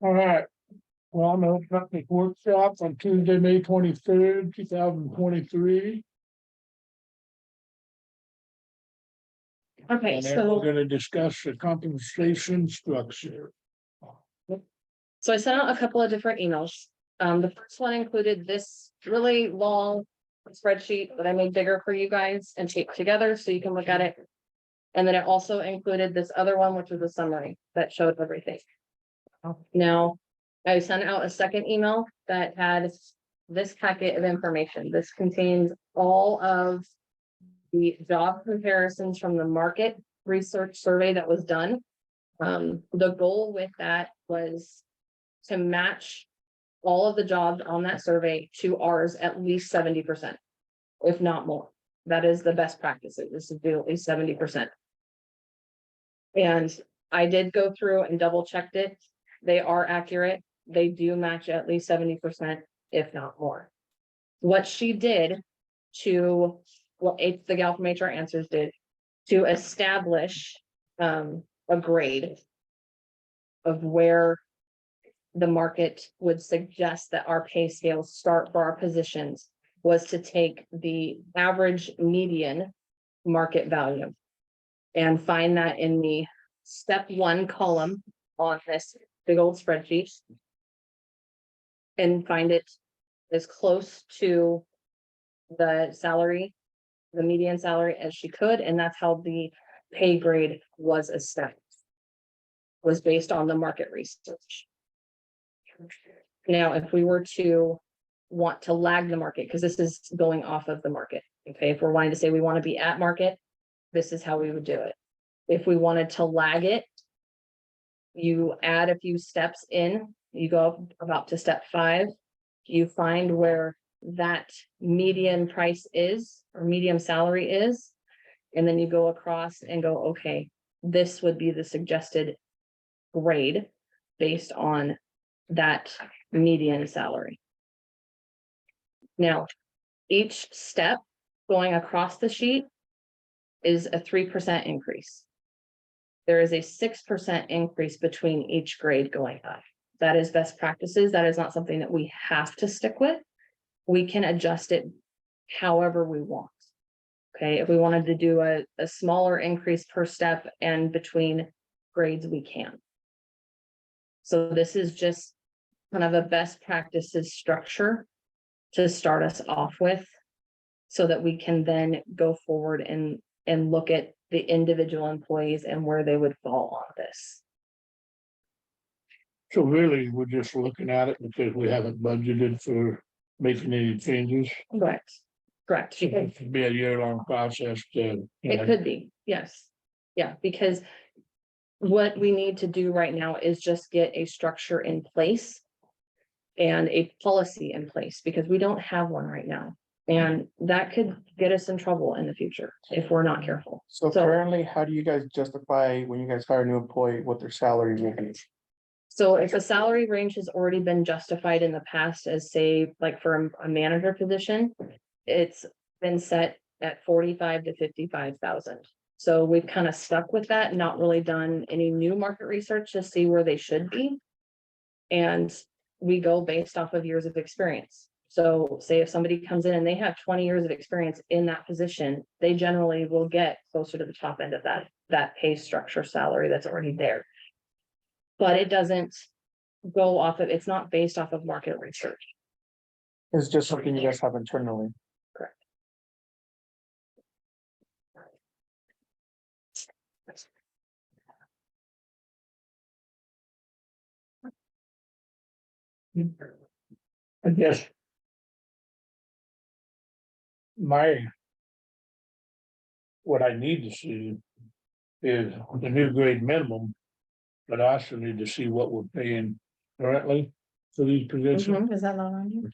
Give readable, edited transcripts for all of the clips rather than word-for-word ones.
All right. Well, I'm gonna open up the workshop on Tuesday, May 23rd, 2023. Okay, And then we're so gonna discuss the compensation structure. I sent out a couple of different emails. The first one included this really long spreadsheet that I made bigger for you guys and taped together so you can look at it. And then it also included this other one, which was a summary that showed everything. Now, I sent out a second email that had this packet of information. This contains all of the job comparisons from the market research survey that was done. The goal with that was to match all of the jobs on that survey to ours at least 70%, if not more. That is the best practices, is to do at least 70%. And I did go through and double checked it. They are accurate. They do match at least 70%, if not more. What she did to, well, it's the gal from HR Answers did to establish a grade of where the market would suggest that our pay scales start for our positions was to take the average median market value and find that in the step 1 column on this big old spreadsheet and find it as close to the salary, the median salary as she could. And that's how the pay grade was established, was based on the market research. Now, if we were to want to lag the market, because this is going off of the market, okay, if we're wanting to say we want to be at market, this is how we would do it. If we wanted to lag it, you add a few steps in, you go up about to step 5, you find where that median price is or medium salary is, and then you go across and go, okay, this would be the suggested grade based on that median salary. Now, each step going across the sheet is a 3% increase. There is a 6% increase between each grade going up. That is best practices. That is not something that we have to stick with. We can adjust it however we want. Okay, if we wanted to do a smaller increase per step and between grades, we can. So this is just kind of a best practices structure to start us off with, so that we can then go forward and look at the individual employees and where they would fall on this. So really, we're just looking at it because we haven't budgeted for making any changes. Correct. It could be a year-long process to. It could be, yes. Yeah, because what we need to do right now is just get a structure in place and a policy in place, because we don't have one right now. And that could get us in trouble in the future if we're not careful. So currently, how do you guys justify when you guys hire a new employee, what their salary will be? So if a salary range has already been justified in the past as, say, like for a manager position, it's been set at 45 to 55,000. So we've kind of stuck with that, not really done any new market research to see where they should be. And we go based off of years of experience. So say if somebody comes in and they have 20 years of experience in that position, they generally will get closer to the top end of that pay structure salary that's already there. But it doesn't go off of, it's not based off of market research. It's just something you guys have internally. Correct. I guess. What I need to see is the new grade minimum, but I also need to see what we're paying currently for these positions. Is that not on here?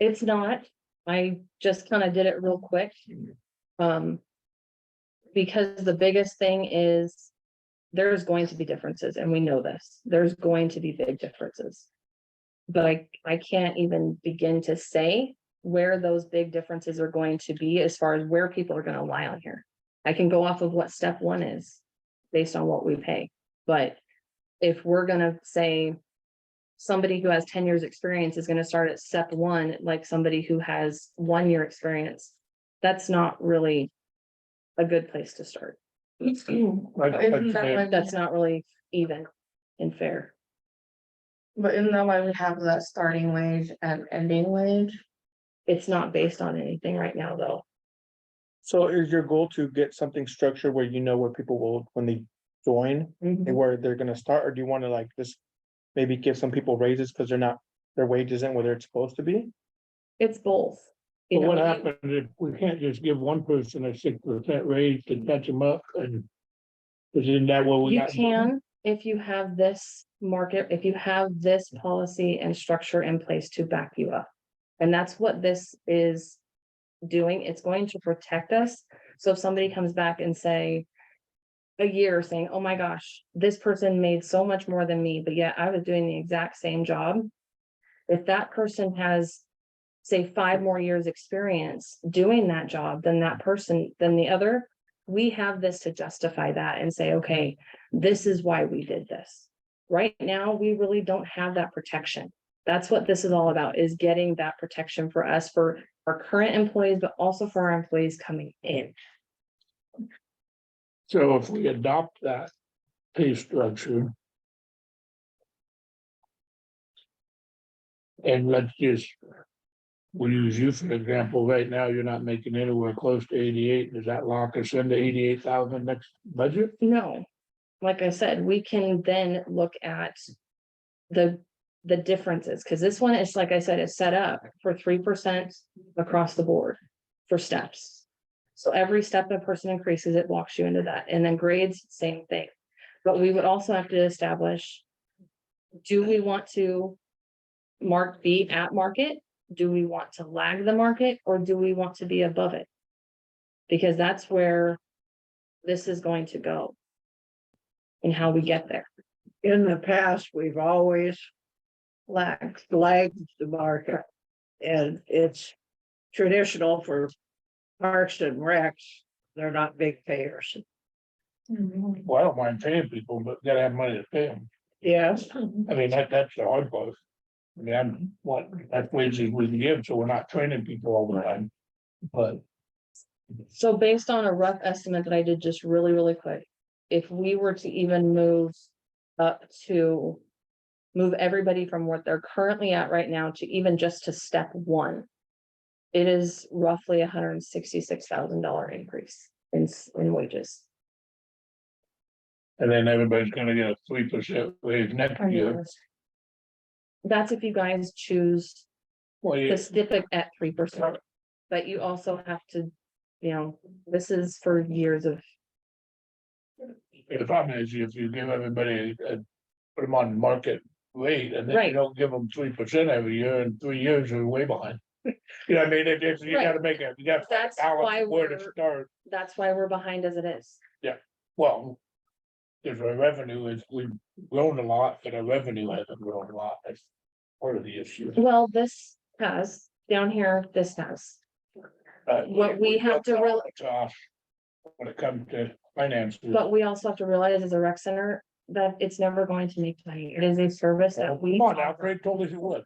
It's not. I just kind of did it real quick. Because the biggest thing is there's going to be differences, and we know this. There's going to be big differences. But I can't even begin to say where those big differences are going to be as far as where people are going to lie on here. I can go off of what step 1 is. based on what we pay. But if we're gonna say somebody who has 10 years experience is gonna start at step one, like somebody who has 1 year experience, that's not really a good place to start. That's not really even and fair. But isn't that why we have that starting wage and ending wage? It's not based on anything right now, though. So is your goal to get something structured where you know where people will, when they join, and where they're gonna start, or do you wanna like just maybe give some people raises because they're not, their wage isn't where it's supposed to be? It's both. You But what know, happens if we can't just give one person a 6% raise to catch them up and? Isn't that what we you got? can, if you have this market, if you have this policy and structure in place to back you up. And that's what this is doing. It's going to protect us. So if somebody comes back and say, a year saying, oh my gosh, this person made so much more than me, but yet I was doing the exact same job. If that person has, say, 5 more years experience doing that job than that person, than the other, we have this to justify that and say, okay, this is why we did this. Right now, we really don't have that protection. That's what this is all about, is getting that protection for us, for our current employees, but also for our employees coming in. So if we adopt that pay structure. And let's just. We use you for example, right now, you're not making anywhere close to 88, does that lock us into 88,000 next budget? No, like I said, we can then look at the differences, because this one is, like I said, is set up for 3% across the board for steps. So every step a person increases, it locks you into that, and then grades, same thing. But we would also have to establish, do we want to be at market? Do we want to lag the market, or do we want to be above it? Because that's where this is going to go and how we get there. In the past, we've always lagged the market. And it's traditional for parks and recs. They're not big payers. Well, I don't mind paying people, but gotta have money to pay them. Yes, I mean, that's the hard part. I mean, that's wages we can give, so we're not training people all the time. But So based on a rough estimate that I did just really, really quick, if we were to even move up to move everybody from what they're currently at right now to even just to step one, it is roughly $166,000 increase in wages. and then everybody's gonna get a 3% raise next year. That's if you guys choose Well, to yeah, stick it at 3%, but you also have to, this is for years of, the problem is if you give everybody put them on market rate and then you Right. don't give them 3% every year, in 3 years, you're way behind. You know what I mean? If you Right. gotta make it, you gotta That's why balance where to we're- start. that's why we're behind as it is. Well, if our revenue is, we've grown a lot, but our revenue hasn't grown a lot. That's part of the issue. Well, this has, down here, this has. What we have to When it comes to finances. But we also have to realize as a rec center that it's never going to make money. It is a service that we. Come on now, Craig told us it would.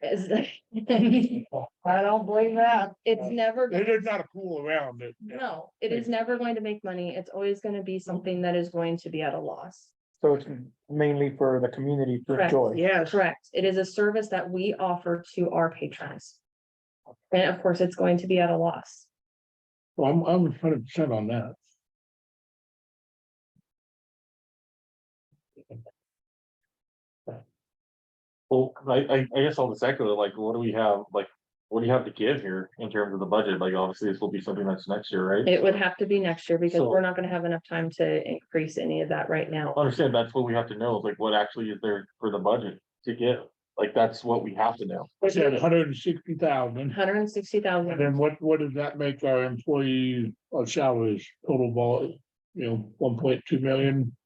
Is- I don't believe that. It's never, There's not a pool around it. no, it is never going to make money. It's always gonna be something that is going to be at a loss. So it's mainly for the community to Correct. enjoy. Yes, Correct. It is a service that we offer to our patrons. And of course, it's going to be at a loss. Well, I'm 100% on that. Well, I guess I'll just echo, like, what do we have, like, what do you have to give here in terms of the budget? Like, obviously, this will be something that's next year, right? It would have to be next year because So- we're not gonna have enough time to increase any of that right now. I understand that's what we have to know, is like, what actually is there for the budget to get? Like, that's what we have to know. I said 160,000. 160,000. And then what does that make our employee salaries total vol, 1.2 million?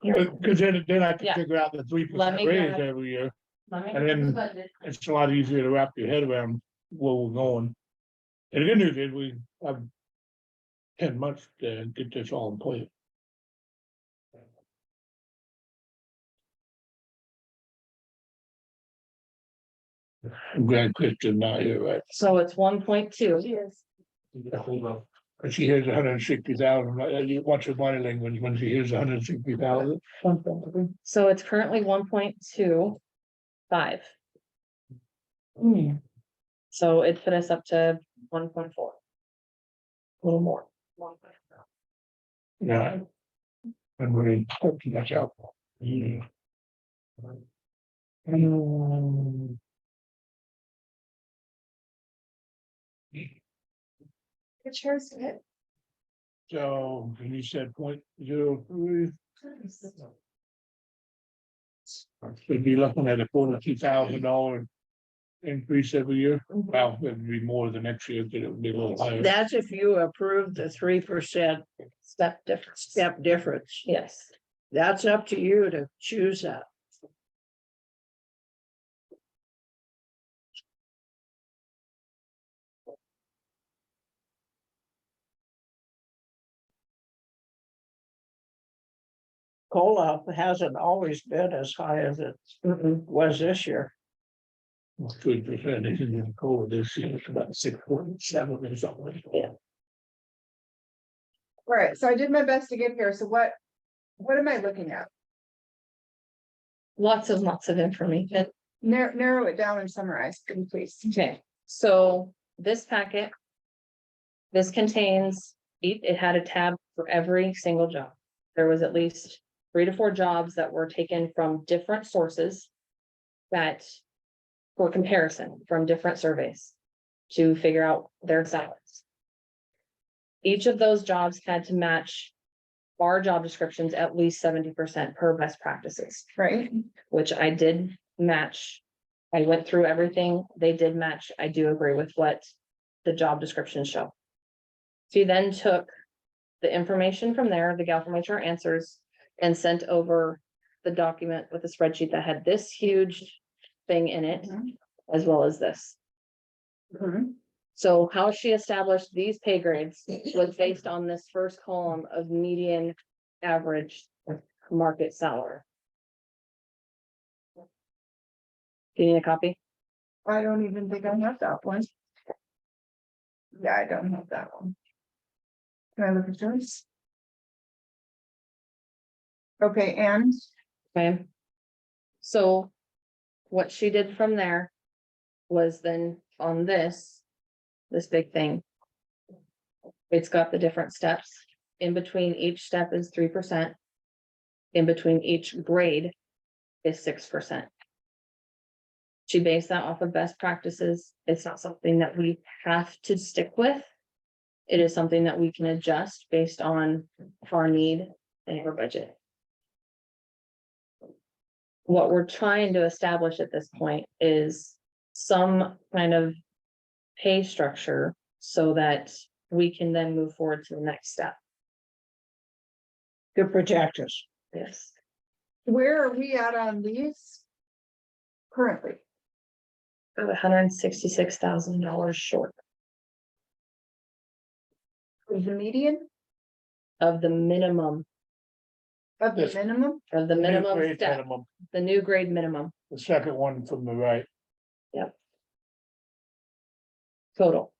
Cause then I can Yeah. figure out the Let 3% me raise grab- every year. Let me And then- get the budget. It's a lot easier to wrap your head around where we're going. And the good news is we have 10 months to get this all in place. I'm glad Kristen not here, right? So it's 1.2. But she hears 160,000, what's her money language when she hears 160,000? So it's currently 1.25. So it put us up to 1.4. A little more. Yeah. And we hope to catch up. Which hers it? So, and you said 0.03, should be looking at a $42,000 increase every year. Well, it'd be more the next year, but it would be a little higher. That's if you approve the 3% Step difference. step difference. Yes. That's up to you to choose that. COLA hasn't always been as high as it was this year. 3% isn't in cold this year, it's about 6.7 or something. Yeah. Right, so I did my best to get here, so what am I looking at? Lots of information. Narrow it down and summarize, please. Okay, so this packet. This contains, it had a tab for every single job. There was at least 3 to 4 jobs that were taken from different sources. That, for comparison from different surveys, to figure out their salaries. Each of those jobs had to match our job descriptions at least 70% per best practices. Right, Which I did match. I went through everything, they did match, I do agree with what the job descriptions show. She then took the information from there, the gal from HR Answers, and sent over the document with a spreadsheet that had this huge thing in it, as well as this. So how she established these pay grades was based on this first column of median average market salary. Do you need a copy? I don't even think I have that one. Yeah, I don't have that one. Can I look at yours? Okay, and Okay. So what she did from there was then on this big thing. It's got the different steps. In between each step is 3%. In between each grade is 6%. She based that off of best practices. It's not something that we have to stick with. It is something that we can adjust based on our need and our budget. What we're trying to establish at this point is some kind of pay structure so that we can then move forward to the next step. To protect us. Yes. where are we at on these? Currently, $166,000 short is the median of the minimum, of the Yes. minimum? of the New minimum grade step, minimum, the new grade minimum the second one from the right. total.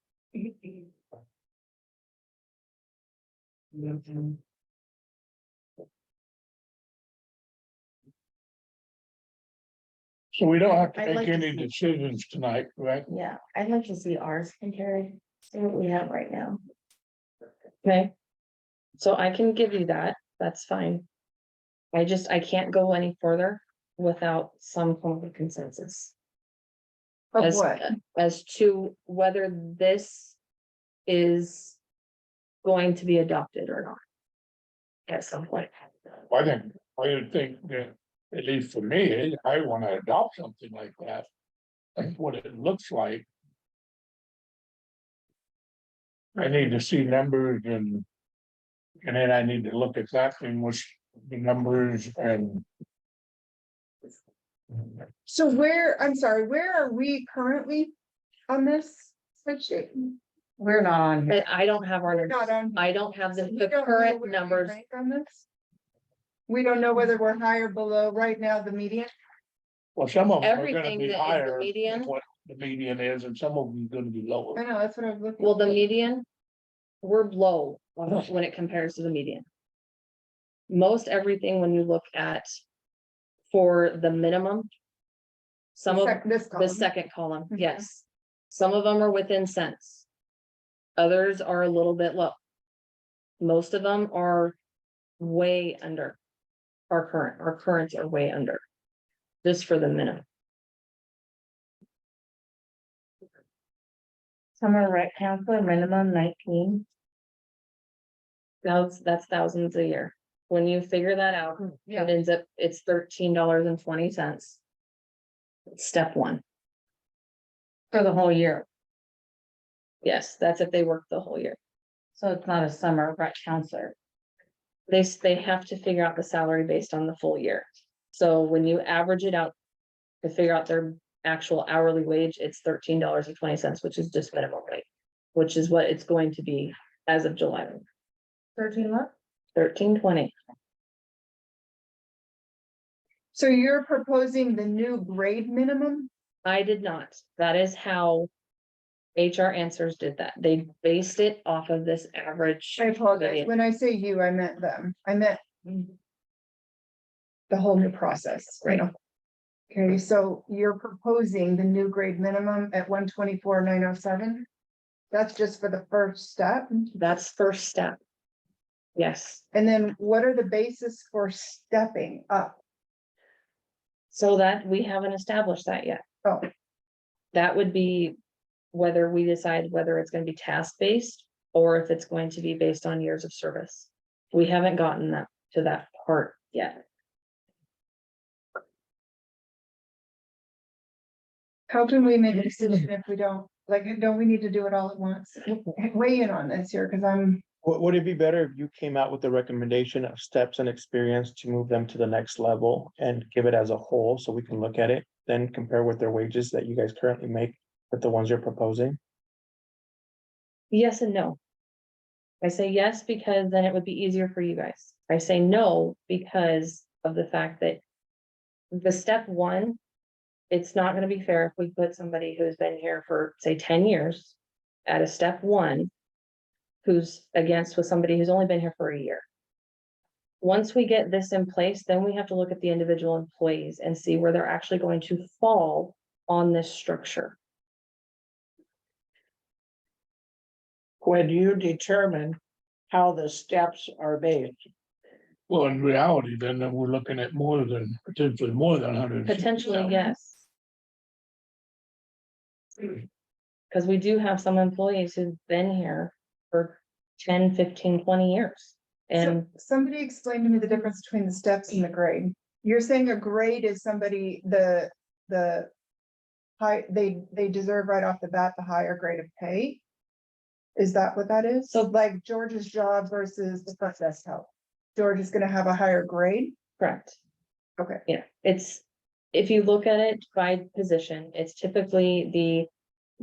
So we don't have to I'd make like to any see- decisions tonight, right? Yeah, I'd like to see ours compared to what we have right now. Okay. So I can give you that, that's fine. I can't go any further without some form of consensus. Of As, what? as to whether this is going to be adopted or not. At some point. I would think that, at least for me, I wanna adopt something like that. That's what it looks like. I need to see numbers and then I need to look exactly what's the numbers and. So where, I'm sorry, where are we currently on this spreadsheet? We're not on here. I don't have our, We're not on. I don't have the We don't know current where we numbers. rank on this. We don't know whether we're higher, below right now, the median. Well, some of them are gonna Everything be that is the higher than median. what the median is, and some of them are gonna be I lower. know, that's what I was looking. Well, the median, we're low when it compares to the median. Most everything, when you look at for the minimum, some of This the column. second column, Mhm. yes. Some of them are within cents. Others are a little bit low. Most of them are way under our currents are way under. Just for the minimum. Summer rec counselor, minimum 19. That's thousands a year. When you figure that out, it ends up, it's $13.20. Step one. For the whole year, Yes, that's if they work the whole year. so it's not a summer rec counselor. They have to figure out the salary based on the full year. So when you average it out. To figure out their actual hourly wage, it's $13.20, which is just minimum rate. Which is what it's going to be as of July. 13 what? $13.20. So you're proposing the new grade minimum? I did not. That is how. HR Answers did that. They based it off of this average. I apologize. median. When I say you, I meant them. I meant the whole new process, you know? Okay, so you're proposing the new grade minimum at 124,907? That's just for the first step? That's first step. Yes, And then what are the basis for stepping up? so that we haven't established that yet. Oh, That would be whether we decide whether it's gonna be task-based or if it's going to be based on years of service. We haven't gotten that to that part yet. how can we make a decision if we don't, like, don't we need to do it all at once? Weigh in on this here, because I'm, Would it be better if you came out with a recommendation of steps and experience to move them to the next level and give it as a whole so we can look at it, then compare with their wages that you guys currently make with the ones you're proposing? Yes and no. I say yes, because then it would be easier for you guys. I say no, because of the fact that. The step one. It's not gonna be fair if we put somebody who's been here for, say, 10 years. At a step one. Who's against with somebody who's only been here for a year. Once we get this in place, then we have to look at the individual employees and see where they're actually going to fall on this structure. When you determine how the steps are based. Well, in reality, then we're looking at potentially more than 100. Potentially, yes. Because we do have some employees who've been here for 10, 15, 20 years. And somebody explained to me the difference between the steps and the grade. You're saying a grade is somebody, the high, they deserve right off the bat the higher grade of pay? Is that what that is? So like George's job versus the front desk help. George is gonna have a higher grade? correct. Okay. Yeah, it's, if you look at it by position, it's typically the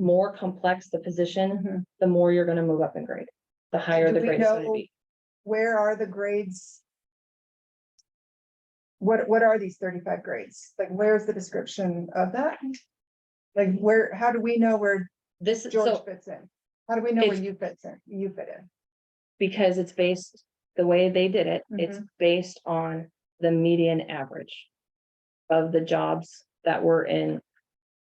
more complex the position, the more you're gonna move up in grade. The higher Do the we grade is gonna know be. Where are the grades? What are these 35 grades? Like, where's the description of that? Like, where, how do we know where This is George so, fits in? How do we know where It's- you fit in? because it's based, the way they did it, it's based on the median average. Of the jobs that were in,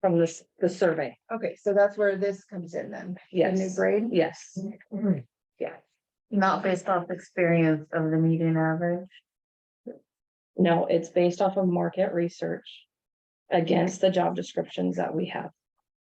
from this, the survey, Okay, so that's where this comes in then, the new yes, grade? yes. Yeah, Not based off experience of the median average. no, it's based off of market research. Against the job descriptions that we have.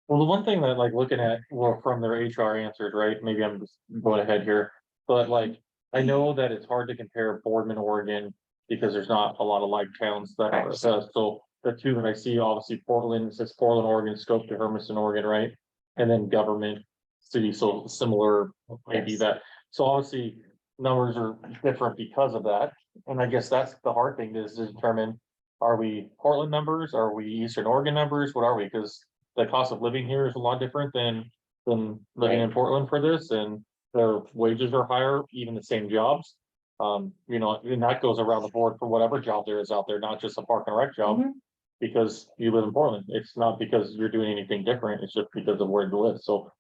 Well, the one thing that like looking at, well, from their HR answers, right, maybe I'm just going ahead here, but like, I know that it's hard to compare Boardman, Oregon. Because there's not a lot of like towns that are, so the two that I see, obviously Portland, says Portland, Oregon, scope to Hermiston, Oregon, right? And then government city, so similar, maybe Yes. that, so obviously numbers are different because of that. And I guess that's the hard thing is to determine, are we Portland numbers, are we Eastern Oregon numbers, what are we? Because the cost of living here is a lot different than than living in Portland for this, and their wages are higher, even the same jobs. You know, and that goes around the board for whatever job there is out there, not just a park and rec job. Mhm. Because you live in Portland, it's not because you're doing anything different, it's just because of where you live, so.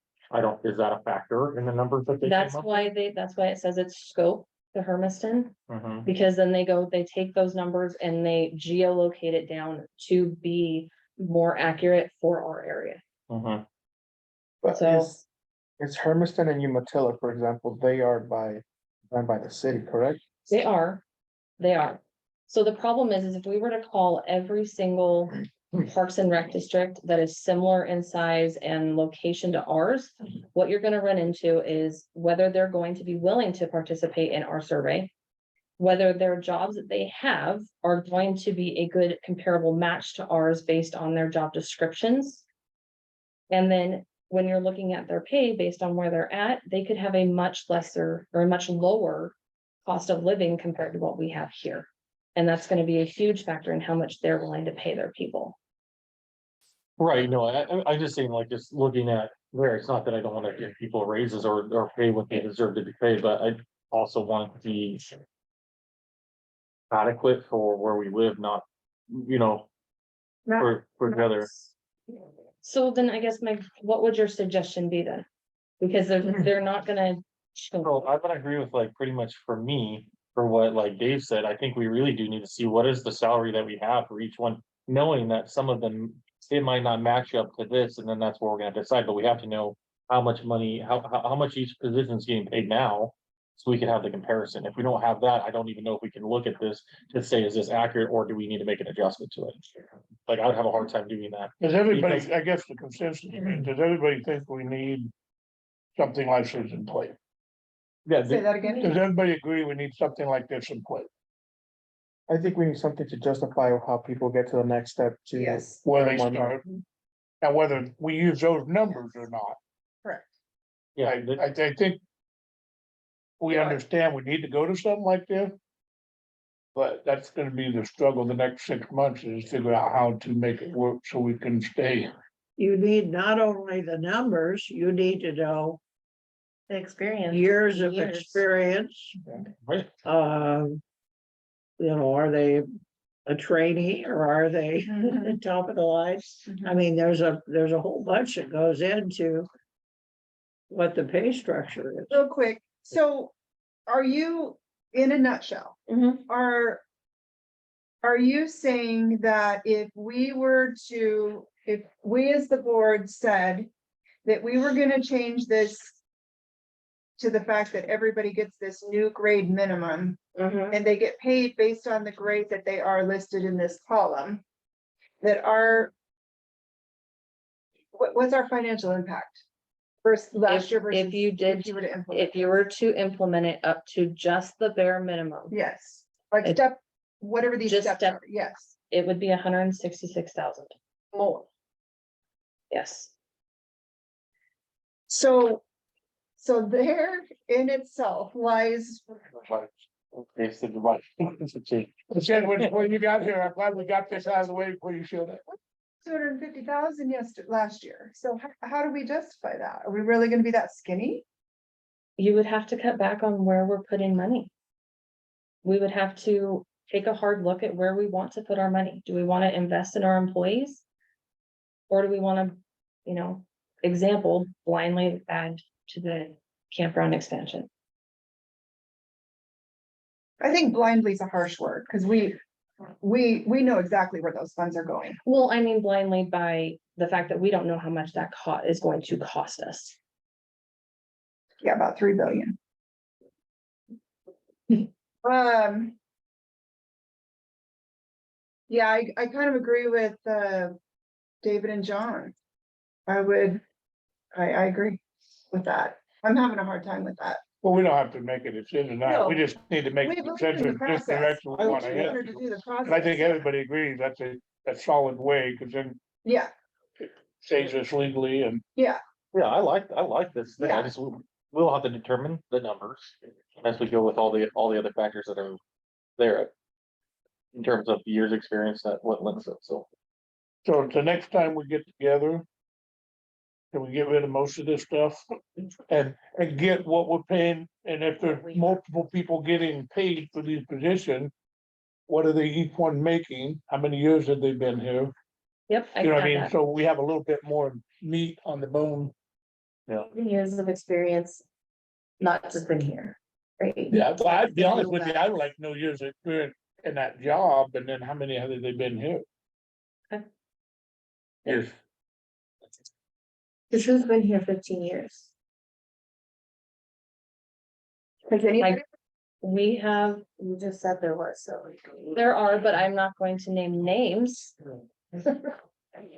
Is that a factor in the numbers that they That's came up why that's why it says it's scope to Hermiston, with? Mhm. because then they take those numbers and they geolocate it down to be more accurate for our area. Mhm. But So- it's Hermiston and Umatilla, for example, they are run by the city, correct? They are. So the problem is if we were to call every single Parks and Rec district that is similar in size and location to ours, what you're gonna run into is whether they're going to be willing to participate in our survey. Whether their jobs that they have are going to be a good comparable match to ours based on their job descriptions. And then when you're looking at their pay based on where they're at, they could have a much lesser or a much lower cost of living compared to what we have here. And that's gonna be a huge factor in how much they're willing to pay their people. Right, no, I'm just saying, like, just looking at where, it's not that I don't wanna give people raises or pay what they deserve to be paid, but I also want it to be. Adequate for where we live, not, you know, for the other. So then I guess what would your suggestion be then? Because they're not gonna. So I'm gonna agree with like pretty much for me, for what like Dave said, I think we really do need to see what is the salary that we have for each one. Knowing that some of them, it might not match up to this, and then that's what we're gonna decide, but we have to know how much money, how much each position is getting paid now. So we can have the comparison. If we don't have that, I don't even know if we can look at this to say, is this accurate, or do we need to make an adjustment to it? Like, I would have a hard time doing that. Does everybody, I guess the consensus, does everybody think we need something like this in place? Yeah, Say that again? Does everybody agree we need something like this in place? I think we need something to justify how people get to the next step to. Yes, Where they One. start? And whether we use those numbers or not. correct. yeah, I think. We understand we need to go to something like this. But that's gonna be the struggle the next 6 months, is figure out how to make it work so we can stay. You need not only the numbers, you need to know The experience. years of Years. experience. right. You know, are they a trainee or are they Mhm. top of the line? Mhm. I mean, there's a whole bunch that goes into what the pay structure is. Real quick, so are you, in a nutshell, Mhm. are you saying that if we as the board said that we were gonna change this to the fact that everybody gets this new grade minimum Mhm. and they get paid based on the grade that they are listed in this column, that what's our financial impact? Versus last year versus. If you did, were to implement. if you were to implement it up to just the bare minimum, Yes, like It- step, whatever these Just steps step- are, yes, it would be 166,000. more. Yes. So there in itself lies, Okay, so divide. Jen, when you got here, I'm glad we got this out of the way before you showed up. 250,000 last year, so how do we justify that? Are we really gonna be that skinny? You would have to cut back on where we're putting money. We would have to take a hard look at where we want to put our money. Do we want to invest in our employees? Or do we want to, example, blindly add to the campground expansion? I think blindly is a harsh word, because we know exactly where those funds are going. Well, I mean blindly by the fact that we don't know how much that is going to cost us. Yeah, about 3 billion. Yeah, I kind of agree with David and John. I agree with that. I'm having a hard time with that. Well, we don't have to make a decision now, we No. just need to make We a believe in the consensus, this process. direction we I want to want head. her to do the And I think process. everybody agrees that's a solid way, because then Yeah, saves us legally and. Yeah, I like this thing, I Yeah. just, we'll have to determine the numbers as we go with all the other factors that are there. In terms of years' experience, that what lends it, so. So the next time we get together. Can we get rid of most of this stuff? And get what we're paying, and if there's multiple people getting paid for these positions. What are they each one making? How many years have they been here? Yep. I You know what I have mean? that. So we have a little bit more meat on the bone. Years of experience, not just been here, right? Yeah, so I'd be honest with you, I would like to know years of experience in that job, and then how many have they been here? Okay. Yes, Cause who's been here 15 years? Has anybody, Like, we have, You just said there was, so. there are, but I'm not going to name names.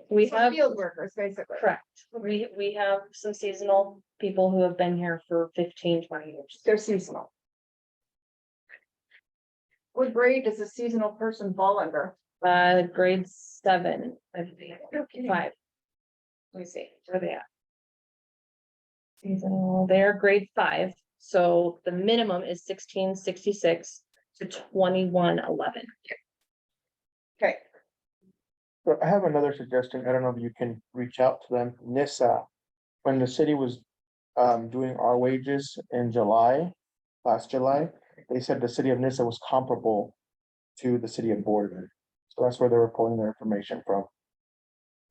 We so have, field workers, basically. correct, we have some seasonal people who have been here for 15, 20 years. They're seasonal. What grade does a seasonal person fall under? Grade 7, I believe, 5. Let me see, where are they at? Seasonal, they're grade 5, so the minimum is 1666 to 2111. Okay, So I have another suggestion. I don't know if you can reach out to them. NISA, when the city was doing our wages in July, last July, they said the city of NISA was comparable to the city of Boardman. So that's where they were pulling their information from.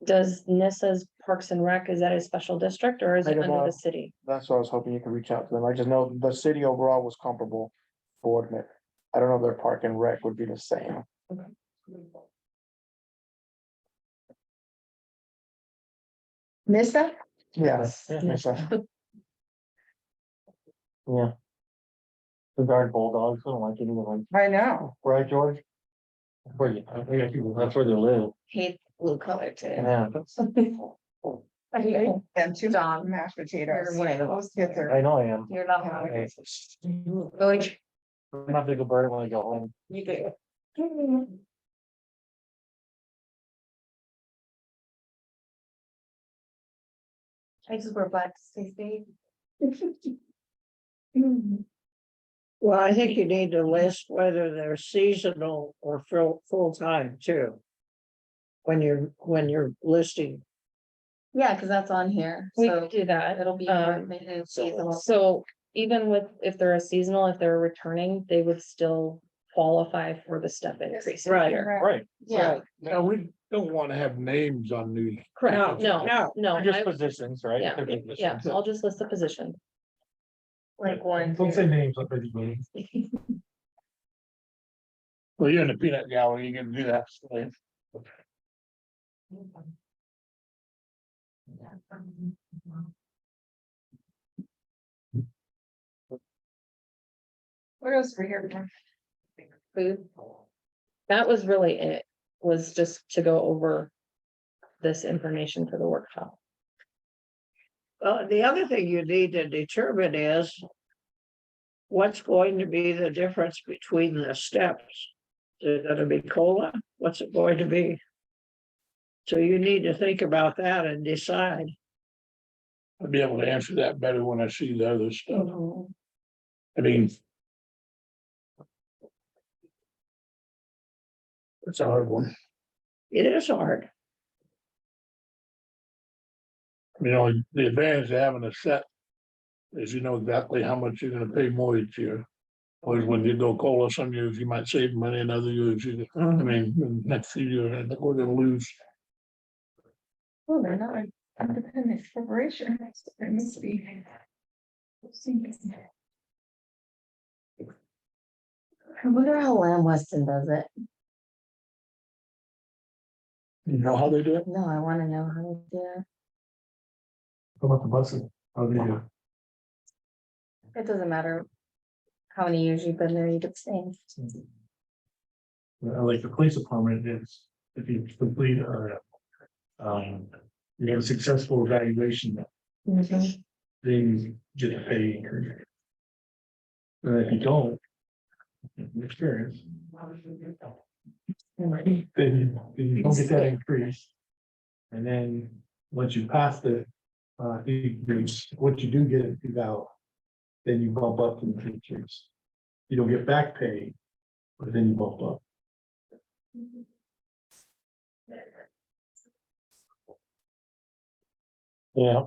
Does NISA's Parks and Rec, is that a special district or is I it don't under know. the city? That's why I was hoping you could reach out to them. I just know the city overall was comparable. to Boardman. I don't know if their park and rec would be the same. NISA? Yes. Yeah. NISA. Yeah. The guard bulldogs, I don't like any of them, I know. right, George? Where you, that's where they live. Hate blue color too. Yeah, I hate them too, John. mashed potatoes. You're one of Those kids are. I know I am. You're not. Hey, Like, I'm not big a bird when I go home. you do. I just wear black to stay safe. Well, I think you need to list whether they're seasonal or full-time too. When you're listing, Yeah, cause that's on here, We so could do that. it'll be. Seasonal. So even with, if they're a seasonal, if they're returning, they would still qualify for the step increase. Right. here. Right, Yeah, now we don't wanna have names on these. Correct, no, no, no, they're just I- positions, right? yeah, They're yeah, positions. I'll just list the position. like one. Don't say names up at the meeting. Well, you're in the peanut gallery, you can do that. What else are we here for? Food. That was really it, was just to go over this information for the workshop. the other thing you need to determine is. What's going to be the difference between the steps? Is it gonna be COLA? What's it going to be? So you need to think about that and decide. I'll be able to answer that better when I see the other stuff. Mhm. I mean. It's a hard one. It is hard. You know, the advantage of having a set. Is you know exactly how much you're gonna pay more each year. Whereas when you go COLA, some years you might save money and other years you, I mean, next year, I think we're gonna lose. Oh, they're not an independent corporation. They must be. I wonder how Lamb Weston does it. You know how they do it? No, I wanna know how they do it. How about the buses? How do you do? It doesn't matter how many years you've been there, you get the same. Like the police department is, if you complete you have a successful evaluation, then you get a pay increase. And if you don't, experience. Then you don't get that increase. And then, once you pass the increase, what you do get is out. Then you bump up to the increase. You don't get back pay, but then you bump up. Yeah.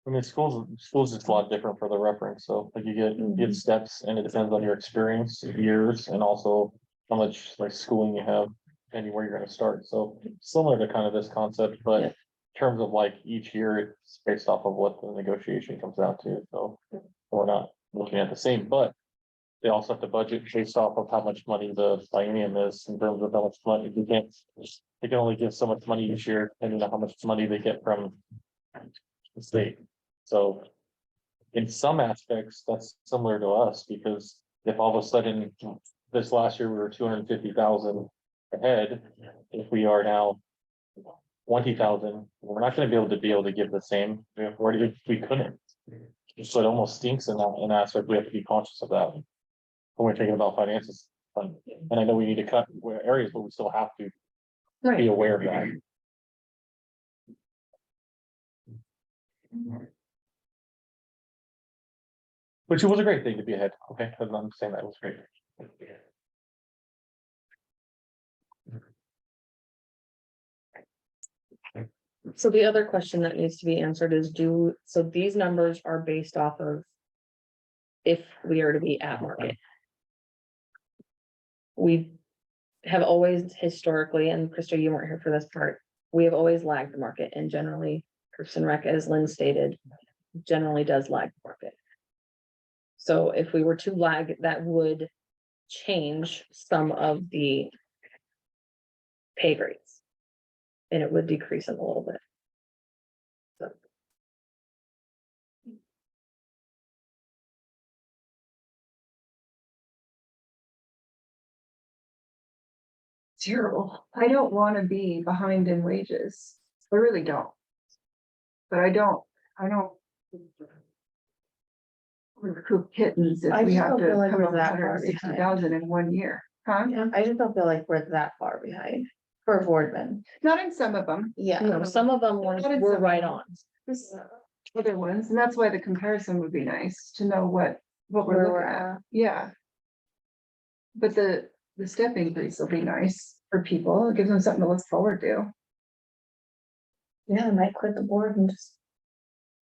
I mean, schools is a lot different for the reference, so like you get steps and it depends on your experience, years, and also how much like schooling you have and where you're gonna start, so similar to kind of this concept, but Yeah. in terms of like each year, it's based off of what the negotiation comes out to, so we're not looking at the same, but they also have to budget based off of how much money the biennium is in terms of how much money you can't, they can only give so much money each year, and you know how much money they get from the state. So in some aspects, that's similar to us, because if all of a sudden this last year we were 250,000 ahead, if we are now 20,000, we're not gonna be able to give the same, if we couldn't. So it almost stinks in that, aspect, we have to be conscious of that. When we're thinking about finances, and I know we need to cut areas, but we still have to be Right, aware of that. Which was a great thing to be ahead, okay, I'm saying that was great. so the other question that needs to be answered is so these numbers are based off of. If we are to be at market. We have always historically, and Krista, you weren't here for this part, we have always lagged the market, and generally, Parks and Rec, as Lynn stated, generally does lag the market. So if we were to lag, that would change some of the pay grades. And it would decrease them a little bit. So. Terrible. I don't wanna be behind in wages. I really don't. But I don't. Recoup kittens if I we just have don't to feel like come we're up that hundred far and 60,000 in 1 year, huh? I just don't feel like we're that far behind for Boardman. Not in some of them, Yeah. No, some of them Not in were some right of on. there's other ones, and that's why the comparison would be nice to know what we're Where we're looking at, yeah. But the step increase will be nice for people, it gives them something to look forward to. Yeah, I might quit the board and just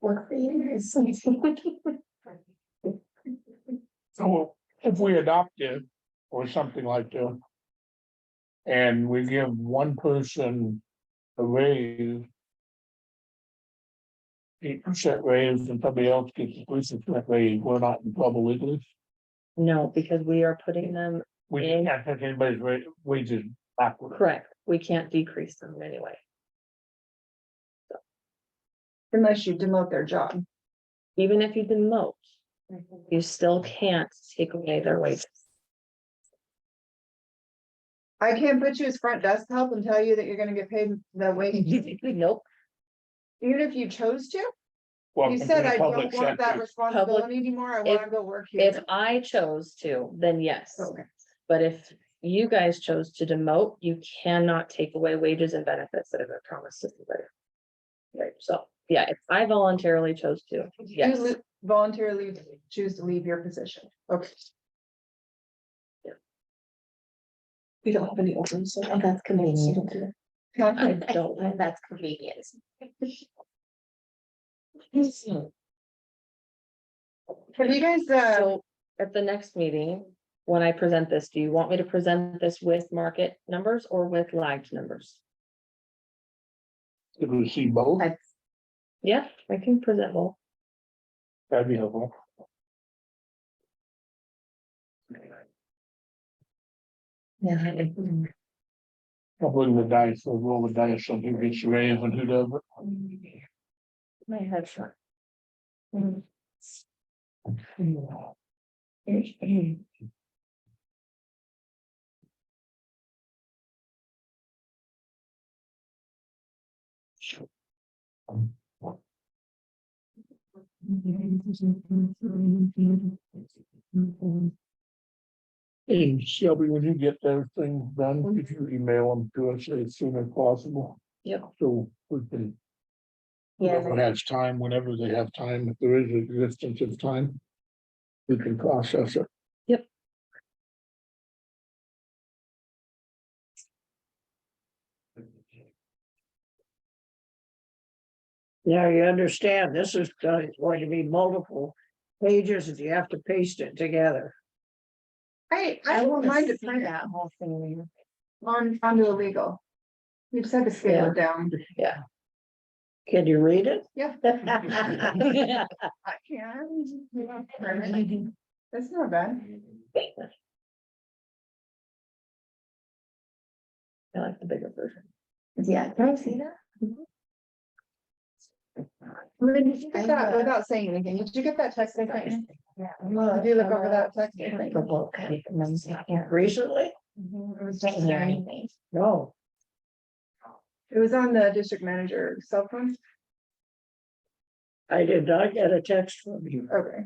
work for years. So if we adopt it or something like that. And we give one person a raise. 8% raise and somebody else gets a 3% raise, we're not in trouble legally. No, because we are putting them, We And- can't take anybody's wages backward. correct, we can't decrease them in any way. Unless you demote their job. Even if you demote, you still can't take away their wages. I can't put you as front desk help and tell you that you're gonna get paid the way, Nope, even if you chose to. You Welcome to said the I public don't want that sector. responsibility anymore, I wanna go work if here. I chose to, then yes. Okay. But if you guys chose to demote, you cannot take away wages and benefits that have been promised to somebody. Right, so, yeah, if I voluntarily chose to, yes, You voluntarily choose to leave your position. Okay. We don't have any open, so that's convenient. I don't. That's convenient. Have you guys, So at the next meeting, when I present this, do you want me to present this with market numbers or with lagged numbers? Did we see both? Yeah, I can present both. That'd be helpful. Yeah. I'll bring the dice, we'll roll the dice on who gets the raise and who doesn't. My head shot. Hey Shelby, when you get those things done, could you email them to us as soon as possible? Yep. So we can. Yeah. Whoever has time, whenever they have time, if there is existence of time. We can process it. Now you understand, this is going to be multiple pages and you have to paste it together. I I don't want to mind see it print that whole thing. onto illegal. We just had to scale it down. Can you read it? Yeah. I can. That's not bad. I like the bigger version. Yeah, can I see that? Lynn, did you get that without saying anything? Did you get that text I sent you? Yeah. Did you look over that text? I sent you? Okay. Recently? It was Is there anything? No. It was on the district manager cell phone. I did not get a text from you. Okay.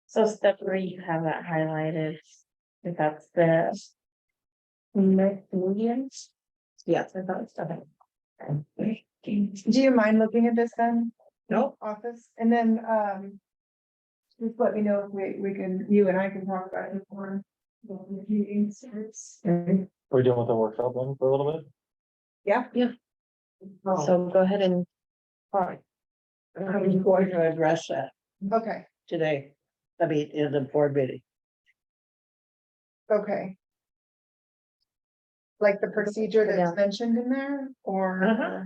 So step where you have that highlighted, if that's the. Millions? Yes, I thought it's okay. Do you mind looking at this then? Nope. Office, and then, just let me know if we can, you and I can talk about it more. Meetings. Are we dealing with the workshop then for a little bit? Yeah. So go ahead and, Fine. I'm going to address that Okay, today. I mean, in the board meeting. okay. Like the procedure Yeah. that's mentioned in there, or? Uh-huh.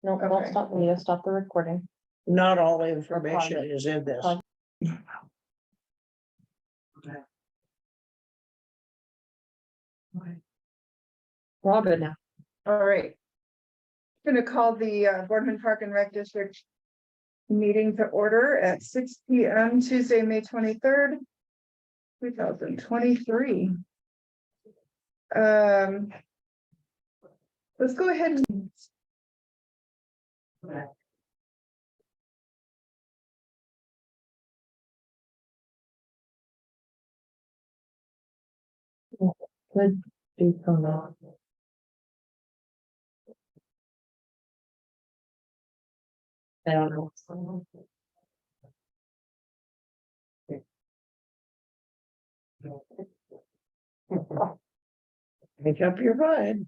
no, don't Okay. stop, we need to stop the recording. Not all the information is in this. We're all good now. All right. Gonna call the Boardman Park and Rec District meeting to order at 6 p.m. Tuesday, May 23rd, 2023. Let's go ahead and. Could do some of that. I don't know. Make up your mind.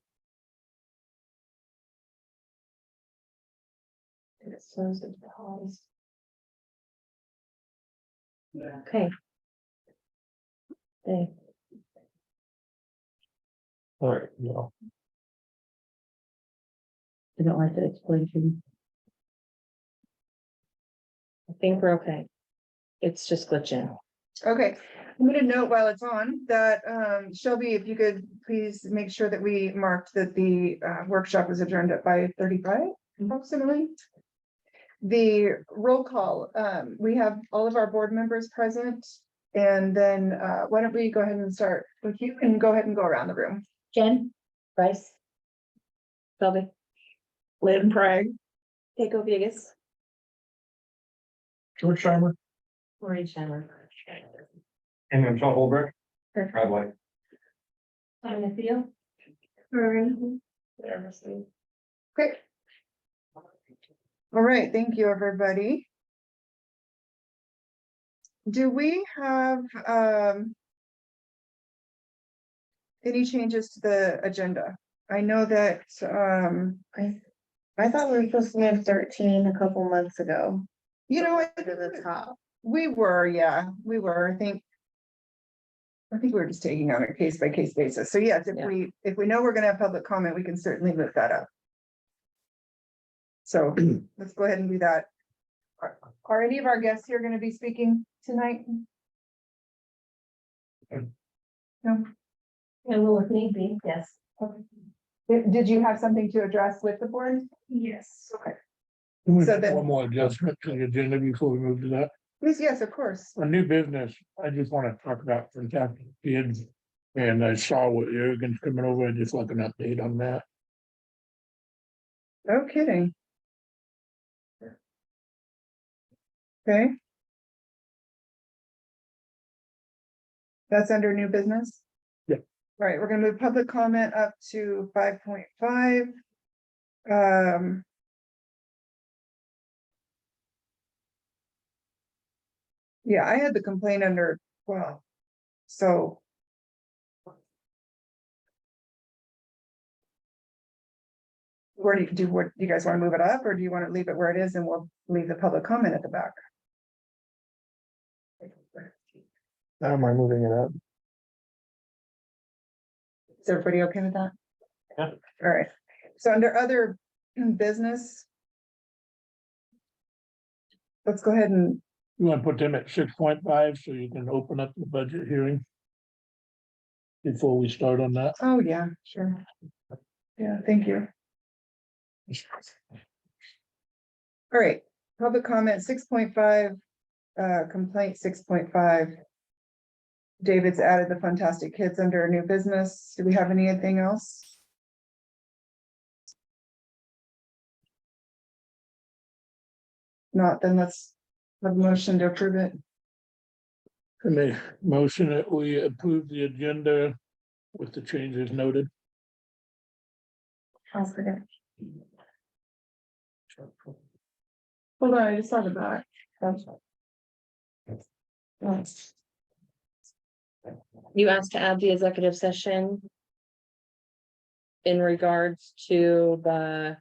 It says it's paused. Okay. Okay. All right, yeah. I don't like to explain to you. I think we're okay. It's just glitching. Okay, I'm gonna note while it's on that, Shelby, if you could please make sure that we marked that the workshop is adjourned at 5:35 approximately. The roll call, we have all of our board members present. And then why don't we go ahead and start with you and go ahead and go around the room. Jen, Bryce. Shelby, Lynn Prag, Keiko Viegas, George Scheimer Maureen Chandler. and then Sean Holbrook. Perfect. Driveway. Tanya Theo. Okay. All right, thank you, everybody. Do we have any changes to the agenda? I know that I thought we were supposed to have 13 a couple months ago. you know, To the top. we were, yeah, we were, I think we were just taking on a case by case basis. So yes, Yeah. if we know we're gonna have public comment, we can certainly move that up. So let's go ahead and do that. Are any of our guests here gonna be speaking tonight? No? And will if need be, yes. Did you have something to address with the board? Yes. Okay. So then- one more adjustment to the agenda before we move to that. Yes, of course. A new business, I just want to talk about fantastic kids. And I saw what Jurgen's coming over, and just like an update on that. No kidding. Okay. That's under new business? Yeah. All right, we're gonna move public comment up to 5.5. Yeah, I had the complaint under, well, so. Where do you do, what, do you guys wanna move it up, or do you wanna leave it where it is and we'll leave the public comment at the back? I don't mind moving it up. Is everybody okay with that? Yeah. All right, so under other business. Let's go ahead and, You wanna put them at 6.5 so you can open up the budget hearing? Before we start on that. oh, yeah, sure. Yeah, thank you. All right, public comment 6.5, complaint 6.5. David's added the Fantastic Kids under a new business. Do we have anything else? Not, then let's have a motion to approve it. And a motion that we approve the agenda with the changes noted. I'll forget. Hold on, I just saw the back. You asked to add the executive session. In regards to the.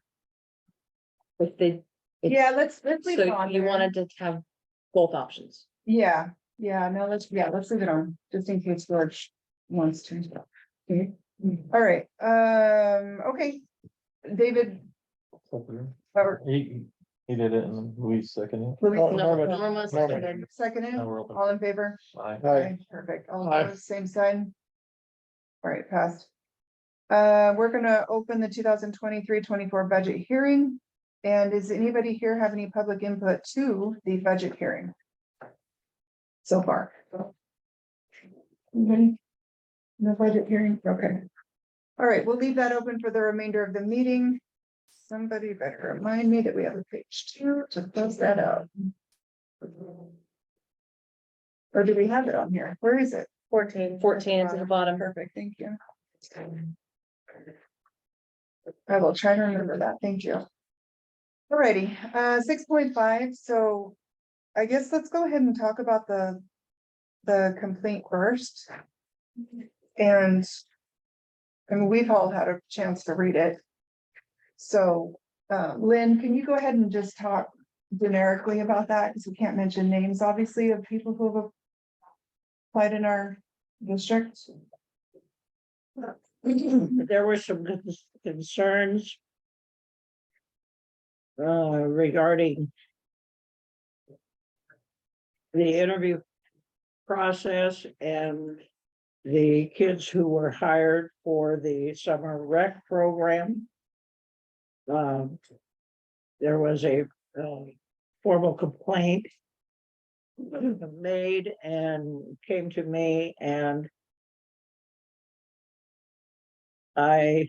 With the. Yeah, let's leave it So on you there. wanted to have both options. Yeah, no, let's leave it on, just in case George wants to. Okay. All right, okay, David. or He did it and we seconded. Louis, Oh, No, Norman. Norma was Norman. seconded. seconded, Now we're open. all in favor? Aye. Aye. Perfect, all Aye. opposed, same side. All right, passed. We're gonna open the 2023-24 budget hearing. And does anybody here have any public input to the budget hearing? So far. Anybody? No budget hearing, okay. All right, we'll leave that open for the remainder of the meeting. Somebody better remind me that we have a page 2 to close that out. Or do we have it on here? Where is it? 14 is at the bottom. Perfect, thank you. I will try to remember that, thank you. Alrighty, 6.5, so I guess let's go ahead and talk about the complaint first. And we've all had a chance to read it. So, Lynn, can you go ahead and just talk generically about that, because we can't mention names, obviously, of people who have applied in our district. There were some concerns regarding the interview process and the kids who were hired for the summer rec program. There was a formal complaint made and came to me, and I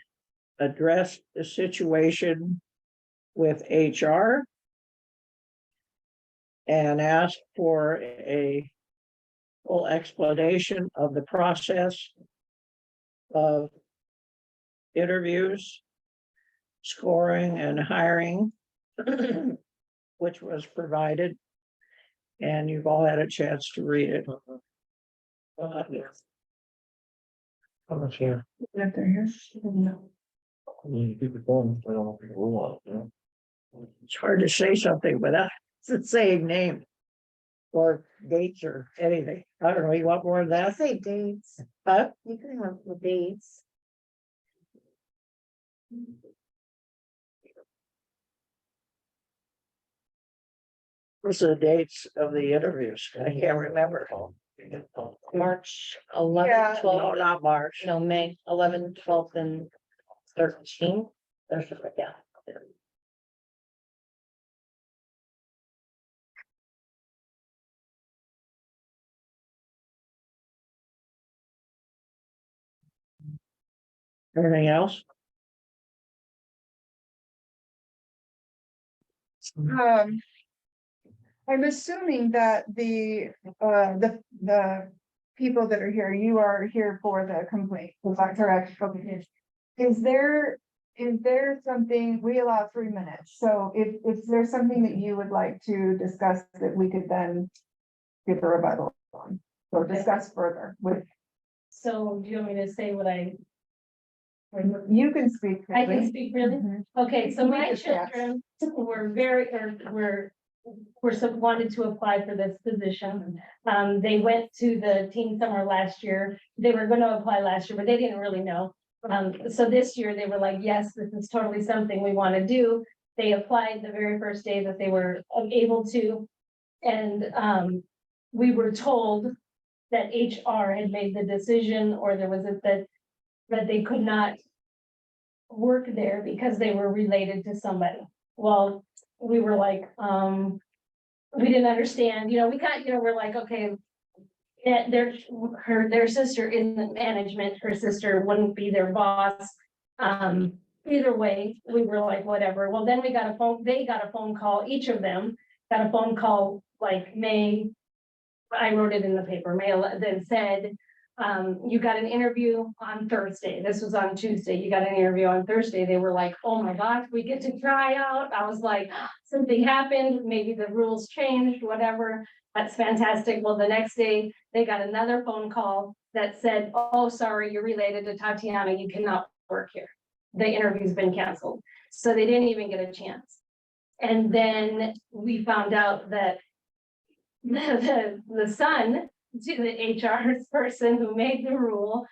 addressed the situation with HR and asked for a full explanation of the process of interviews, scoring and hiring, which was provided. And you've all had a chance to read it. How much here? If they're here. Keep it going. I don't know if we want, you know. It's hard to say something without saying name or dates or anything. I don't know, you want more of I that? say dates, Huh? you can have the dates. What's the dates of the interviews? I can't remember. March Yeah. 11th, No, 12th, not March. no, May 11th, 12th, and 13th. There's, yeah. Anything else? I'm assuming that the people that are here, you are here for the complaint, is that correct? Okay. Is there something, we allow 3 minutes, so if there's something that you would like to discuss that we could then give a rebuttal on, or discuss further with, So do you want me to say what I? you can speak. I can freely. speak really? Mhm. Okay, so my Yes, yes. children were wanted to apply for this position. They went to the teen summer last year. They were gonna apply last year, but they didn't really know. So this year they were like, yes, this is totally something we want to do. They applied the very first day that they were able to. And, we were told that HR had made the decision, or there was that they could not work there because they were related to somebody. Well, we were like, we didn't understand, we got, we're like, okay. Their sister in the management, her sister wouldn't be their boss. Either way, we were like, whatever. Well, then they got a phone call, each of them got a phone call like May. I wrote it in the paper, that said, you got an interview on Thursday. This was on Tuesday. You got an interview on Thursday. They were like, oh my gosh, we get to try out. I was like, something happened, maybe the rules changed, whatever. That's fantastic. Well, the next day they got another phone call that said, oh, sorry, you're related to Tatiana. You cannot work here. The interview's been canceled. So they didn't even get a chance. And then we found out that the son to the HR person who made the rule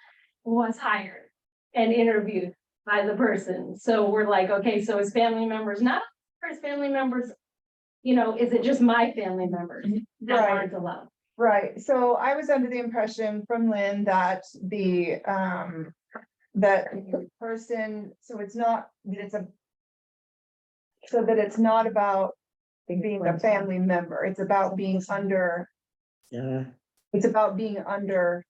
was hired and interviewed by the person. So we're like, okay, so his family members, not his family members, is it just my family members that Right. aren't allowed? Right, so I was under the impression from Lynn that that the person, so it's not, so that it's not about being a family member, it's about being under, Yeah. it's about being under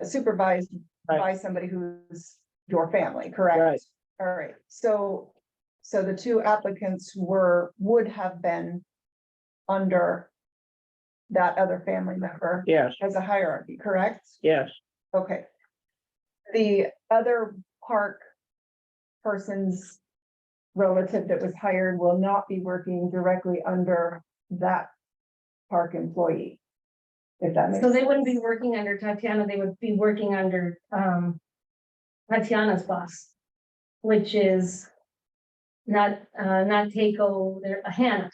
supervised by somebody who's your family, correct? Right. All right, so the two applicants would have been under that other family member Yes, as a hierarchy, correct? yes, Okay. The other park person's relative that was hired will not be working directly under that park employee. If that makes So they sense. wouldn't be working under Tatiana, they would be working under Tatiana's boss, which is not Keiko, they're Hannah.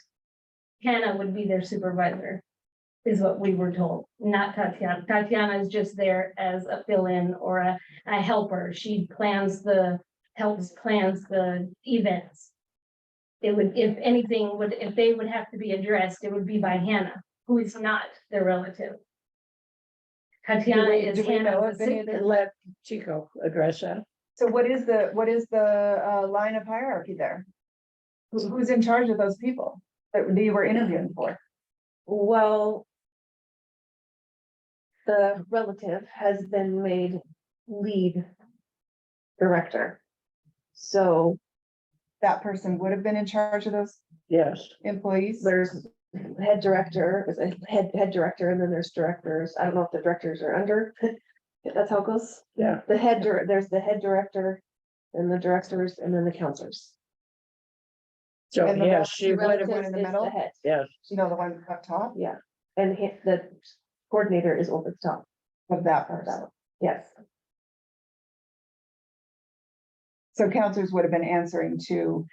Hannah would be their supervisor, is what we were told, not Tatiana. Tatiana is just there as a fill-in or a helper. She helps plans the events. It would, if anything, if they would have to be addressed, it would be by Hannah, who is not their relative. Tatiana is do we know Hannah's of any of assistant. and let Chico address that. So what is the line of hierarchy there? Who's in charge of those people that you were interviewing for? Well. The relative has been made lead director. So That person would have been in charge of those Yes, employees? there's head director, is a head director, and then there's directors. I don't know if the directors are under. If that's how it goes. yeah, There's the head director and the directors and then the counselors. so, And the yes, she would have, relative one in the Is middle? head, yes, You know, the one up top yeah, and the coordinator is over the top of that of person. that one. Yes, So counselors would have been answering to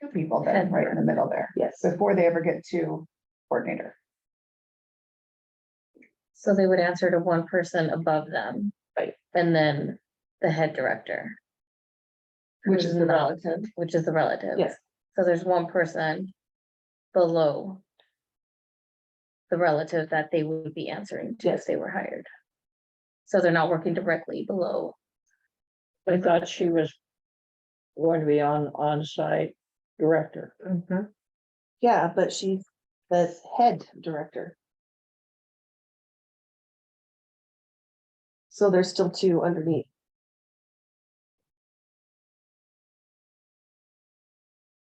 two people then, right in the middle there, yes. before they ever get to coordinator. So they would answer to one person above them. Right. And then the head director. Which is the relative. Which is the relative. Yes, So there's one person below the relative that they would be answering to if they were hired. So they're not working directly below. I thought she was going to be on-site director. yeah, but she's the head director. So there's still two underneath.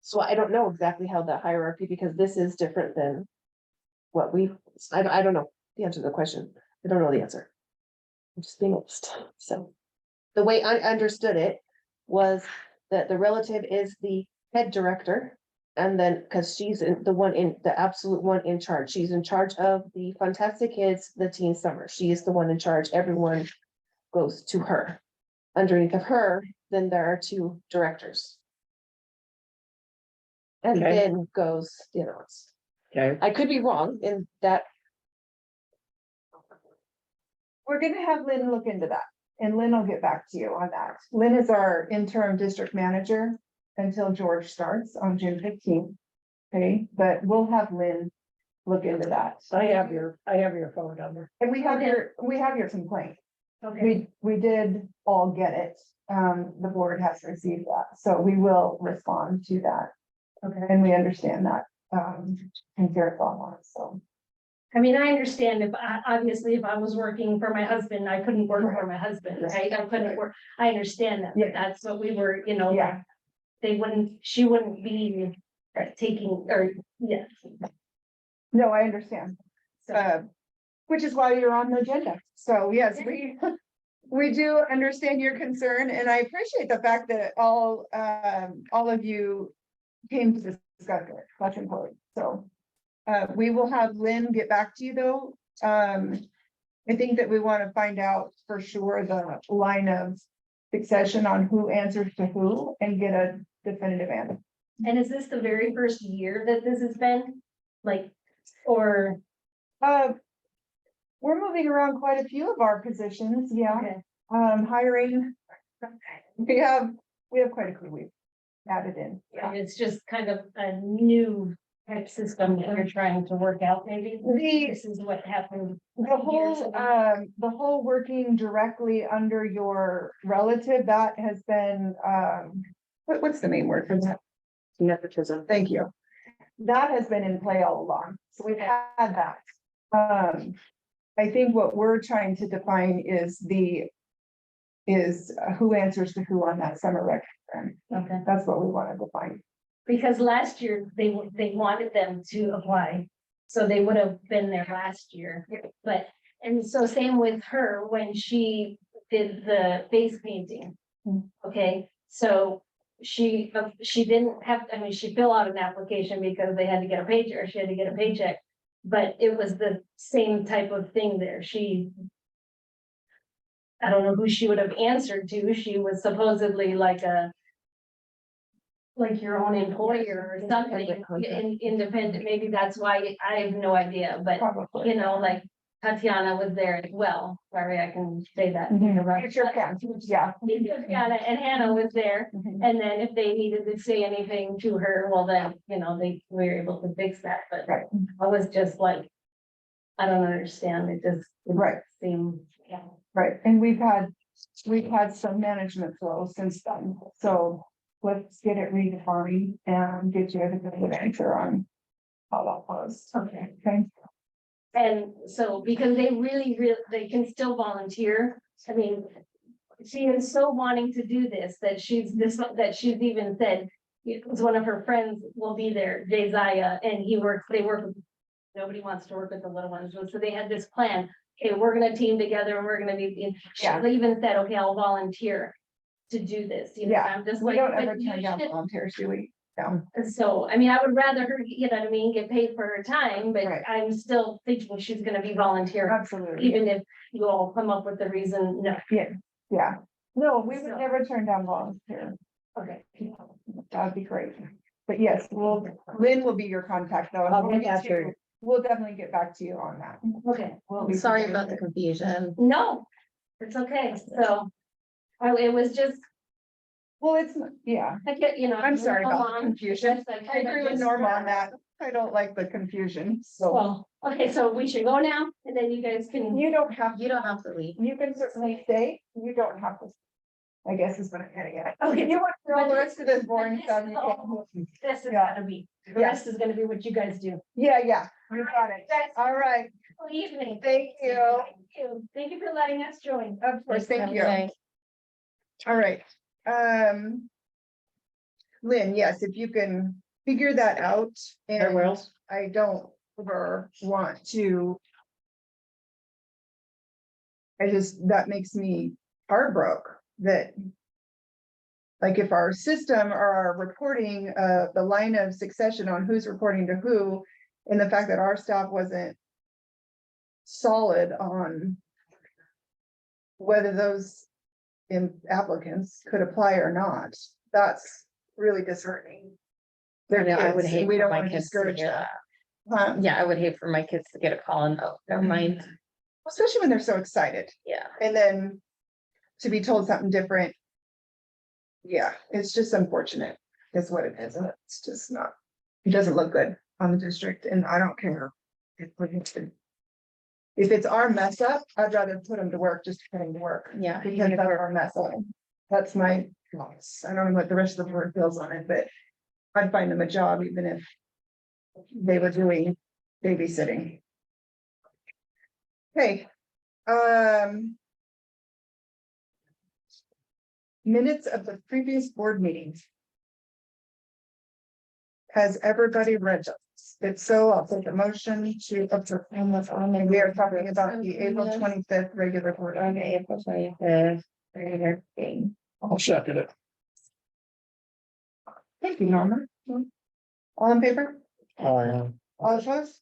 So I don't know exactly how that hierarchy, because this is different than what I don't know the answer to the question. I don't know the answer. I'm just being honest. So the way I understood it was that the relative is the head director And then, cause she's the absolute one in charge. She's in charge of the Fantastic Kids, the teen summer. She is the one in charge. Everyone goes to her. Underneath of her, then there are 2 directors. And Okay. then goes, Okay, I could be wrong in that. We're gonna have Lynn look into that, and Lynn will get back to you on that. Lynn is our interim district manager until George starts on June 15th. Okay, but we'll have Lynn look into that. I have your phone number. And we have your complaint. Okay, We did all get it. The board has received that, so we will respond to that. okay. And we understand that, and Garrett's on it, so. I mean, I understand if, obviously, if I was working for my husband, I couldn't work for my husband, right? I couldn't work, I understand that, Yeah. but that's what we were, Yeah, she wouldn't be taking, or, yeah. no, I understand. So, Which is why you're on the agenda. So yes, we do understand your concern, and I appreciate the fact that all of you came to discuss it. That's important. So we will have Lynn get back to you though. I think that we want to find out for sure the line of succession on who answers to who and get a definitive answer. and is this the very first year that this has been? Like, or, We're moving around quite a few of our positions, yeah. okay, Hiring. We have quite a few we've added in. and it's just kind of a new type system that we're trying to work out, maybe. This is what happened. The whole working directly under your relative, that has been, what's the main word for that? Nepotism. Thank you. That has been in play all along, so we've had that. I think what we're trying to define is who answers to who on that summer rec program. Okay. That's what we want to define. Because last year, they wanted them to apply, so they would have been there last year, but, and so same with her when she did the face painting. Okay, so she didn't have, I mean, she filled out an application because they had to get a paycheck, she had to get a paycheck. But it was the same type of thing there, I don't know who she would have answered to, she was supposedly like your own employer or something, independent, maybe that's why, I have no idea, but, Probably. like Tatiana was there as well, sorry, I can say that. It's your count, yeah. Tatiana and Hannah was there, Mhm. and then if they needed to say anything to her, well, then, they were able to fix that, but Right. I was just like, I don't understand, it just didn't Right. seem, yeah. Right, and we've had some management flow since then, so let's get it redefined and get you a good answer on how that was. Okay. Okay, And so, because they really, they can still volunteer, I mean, she is so wanting to do this, that she's even said, because one of her friends will be there, Jay and they work with, nobody wants to work with the little ones, so they had this plan, okay, we're gonna team together and we're gonna be, she Yeah. even said, okay, I'll volunteer to do this, Yeah, I'm just we like. don't but ever you turn down should- volunteers, do we? No. So, I mean, I would rather her, you know what I mean, get paid for her time, but Right. I'm still thinking she's gonna be volunteering. Absolutely, Even if you all come up with the reason, no, yeah. No, we would So- never turn down volunteer. okay. That'd be great. But yes, Lynn will be your contact though. and I'll we'll get after to- We'll definitely get back to you on that. Okay, We'll be Sorry prepared. about the confusion. no, it's okay, so. It was just, Well, yeah, I get, I'm sorry about the Mom, confusion. just like, I agree with just- Norma on that. I don't like the confusion, so. Well, okay, so we should go now, and then you guys can. You don't have, You don't have to leave. you can certainly stay, you don't have to. I guess is what I'm getting at. Okay. You want to throw But the rest of this boring this stuff. is you all- can. This is Yeah. gonna be, the Yeah. rest is gonna be what you guys do. Yeah, you got it. All right, Good evening. thank you. Thank you for letting us join. Of course, thank Have a you. good night. All right. Lynn, yes, if you can figure that out. Very And well. I don't ever want to. That makes me heartbroken that Like if our system or our reporting, the line of succession on who's reporting to who, and the fact that our staff wasn't solid on whether those applicants could apply or not, that's really disheartening. They're Yeah, I would kids, hate and we for don't my want to kids to discourage hear that. that. Huh? Yeah, I would hate for my kids to get a call and, oh, never mind. Especially when they're so excited, Yeah. and then to be told something different. Yeah, it's just unfortunate, is what it is, and it's just not, it doesn't look good on the district, and I don't care. If it's our mess up, I'd rather put them to work, just to put them to work. Yeah. Because even if that's we're- our mess up. That's my loss. I don't know what the rest of the board feels on it, but I'd find them a job even if they were doing babysitting. Okay. Minutes of the previous board meetings. Has everybody read those? If so, I'll take a motion to approve. We are talking about the April 25th regular board. April 25th, regular thing. I'll second it. Thank you, Norma. All in favor? Oh, All opposed?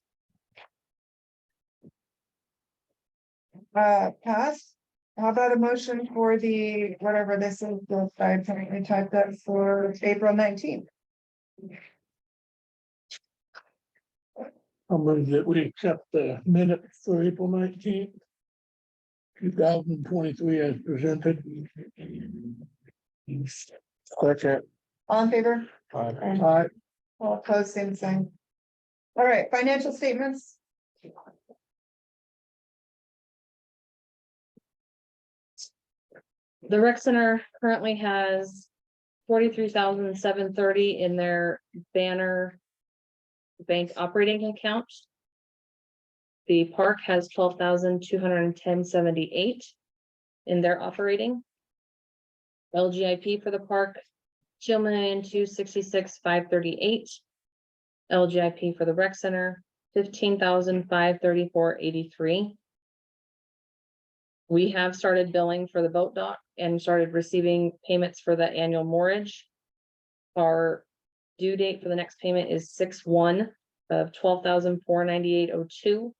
Pass. How about a motion for the, whatever this is, the I apparently typed up for April 19th. I'll move that we accept the minutes for April 19th. 2023 as presented. second. All in favor? Aye. All opposed, same sign. All right, financial statements. The rec center currently has 43,730 in their banner bank operating account. The park has 12,210.78 in their operating. LGIP for the park, 2,266,538. LGIP for the rec center, 15,534.83. We have started billing for the boat dock and started receiving payments for the annual moorage. Our due date for the next payment is 6/1 of 12,498.02.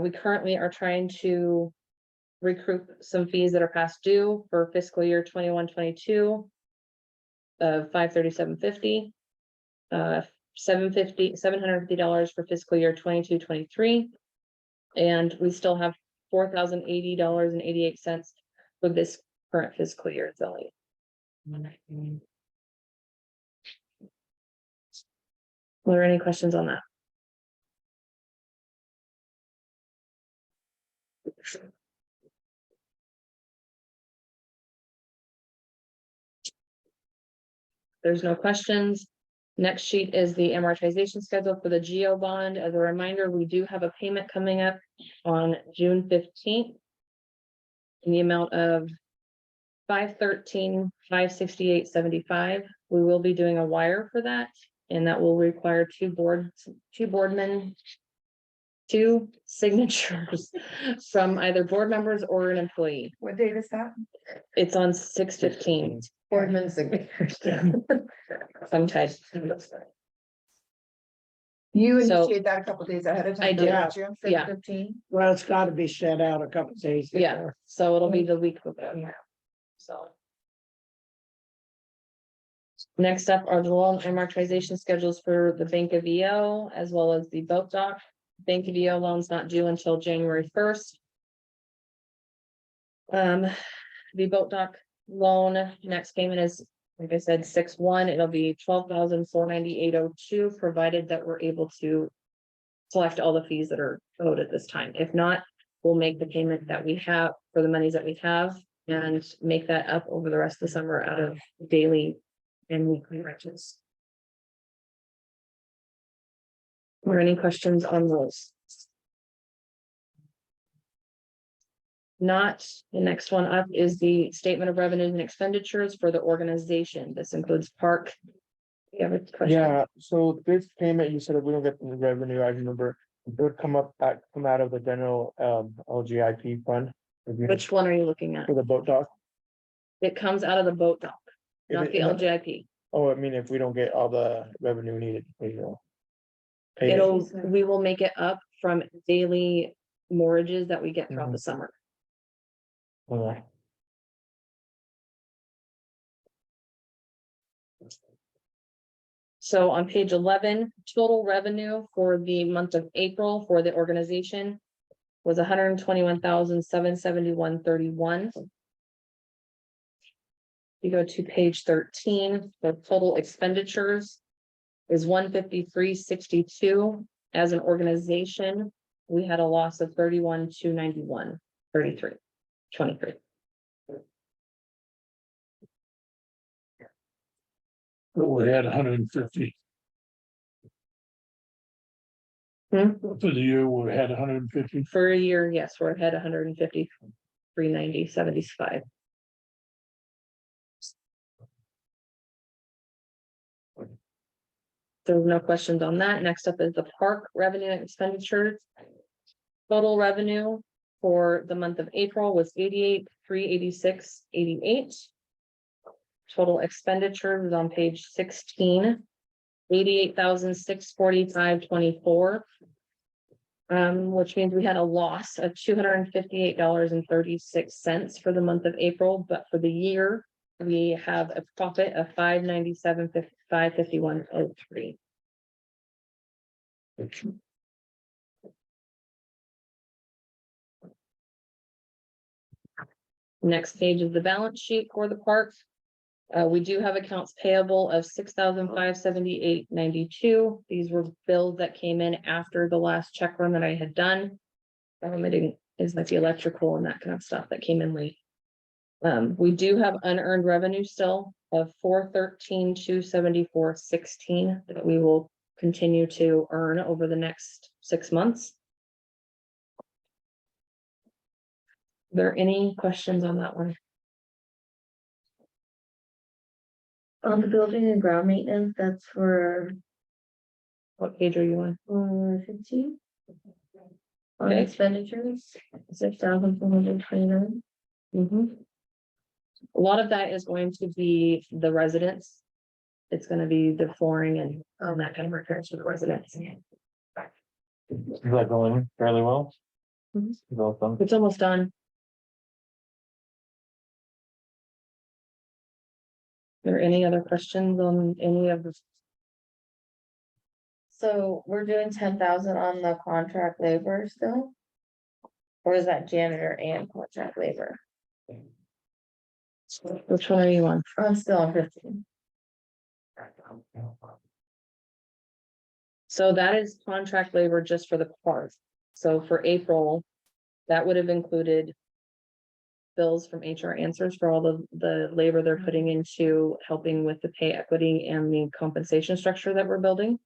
We currently are trying to recoup some fees that are past due for fiscal year 21-22 of $537.50. $750 for fiscal year 22-23. And we still have $4,080.88 for this current fiscal year billing. Are there any questions on that? There's no questions. Next sheet is the amortization schedule for the GEO bond. As a reminder, we do have a payment coming up on June 15th. In the amount of $513,568.75. We will be doing a wire for that, and that will require two boardmen, two signatures from either board members or an employee. What date is that? It's on 6/15. Boardman signatures. Sometime. You So- initiate that a couple days ahead of time. I do. don't you? Yeah. 6:15? Well, it's gotta be sent out a couple days. Yeah, before. so it'll be the week before. So. Next up are the loan amortization schedules for the Bank of EO as well as the boat dock. Bank of EO loan's not due until January 1st. The boat dock loan, next payment is, like I said, 6/1, it'll be 12,498.02, provided that we're able to collect all the fees that are owed at this time. If not, we'll make the payment that we have for the monies that we have and make that up over the rest of the summer out of daily and weekly rentals. Are there any questions on those? Not, the next one up is the statement of revenues and expenditures for the organization. This includes park. You have a question? Yeah, so this payment, you said if we don't get the revenue, I remember it would come out of the general LGIP fund. Which one are you looking at? For the boat dock. It comes out of the boat dock. not the LGIP. Oh, I mean, if we don't get all the revenue needed, we will. Pay it. We will make it up from daily mortgages that we get throughout the summer. Okay. So on page 11, total revenue for the month of April for the organization was 121,771.31. You go to page 13, the total expenditures is 153.62. As an organization, we had a loss of 31,291.33.23. We had 150. Hmm? For the year, we had 150. For a year, yes, we're ahead 153.90.75. There's no questions on that. Next up is the park revenue and expenditures. Total revenue for the month of April was 88,386.88. Total expenditures is on page 16. 88,645.24. Which means we had a loss of $258.36 for the month of April, but for the year, we have a profit of $597.551.03. Next page is the balance sheet for the park. We do have accounts payable of $6,578.92. These were bills that came in after the last check run that I had done. Is like the electrical and that kind of stuff that came in late. We do have unearned revenue still of $413,274.16 that we will continue to earn over the next 6 months. Are there any questions on that one? On the building and ground maintenance, that's for What page are you on? 15. On Okay. expenditures, 6,429. A lot of that is going to be the residents. It's gonna be the flooring and that kind of repairs for the residents. Is that going fairly well? Mhm. Is all done? It's almost done. Are there any other questions on any of this? So we're doing 10,000 on the contract labor still? Or is that janitor and contract labor? Which one are you on? I'm still on 15. So that is contract labor just for the park. So for April, that would have included bills from HR Answers for all the labor they're putting into helping with the pay equity and the compensation structure that we're building.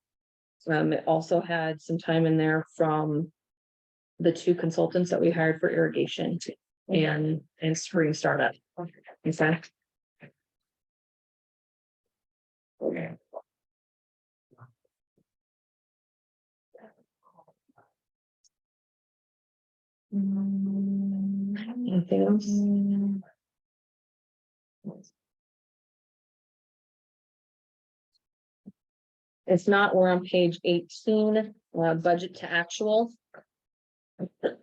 It also had some time in there from the 2 consultants that we hired for irrigation and spring startup. In fact. Anything else? If not, we're on page 18, budget to actual.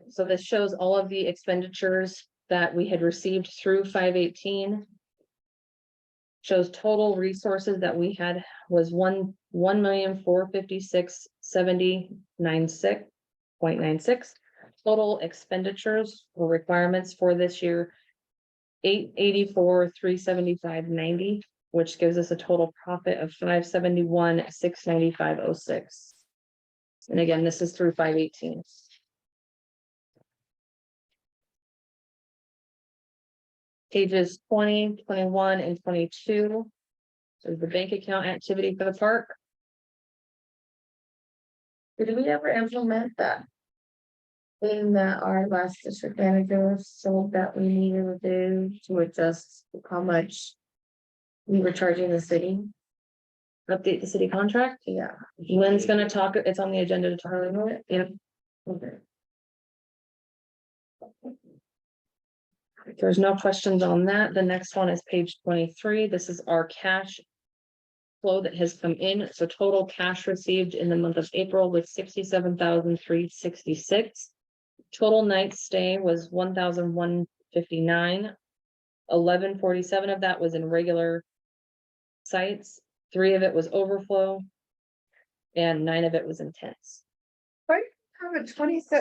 So this shows all of the expenditures that we had received through 5/18. Shows total resources that we had was 1,456,70.96. Total expenditures or requirements for this year, 884,375.90, which gives us a total profit of 571,695.06. And again, this is through 5/18. Pages 20, 21, and 22. So the bank account activity for the park. Did we ever implement that? Thing that our last district manager told that we needed to do to adjust how much we were charging the city? Update the city contract. Yeah. Lynn's gonna talk, it's on the agenda to talk about it. Yep. Okay. If there's no questions on that, the next one is page 23. This is our cash flow that has come in. So total cash received in the month of April was 67,366. Total night stay was 1,159. 1147 of that was in regular sites. 3 of it was overflow. And 9 of it was intense. Have a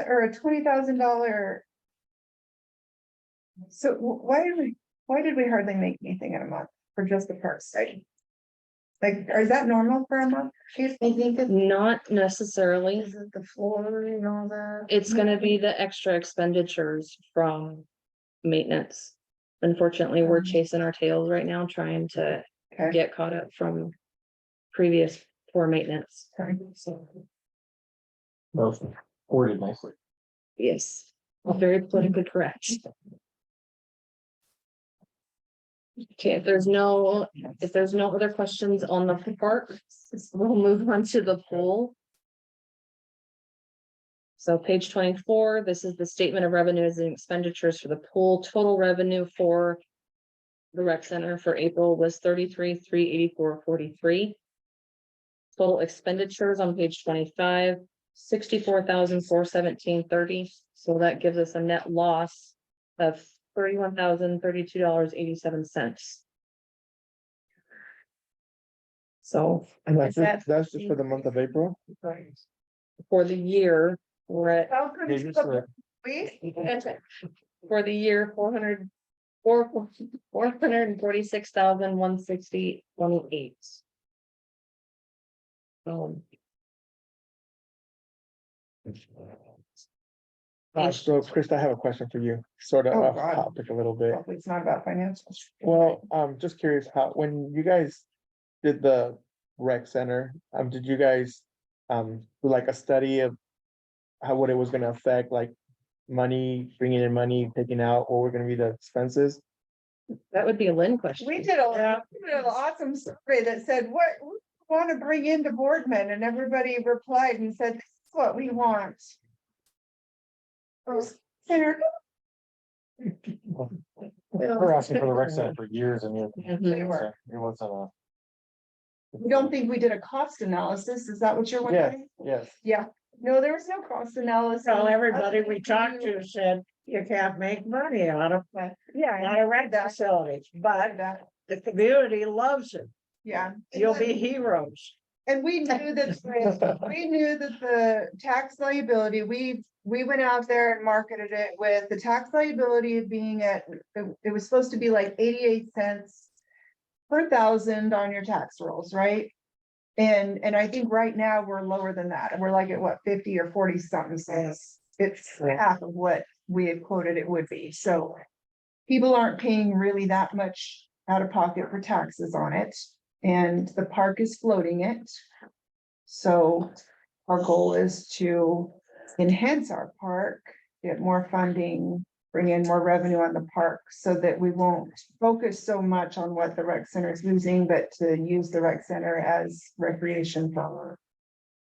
or a $20,000. So why did we hardly make anything in a month for just the park site? Like, is that normal for a month? I think it's Not necessarily. is it the floor and all that. It's gonna be the extra expenditures from maintenance. Unfortunately, we're chasing our tails right now, trying to Okay. get caught up from previous poor maintenance. Motion worded nicely. Yes, very politically correct. Okay, if there's no other questions on the park, we'll move on to the pool. So page 24, this is the statement of revenues and expenditures for the pool. Total revenue for the rec center for April was 33,384.43. Total expenditures on page 25, 64,417.30. So that gives us a net loss of $31,032.87. So And Is that- that's just for the month of April? for the year, we're at, How could Maybe it's the- we? for the year, 446,160.28. So Chris, I have a question for you, sort of Oh, off God. topic a little bit. Hopefully it's not about financials. Well, just curious how, when you guys did the rec center, did you guys do like a study of what it was gonna affect, like money, bringing in money, taking out, what were gonna be the expenses? That would be a Lynn question. We did an awesome survey that said, what we want to bring into Boardman, and everybody replied and said, this is what we want. Center, We're asking for the rec center for years and years. They were. It wasn't a. we don't think we did a cost analysis, is that what you're Yes, wondering? yes. Yeah, no, there was no cost analysis. So everybody we talked to said you can't make money out of Yeah, not a rent facility, but that, the community loves it. yeah. You'll be heroes. And we knew that, the tax liability, we went out there and marketed it with the tax liability being at, it was supposed to be like 88 cents per thousand on your tax rolls, right? And I think right now we're lower than that. And we're like at what, 50 or 40 something cents. It's half of what we had quoted it would be. So people aren't paying really that much out of pocket for taxes on it. And the park is floating it. So our goal is to enhance our park, get more funding, bring in more revenue on the park so that we won't focus so much on what the rec center is losing, but to use the rec center as recreation for our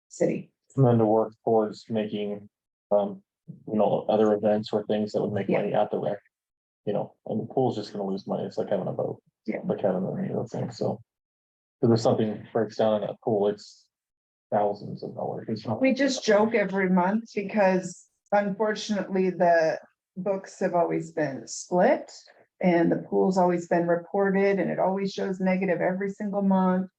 city. And then to work towards making, other events or things that would make money at the rec. And the pool's just gonna lose money. It's like having a boat. Yeah. Like having a thing, so. If there's something breaks down in that pool, it's thousands of dollars. It's not- We just joke every month because unfortunately the books have always been split. And the pool's always been reported and it always shows negative every single month.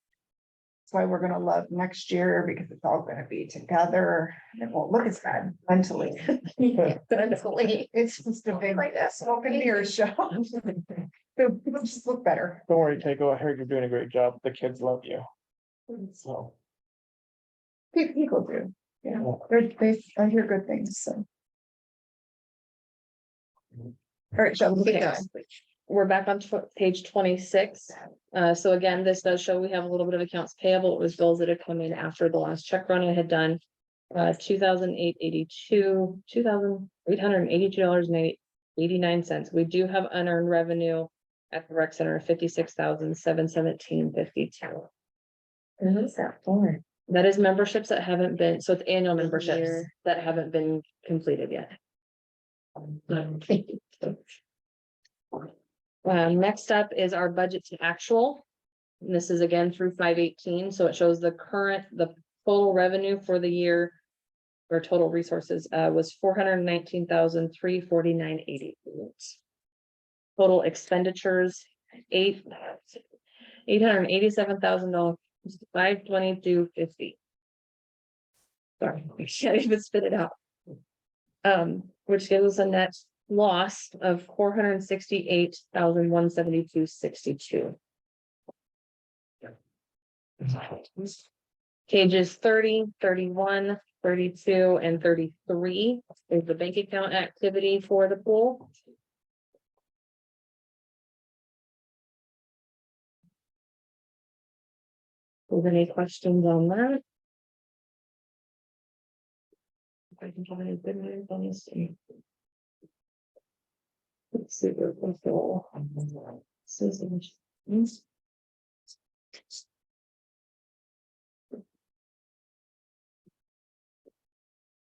That's why we're gonna love next year because it's all gonna be together. It won't look as bad mentally. Mentally. It's just a big smoke and mirror show. So it'll just look better. Don't worry, Keiko, I heard you're doing a great job. The kids love you. So, People do, I hear good things, so. All right, shall we keep Okay. going? We're back on page 26. So again, this does show we have a little bit of accounts payable. It was bills that had come in after the last check run I had done. $2,882.89. We do have unearned revenue at the rec center of $56,717.52. And who's that for? That is memberships that haven't been, so it's annual For the memberships year. that haven't been completed yet. Next up is our budget to actual. And this is again through 5/18, so it shows the total revenue for the year. Or total resources, was 419,349.80. Total expenditures, $887,000, $522.50. Sorry, I can't even spit it out. Which gives us a net loss of $468,172.62. Pages 30, 31, 32, and 33 is the bank account activity for the pool. Is there any questions on that? If I can find a good one, let me see. Let's see where we go.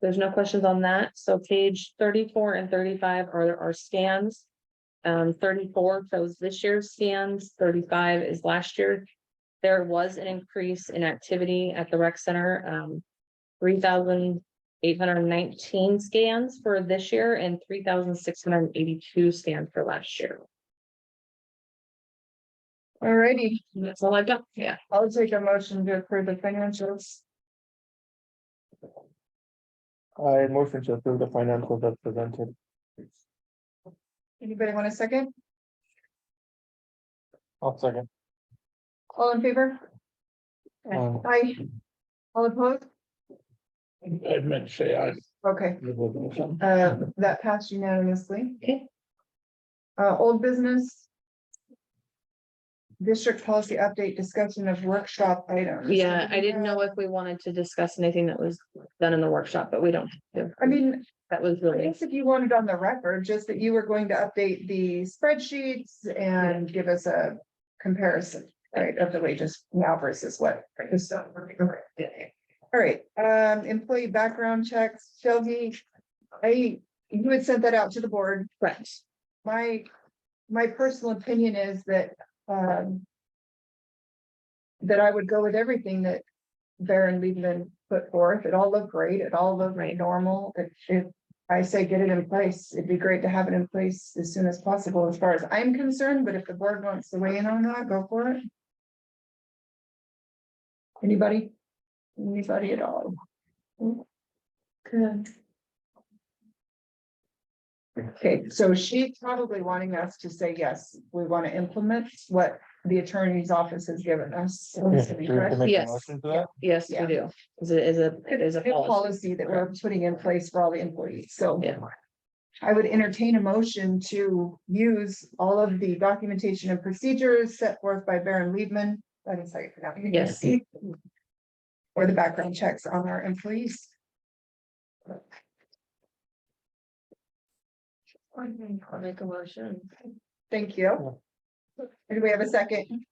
There's no questions on that, so page 34 and 35 are our scans. 34 shows this year's scans, 35 is last year. There was an increase in activity at the rec center, 3,819 scans for this year and 3,682 scans for last year. Alrighty, That's all I've got, yeah. I'll take a motion to approve the financials. I motion to approve the financials as presented. Anybody want a second? I'll second. All in favor? Um, Aye. All opposed? I meant to say, Okay, that passed unanimously. Okay. Old business. District policy update, discussion of workshop items. Yeah, I didn't know if we wanted to discuss anything that was done in the workshop, but we don't have to. I mean, That was I really, guess if you wanted on the record, just that you were going to update the spreadsheets and give us a comparison, right, of the wages now versus what. is done. All right, employee background checks, Shelby. You had sent that out to the board. correct. My personal opinion is that, that I would go with everything that Baron Liebman put forth. It all looked great. It all looked Right. normal. If I say get it in place, it'd be great to have it in place as soon as possible, as far as I'm concerned, but if the board wants to weigh in on that, go for it. Anybody? Anybody at all? Good. Okay, so she's probably wanting us to say, yes, we want to implement what the attorney's office has given us. Yeah, do we have to make a Yes. motion for that? Yes, Yeah. we do. Is a New policy. policy that we're putting in place for all the employees, so. Yeah. I would entertain a motion to use all of the documentation and procedures set forth by Baron Liebman. That is how you pronounce it. Yes. Or the background checks on our employees. I'll make a motion. Thank you. Do we have a second?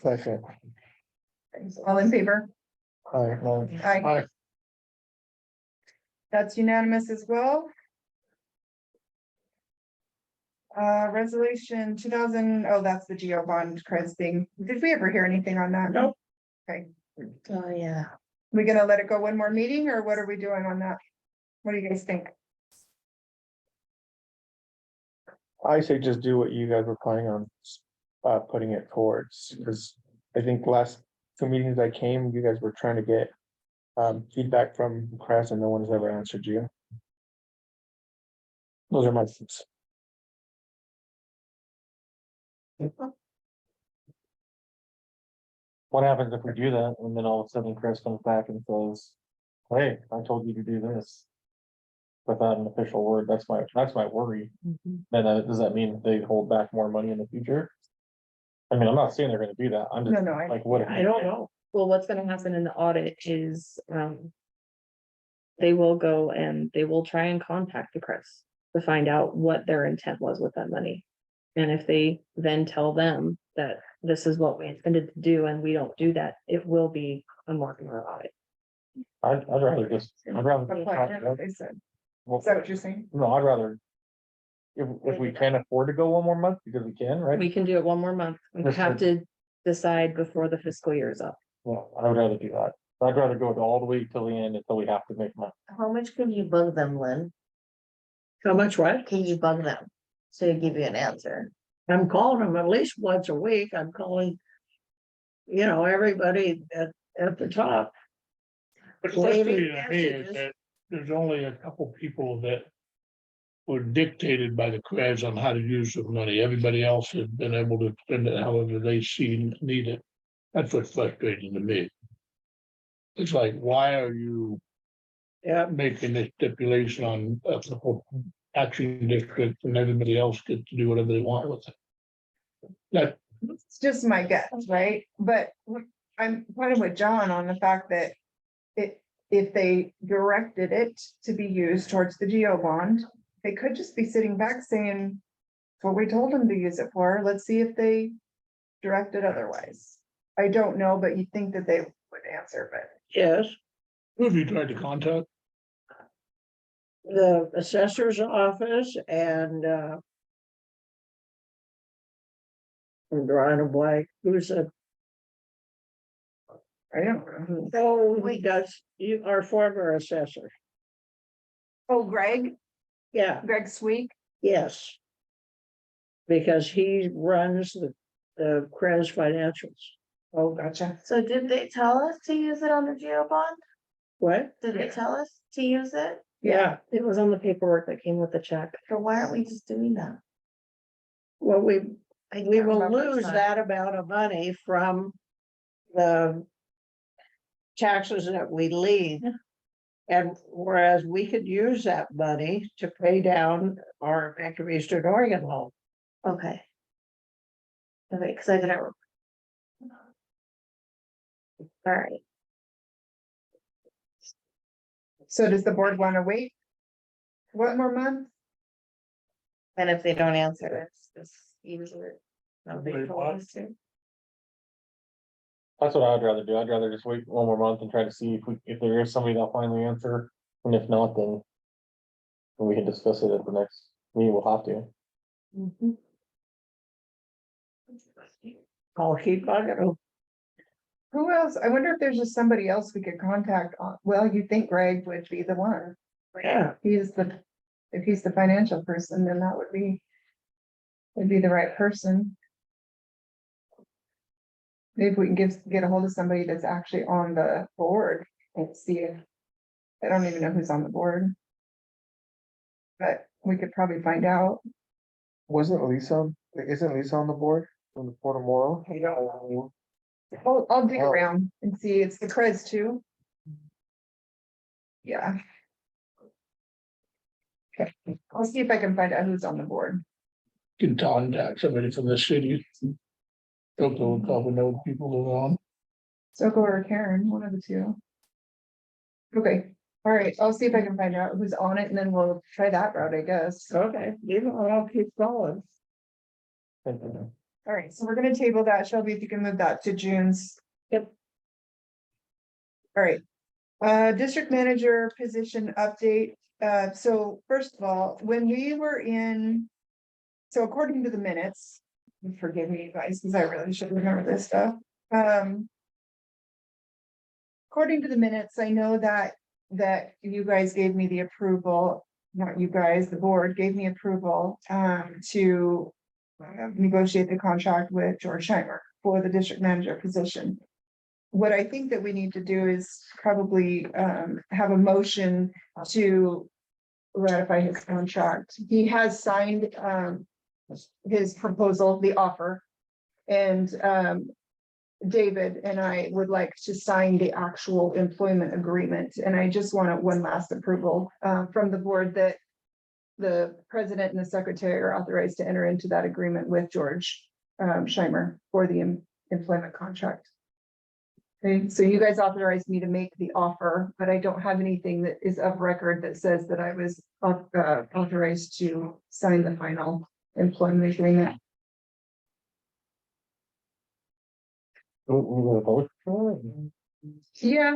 Second. All in favor? Aye, no. Aye. Aye. That's unanimous as well. Resolution 2000. Oh, that's the geo bond credits thing. Did we ever hear anything on that? Nope. Okay, Oh, yeah. we gonna let it go one more meeting, or what are we doing on that? What do you guys think? I say just do what you guys were planning on, putting it towards, because I think last two meetings I came, you guys were trying to get. Feedback from press and no one has ever answered you. Those are my thoughts. What happens if we do that and then all of a sudden Chris comes back and says, hey, I told you to do this? Without an official word, that's my worry. Then does that mean they hold back more money in the future? I mean, I'm not saying they're gonna do that. I'm just No, I. like, what? if- I don't know. Well, what's gonna happen in the audit is, they will go and they will try and contact the press to find out what their intent was with that money. And if they then tell them that this is what we intended to do and we don't do that, it will be a more thorough audit. I'd rather just, I'd rather. What they said. Is that what you're saying? No, I'd rather if we can afford to go one more month, because we can, right? We can do it one more month. We That's have good. to decide before the fiscal year is up. Well, I would rather do that. I'd rather go all the way till the end until we have to make money. How much can you bug them, Lynn? How much what? Can you bug them? So they give you an answer. I'm calling them at least once a week. I'm calling. You know, everybody at the top. But Leaving frustrating to me is messages. that there's only a couple people that were dictated by the CREZ on how to use the money. Everybody else has been able to spend it however they see need it. That's what's frustrating to me. It's like, why are you Yeah, making this stipulation on a couple action districts and everybody else gets to do whatever they want with it? That, It's just my guess, right? But I'm kind of with John on the fact that if they directed it to be used towards the geo bond, they could just be sitting back saying, "It's what we told them to use it for. Let's see if they direct it otherwise." I don't know, but you'd think that they would answer, but yes, who have you tried to contact? the assessor's office and I'm drawing a blank. Who's a, I don't know. who- oh, he does, you, our former assessor. Oh, Greg Sweek. Yes. Because he runs the CREZ financials. Oh, gotcha. So did they tell us to use it on the geo bond? What? Did they tell us to use it? Yeah, It was on the paperwork that came with the check. So why aren't we just doing that? well, we I We can't will remember lose the time. that amount of money from the taxes that we leave. And whereas we could use that money to pay down our Bank of Eastern Oregon loan. Okay. Okay, cause I didn't. All right, So does the board want to wait? One more month? and if they don't answer, it's usually. Wait, what? That's what I'd rather do. I'd rather just wait one more month and try to see if there is somebody that'll finally answer. And if not, then we can discuss it at the next meeting. We'll have to. I'll keep bugging them. Who else? I wonder if there's just somebody else we could contact on. Well, you think Greg would be the one. Yeah, If he's the financial person, then that would be the right person. Maybe we can get a hold of somebody that's actually on the board and see if, I don't even know who's on the board. But we could probably find out. Isn't Lisa on the board from the Port of Morrow? I don't, I'll dig Oh. around and see. It's the CREZ too. Yeah. Okay, I'll see if I can find out who's on the board. Can contact somebody from the city. Don't probably know people that are on. Soko or Karen, one of the two. Okay, all right, I'll see if I can find out who's on it and then we'll try that route, I guess. All okay, I'll keep going. right, so we're gonna table that. Shelby, if you can move that to June's. Yep. All right, district manager position update. So first of all, when we were in. So according to the minutes, and forgive me, you guys, because I really should remember this stuff. According to the minutes, I know that you guys gave me the approval, not you guys, the board gave me approval to negotiate the contract with George Scheimer for the district manager position. What I think that we need to do is probably have a motion to ratify his contract. He has signed his proposal, the offer. And David and I would like to sign the actual employment agreement. And I just want one last approval from the board that the president and the secretary are authorized to enter into that agreement with George Scheimer for the employment contract. Okay, so you guys authorized me to make the offer, but I don't have anything that is of record that says that I was authorized to sign the final employment agreement. Yeah,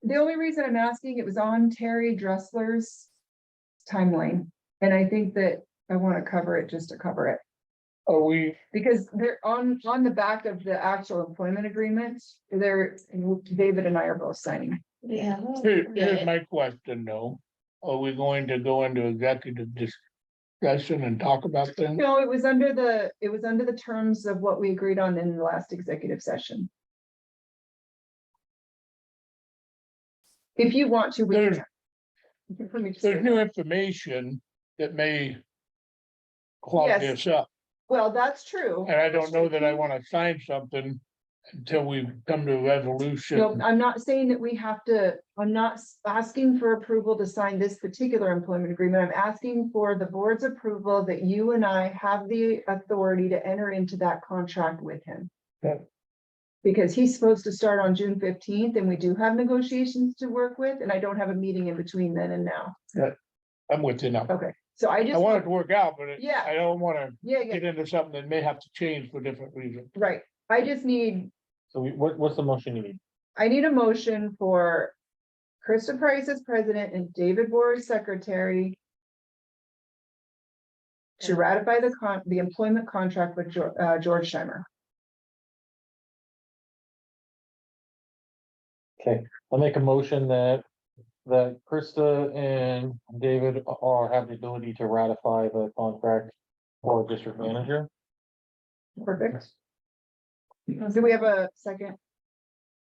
the only reason I'm asking, it was on Terry Dressler's timeline. And I think that I wanna cover it just to cover it. Are we, Because they're on the back of the actual employment agreement, there, David and I are both signing. Yeah. here's my question though. Are we going to go into executive discussion and talk about things? No, it was under the terms of what we agreed on in the last executive session. If you want to, we There's- can. Let me just say There's that. new information that may clog Yes. this up, Well, that's true. and I don't know that I wanna sign something until we come to a No, resolution. I'm not saying that we have to, I'm not asking for approval to sign this particular employment agreement. I'm asking for the board's approval that you and I have the authority to enter into that contract with him. Okay. Because he's supposed to start on June 15th, and we do have negotiations to work with, and I don't have a meeting in between then and now. I'm with you now. Okay, so I I just, want it to work out, but Yeah. I don't wanna yeah, get into something that may have to change for different reasons. right. I just need, So what's the motion you need? I need a motion for Krista Price as president and David Boer as secretary to ratify the employment contract with George Scheimer. Okay, I'll make a motion that Krista and David have the ability to ratify the contract for district manager. Perfect. Do we have a second?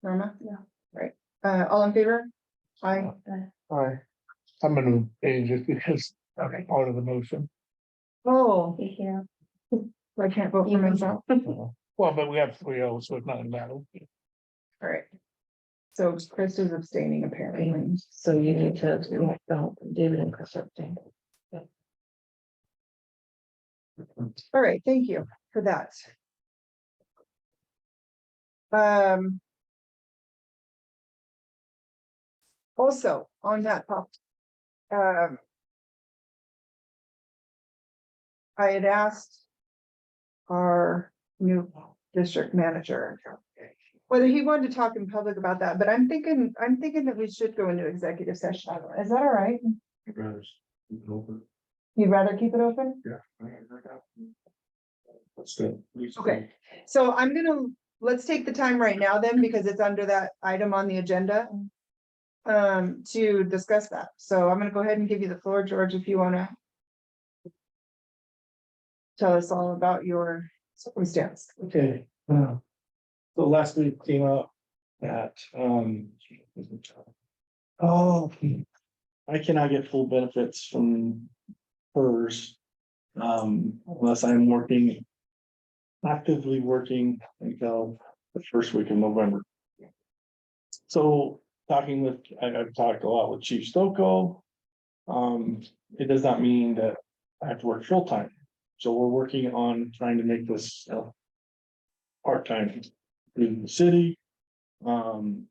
Norma? Yeah. Right, all in favor? Aye. Alright. I'm gonna change it because Okay. part of the motion. Oh, Yeah. I can't vote for myself. Well, but we have 3-0, so it's not a matter. All right. So Chris is abstaining apparently. So you need to, David and Chris are abstaining. All right, thank you for that. Also, on that topic. I had asked our new district manager whether he wanted to talk in public about that, but I'm thinking that we should go into executive session. Is that all right? You'd rather keep it open? Okay, so let's take the time right now then, because it's under that item on the agenda. To discuss that. So I'm gonna go ahead and give you the floor, George, if you wanna. Tell us all about your circumstance. Okay, so last week came up that, oh, I cannot get full benefits from hers. Unless I'm actively working until the first week of November. So I've talked a lot with Chief Stokoe. It does not mean that I have to work full time. So we're working on trying to make this part-time in the city. And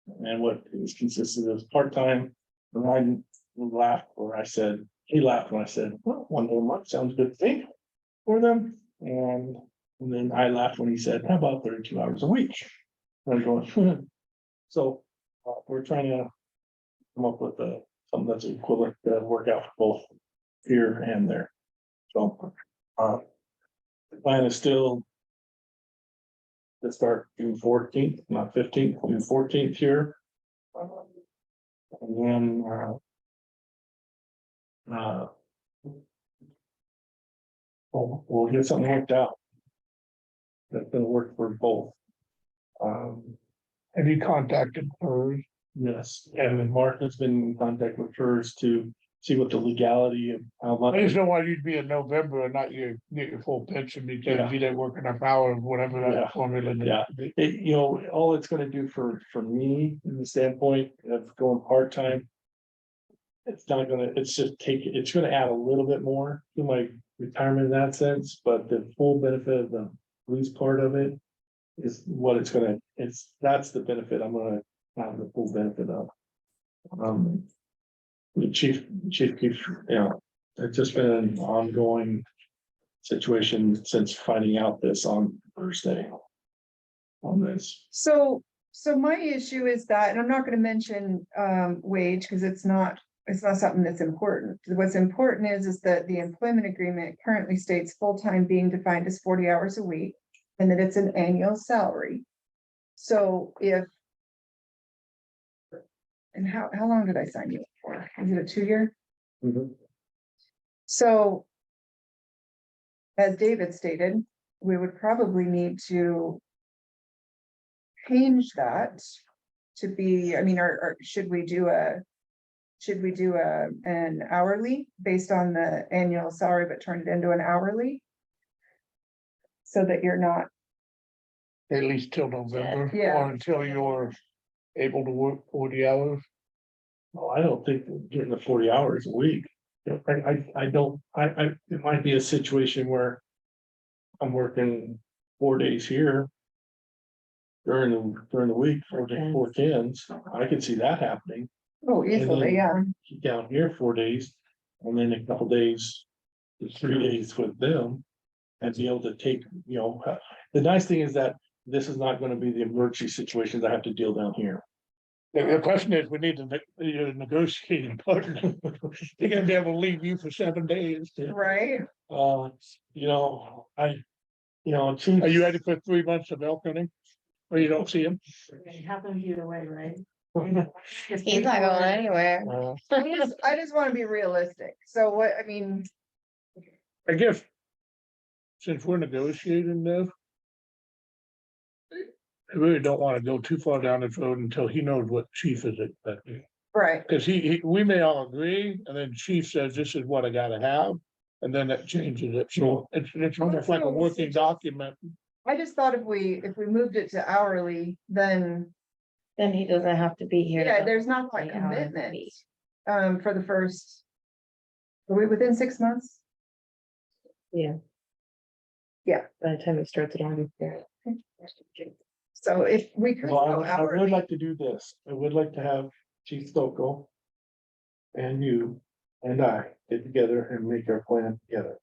what is consistent of part-time. And I laughed, or he laughed when I said, well, 1 more month sounds good to me for them. And then I laughed when he said, how about 32 hours a week? And I'm going, so we're trying to come up with something that's equivalent to work out for both here and there. So the plan is still to start June 14th, not 15th, June 14th here. And then we'll get something worked out. That's gonna work for both. Have you contacted her? Yes, and then Mark has been in contact with hers to see what the legality of how I just much. don't want you to be in November and not get your full pension because Yeah. you didn't work enough hours, whatever Yeah. that formula. needs Yeah. to be. All it's gonna do for me, in the standpoint of going part-time. It's not gonna, it's gonna add a little bit more to my retirement in that sense, but the full benefit of the police part of it. Is what that's the benefit I'm gonna have the full benefit of. The chief keeps, it's just been an ongoing situation since finding out this on Thursday. On this. So my issue is that, and I'm not gonna mention wage, because it's not it's not something that's important. What's important is that the employment agreement currently states full-time being defined as 40 hours a week. And that it's an annual salary. So if. And how long did I sign you up for? Is it a 2-year? So. As David stated, we would probably need to. Change that to be, I mean, or should we do a. Should we do an hourly based on the annual salary, but turn it into an hourly? So that you're not, At least till November, Yeah. or until you're able to work 40 hours. Well, I don't think getting the 40 hours a week. I don't, it might be a situation where. I'm working 4 days here. During the week, 4 tens, I can see that happening. oh, easily, yeah. Down here 4 days, and then a couple days, 3 days with them. And be able to take, the nice thing is that this is not gonna be the emergency situations I have to deal down here. The question is, we need to need a negotiating partner. They're gonna be able to leave you for 7 days. Right? Chief. Are you ready for 3 months of elk hunting? Or you don't see them? It happens either way, right? He's not going anywhere. I just wanna be realistic. So what, I mean, I guess. Since we're negotiating this. I really don't wanna go too far down this road until he knows what chief is expecting. right, Cause we may all agree, and then chief says, this is what I gotta have. And then that changes it, so it's almost like a working document. I just thought if we moved it to hourly, then, Then he doesn't have to be here. yeah, there's not that 40 hours a commitment. week. For the first. Are we within 6 months? Yeah. Yeah. By the time it starts on. So if we could Well, go I would hourly, like to do this. I would like to have Chief Stokel. And you and I get together and make our plan together.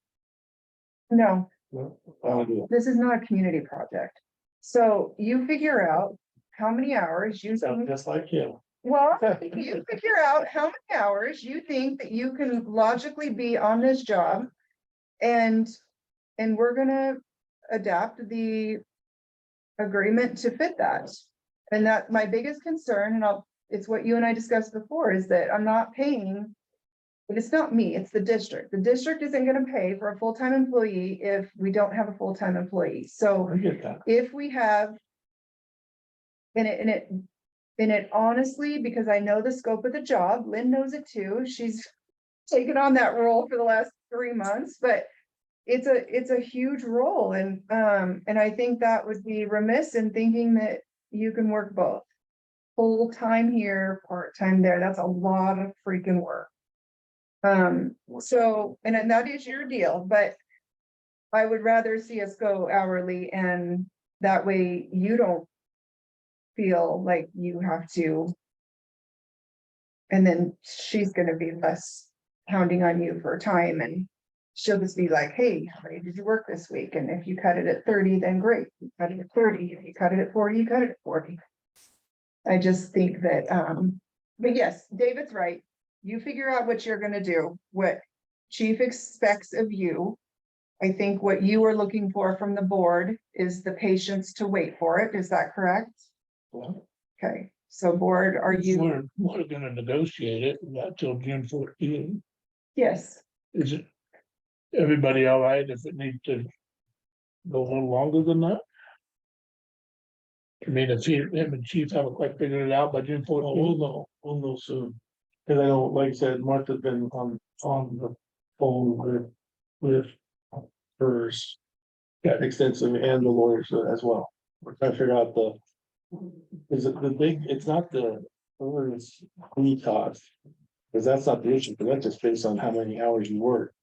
no, Well, I'll do this is not a community project. So you figure out how many hours you it. Sound think, just like him. well, you figure out how many hours you think that you can logically be on this job. And we're gonna adapt the agreement to fit that. And that my biggest concern, and it's what you and I discussed before, is that I'm not paying. But it's not me, it's the district. The district isn't gonna pay for a full-time employee if we don't have a full-time employee. So I get that. if we have. And it honestly, because I know the scope of the job, Lynn knows it too, she's taken on that role for the last 3 months, but. It's a huge role, and I think that would be remiss in thinking that you can work both. Full-time here, part-time there, that's a lot of freaking work. So, and that is your deal, but. I would rather see us go hourly, and that way you don't. Feel like you have to. And then she's gonna be less pounding on you for time, and she'll just be like, hey, how many did you work this week? And if you cut it at 30, then great, you cut it at 30, if you cut it at 40, you cut it at 40. I just think that, but yes, David's right. You figure out what you're gonna do, what chief expects of you. I think what you are looking for from the board is the patience to wait for it. Is that correct? Well, Okay, so board, are you, We're gonna negotiate it, not till June 14th. yes, Is it? Everybody all right if it needs to? Go a little longer than that? I mean, if him and chief haven't quite figured it out by June 14th. we'll know soon. Cause I know, like I said, Martha's been on the phone with hers. Got extensive and the lawyers as well. We're trying to figure out is it the big, it's not the, it's the cost. Cause that's not the issue, but that's just based on how many hours you work.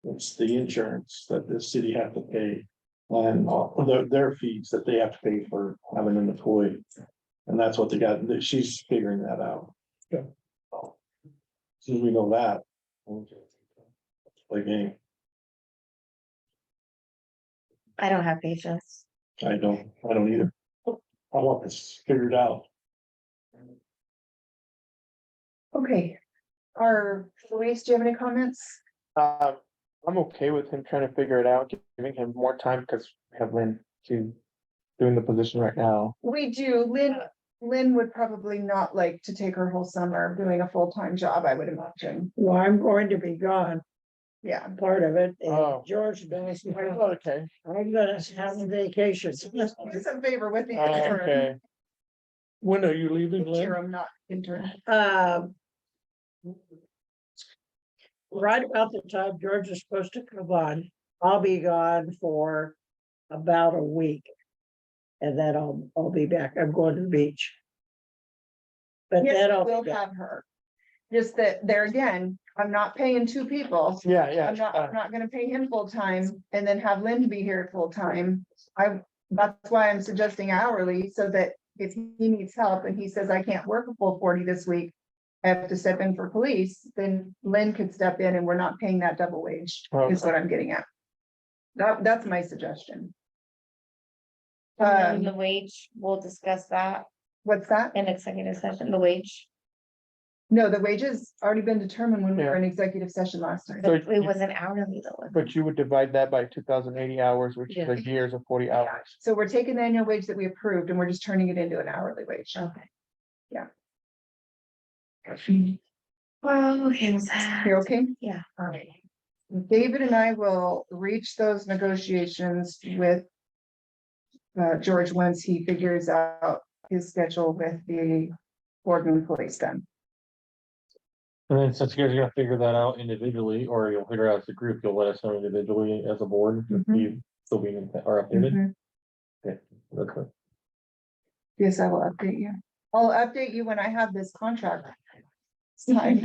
It's the insurance that the city have to pay. And their fees that they have to pay for having an employee. And that's what they got, she's figuring that out. Yeah. Soon as we know that. We'll play game. I don't have patience. I don't either. I want this figured out. okay. Luis, do you have any comments? I'm okay with him trying to figure it out, giving him more time, because we have Lynn to doing the position right now. We do. Lynn would probably not like to take her whole summer doing a full-time job, I would imagine. Well, I'm going to be gone, Yeah. part of it, Oh. and George knows, Okay. I'm gonna have a vacation. Do some favor with the Okay. interim. When are you leaving, Lynn? Interim, not intern. Right about the time George is supposed to come on, I'll be gone for about a week. And then I'll be back. I'm going to the beach. But Yes, then I'll we'll be back. have her. Just that there again, I'm not paying two people. Yeah, I'm not gonna pay him full-time and then have Lynn be here full-time. That's why I'm suggesting hourly, so that if he needs help and he says, I can't work a full 40 this week. I have to step in for police, then Lynn could step in and we're not paying that double wage, is what I'm getting at. That's my suggestion. And then the wage, we'll discuss that What's that? in executive session, the wage, No, the wages already been determined when we were Yeah. in executive session last time. So but it wasn't hourly though. But you would divide that by 2,080 hours, which is a years of 40 hours. So we're taking the annual wage that we approved and we're just turning it into an hourly wage. Okay. Yeah. Well, okay. You okay? Yeah, all right. David and I will reach those negotiations with George once he figures out his schedule with the Boardman police then. And then since you guys are gonna figure that out individually, or you'll figure out as a group, you'll let us know individually as a board, Mhm. you still being are updated. Okay, that's good. Yes, I will update you. I'll update you when I have this contract. signed.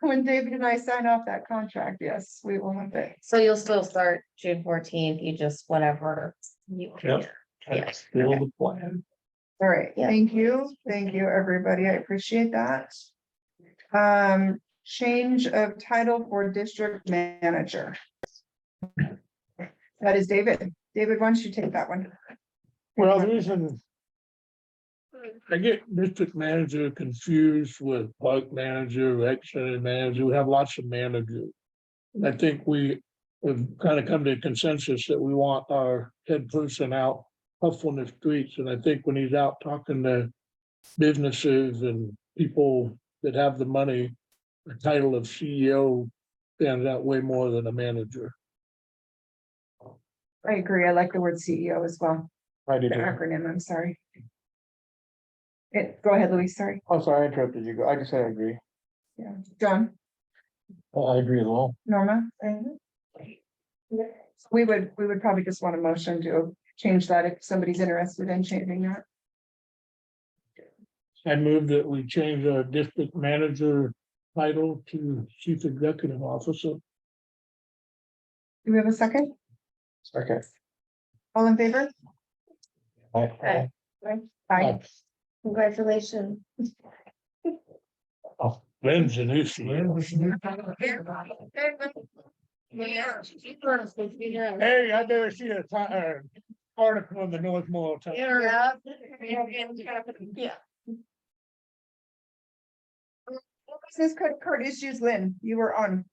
When David and I sign off that contract, yes, we will have it. So you'll still start June 14th, you just whatever you. Yep. That's still the plan. All right, Yeah. thank you, everybody, I appreciate that. Change of title for district manager. That is David. David, why don't you take that one? Well, the reason I get district manager confused with park manager, rec center manager, we have lots of managers. And I think we've kind of come to a consensus that we want our head person out hustling the streets, and I think when he's out talking to businesses and people that have the money, the title of CEO stands out way more than a manager. I agree, I like the word CEO as well, I the did. acronym, I'm sorry. Go ahead, Louise, sorry, I'm sorry, I interrupted you. I just said I agree. yeah, John, I agree as well. Norma? We would probably just want a motion to change that if somebody's interested in changing that. I move that we change our district manager title to chief executive officer. Do we have a second? Okay. All in favor? Okay. Aye. Congratulations. Lynn's an issue. Hey, I better see a article in the North Mall. Yeah. Business credit card issues, Lynn, you were on.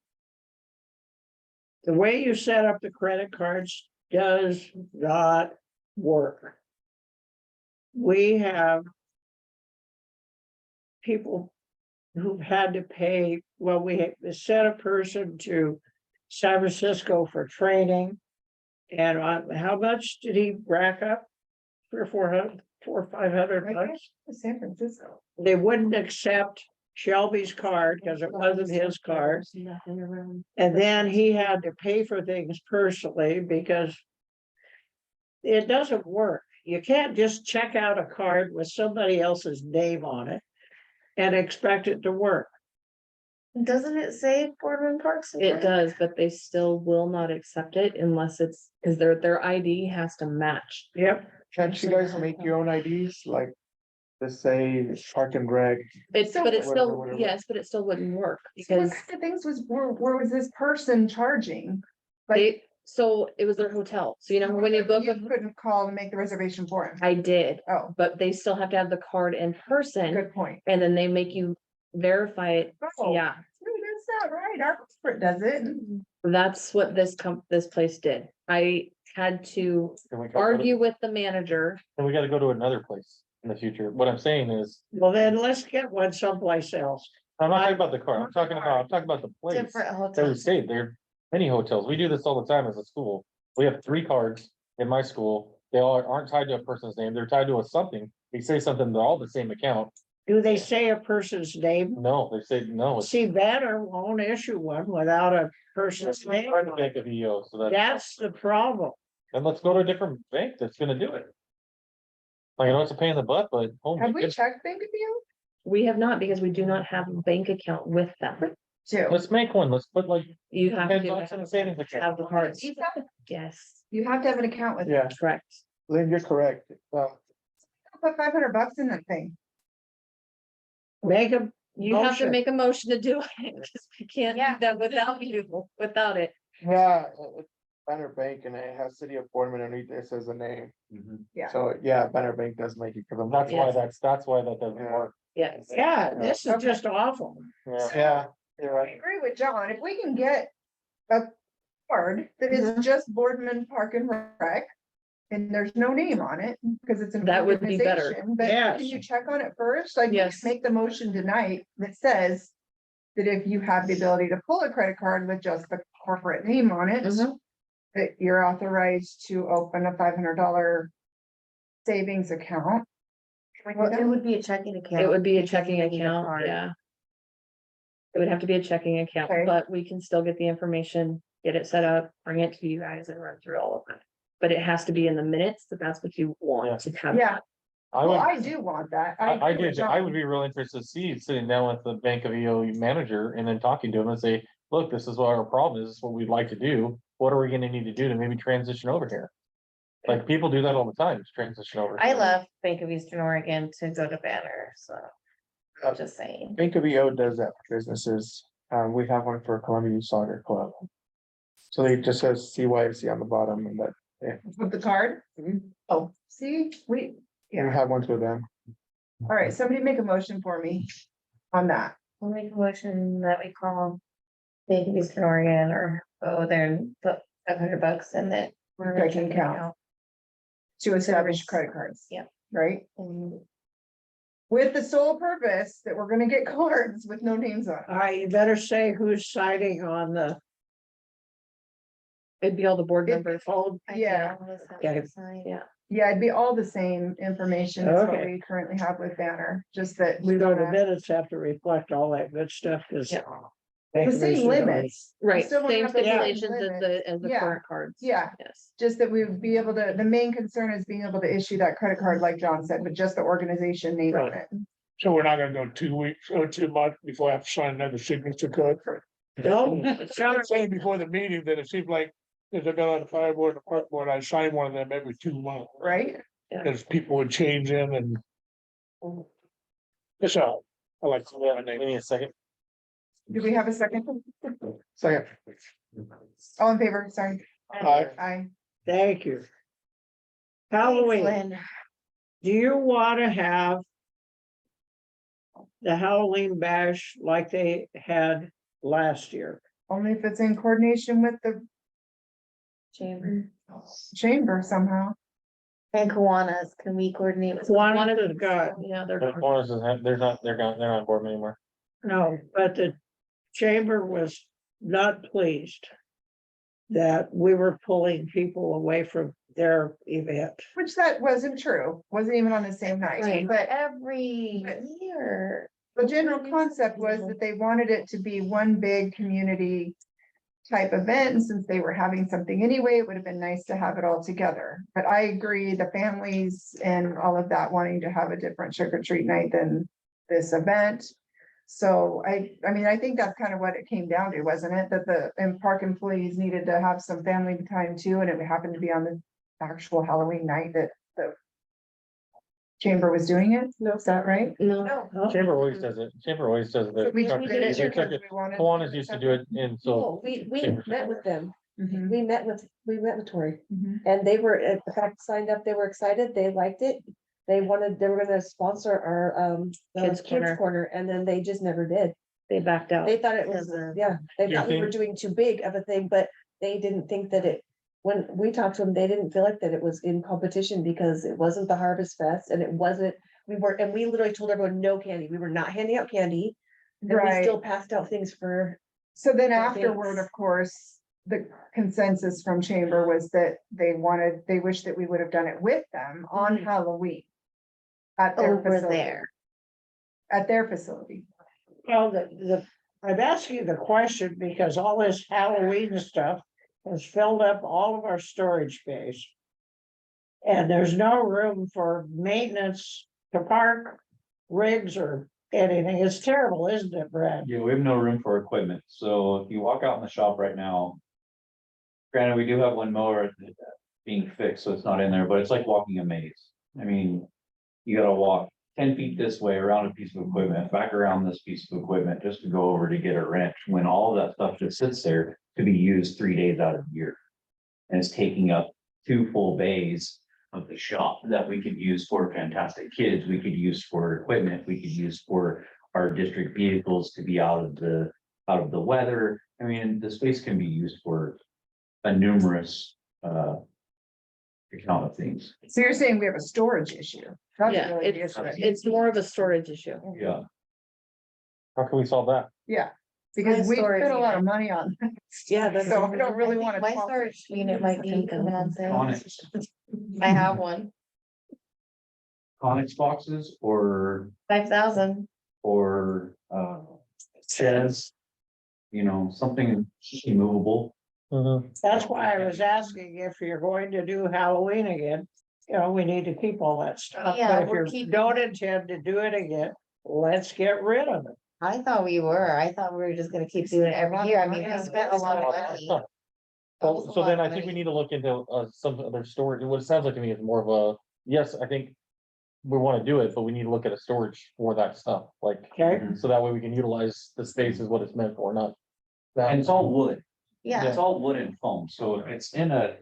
The way you set up the credit cards does not work. We have people who've had to pay, well, we sent a person to San Francisco for training. And how much did he rack up? 400 or 500 bucks? San Francisco. They wouldn't accept Shelby's card because it wasn't his card. And then he had to pay for things personally because it doesn't work. You can't just check out a card with somebody else's name on it and expect it to work. Doesn't it say Boardman Parks? and It Rec? does, but they still will not accept it unless it's, because their ID has to match. Yep. Can't you guys make your own IDs, like, let's say, Park and Rec? It's, So- but it's still, Whatever. yes, but it still wouldn't work So what because kind of things where was this person charging? Like, so it was their hotel. So you know, when you book, you couldn't call and make the reservation for him. I did, Oh, but they still have to have the card in person good point. and then they make you verify it, Oh, yeah, no, that's not right. Our corporate does it. that's what this place did. I had to And we gotta go to- argue with the manager. And we gotta go to another place in the future. What I'm saying is, Well, then let's get one someplace else. I'm not talking about the car, I'm talking about the place. Different That we hotels. stayed there, many hotels, we do this all the time as a school, we have 3 cards in my school. They all aren't tied to a person's name, they're tied to a something, they say something, they're all the same account, Do they say a person's name? no, they say, no. It's See, Banner won't issue one without a person's name. part of the Bank of EO, so That's the problem. then let's go to a different bank that's gonna do it. Like, I know it's a pain in the butt, but, oh my Have we goodness, checked Bank of you? We have not, because we do not have a bank account with them. Too. let's make one, let's put like You have $10 in the to savings account. have the cards. Yes, You have to have an account with. Yeah, correct. Lynn, you're correct. Put $500 in that thing. Make a You have to motion. make a motion to do it, because we can't do that without you, without it. Yeah, it's Banner Bank and it has City of Boardman underneath it says a name. Yeah. So, yeah, Banner Bank does make it, because I'm That's why Yes. that's why that doesn't Yeah. work, Yes. Yeah, this is just awful. yeah. Yeah, you're I right. agree with John. If we can get a card that is just Boardman Park and Rec. And there's no name on it, because it's an That would be better. organization, but can Yes. you check on it first? Like, Yes. make the motion tonight that says. That if you have the ability to pull a credit card with just the corporate name on it. Mhm. That you're authorized to open a $500 savings account. Can we do Well, it that? would be a checking account. It would be a because checking you need a account, card. yeah. It would have to be a checking account, Okay. but we can still get the information, get it set up, bring it to you guys and run through all of that. But it has to be in the minutes, that that's what you Yeah. want to have. Yeah, I well, would, I do want that. I agree with did, I John. would be real interested to see sitting down with the Bank of EO manager and then talking to him and say, look, this is what our problem is, this is what we'd like to do. What are we gonna need to do to maybe transition over here? Like, people do that all the time, just transition over. I here. love Bank of Eastern Oregon to go to Banner, so. I'm just saying. Bank of EO does that for businesses. We have one for Columbia Youth Soccer Club. So they just says CYFC on the bottom and that, With the card? Mhm. Oh, see, we yeah, have one for them. all right, somebody make a motion for me on that. I'll make a motion that we call Bank of Eastern Oregon or go there and put $500 in it. We're gonna Checking check it account. out. To establish Service. credit cards. Yeah. Right? And With the sole purpose that we're gonna get cards with no names on. All right, you better say who's signing on the It'd be all the board It- members. I Yeah. think all this has Okay. to sign. Yeah. Yeah, it'd be all the same information as what Okay. we currently have with Banner, just that We we know don't the have minutes have to reflect all that good stuff, because. Yeah. the same limits. We Right, still wanna same have the same stipulations as limits. the Yeah. current cards. Yeah. Yes. Just that we would be able to, the main concern is being able to issue that credit card, like John said, with just the organization name on it. So we're not gonna go 2 weeks or 2 months before I have to sign another signature card. No, I'm saying before the meeting that it seems like there's a bill on the fire board, the park board, I sign one of them every 2 months. Right? Because people would change in and. It's all, I like to learn We it. need a second. Do we have a second? Second. All in favor, sorry. Aye. Aye. thank you. Halloween, Lynn. do you wanna have the Halloween bash like they had last year? Only if it's in coordination with the Chamber. chamber somehow. And Kiwanis, can we coordinate with? Kiwanis has got, Yeah, they're. The corners doesn't have- they're not, they're gone, they're not on board anymore. no, but the chamber was not pleased that we were pulling people away from their event. Which that wasn't true, wasn't even on the same night, Right. but Every year. the general concept was that they wanted it to be one big community. Type event, and since they were having something anyway, it would have been nice to have it all together, but I agree, the families and all of that wanting to have a different trick or treat night than this event. So I mean, I think that's kind of what it came down to, wasn't it, that the park employees needed to have some family time too, and it happened to be on the actual Halloween night that the chamber was doing it, No. is that right? No. Chamber always does it, Chamber always does So it. we Chuck- did it you because took it- we wanted. Kiwanis used to do it, and so, No, we Chamber. met with them. Mhm, We met with Tori mhm. and they were, in fact, signed up. They were excited. They liked it. They were gonna sponsor our, Kids Corner. corner, and then they just never did. They backed out. They thought it was, yeah, they You thought we were think- doing too big of a thing, but they didn't think that it. When we talked to them, they didn't feel like that it was in competition because it wasn't the Harvest Fest and it wasn't, and we literally told everyone no candy. We were not handing out candy. And we Right. still passed out things for, So then Yeah, afterward, thanks. of course, the consensus from chamber was that they wish that we would have done it with them on Halloween. At their Over facility. there. At their facility. Well, I'm asking you the question because all this Halloween stuff has filled up all of our storage space. And there's no room for maintenance to park rigs or anything. It's terrible, isn't it, Brad? Yeah, we have no room for equipment, so if you walk out in the shop right now. Granted, we do have one mower being fixed, so it's not in there, but it's like walking a maze. I mean. You gotta walk 10 feet this way around a piece of equipment, back around this piece of equipment, just to go over to get a wrench, when all of that stuff just sits there to be used 3 days out of the year. And it's taking up 2 full bays of the shop that we could use for Fantastic Kids, we could use for equipment, we could use for our district vehicles to be out of the weather. I mean, the space can be used for a numerous account of things. So you're saying we have a storage issue? That's Yeah, really the it's, issue. it's more of a storage issue. Yeah, How can we solve that? Yeah, because we storage spent a lot of unit. money on. that. yeah, that's. So I don't really I think wanna. My talk- storage unit might be coming on sale. Onyx, I have one, Onyx boxes or 5,000. chairs. You know, something movable. That's why I was asking if you're going to do Halloween again, you know, we need to keep all that stuff. Yeah, But if we're you keeping don't it. intend to do it again, let's get rid of it. I thought we were. I thought we were just gonna keep doing it every year. I mean, we spent a lot of money. That was Well, a so lot then of I think we money. need to look into some other storage. What it sounds like to me is more of a, yes, I think. We wanna do it, but we need to look at a storage for that stuff, like, Okay, so that way we can utilize the space is what it's meant for, not. And it's all wood. Yeah, It's all wood and foam, so if it's in a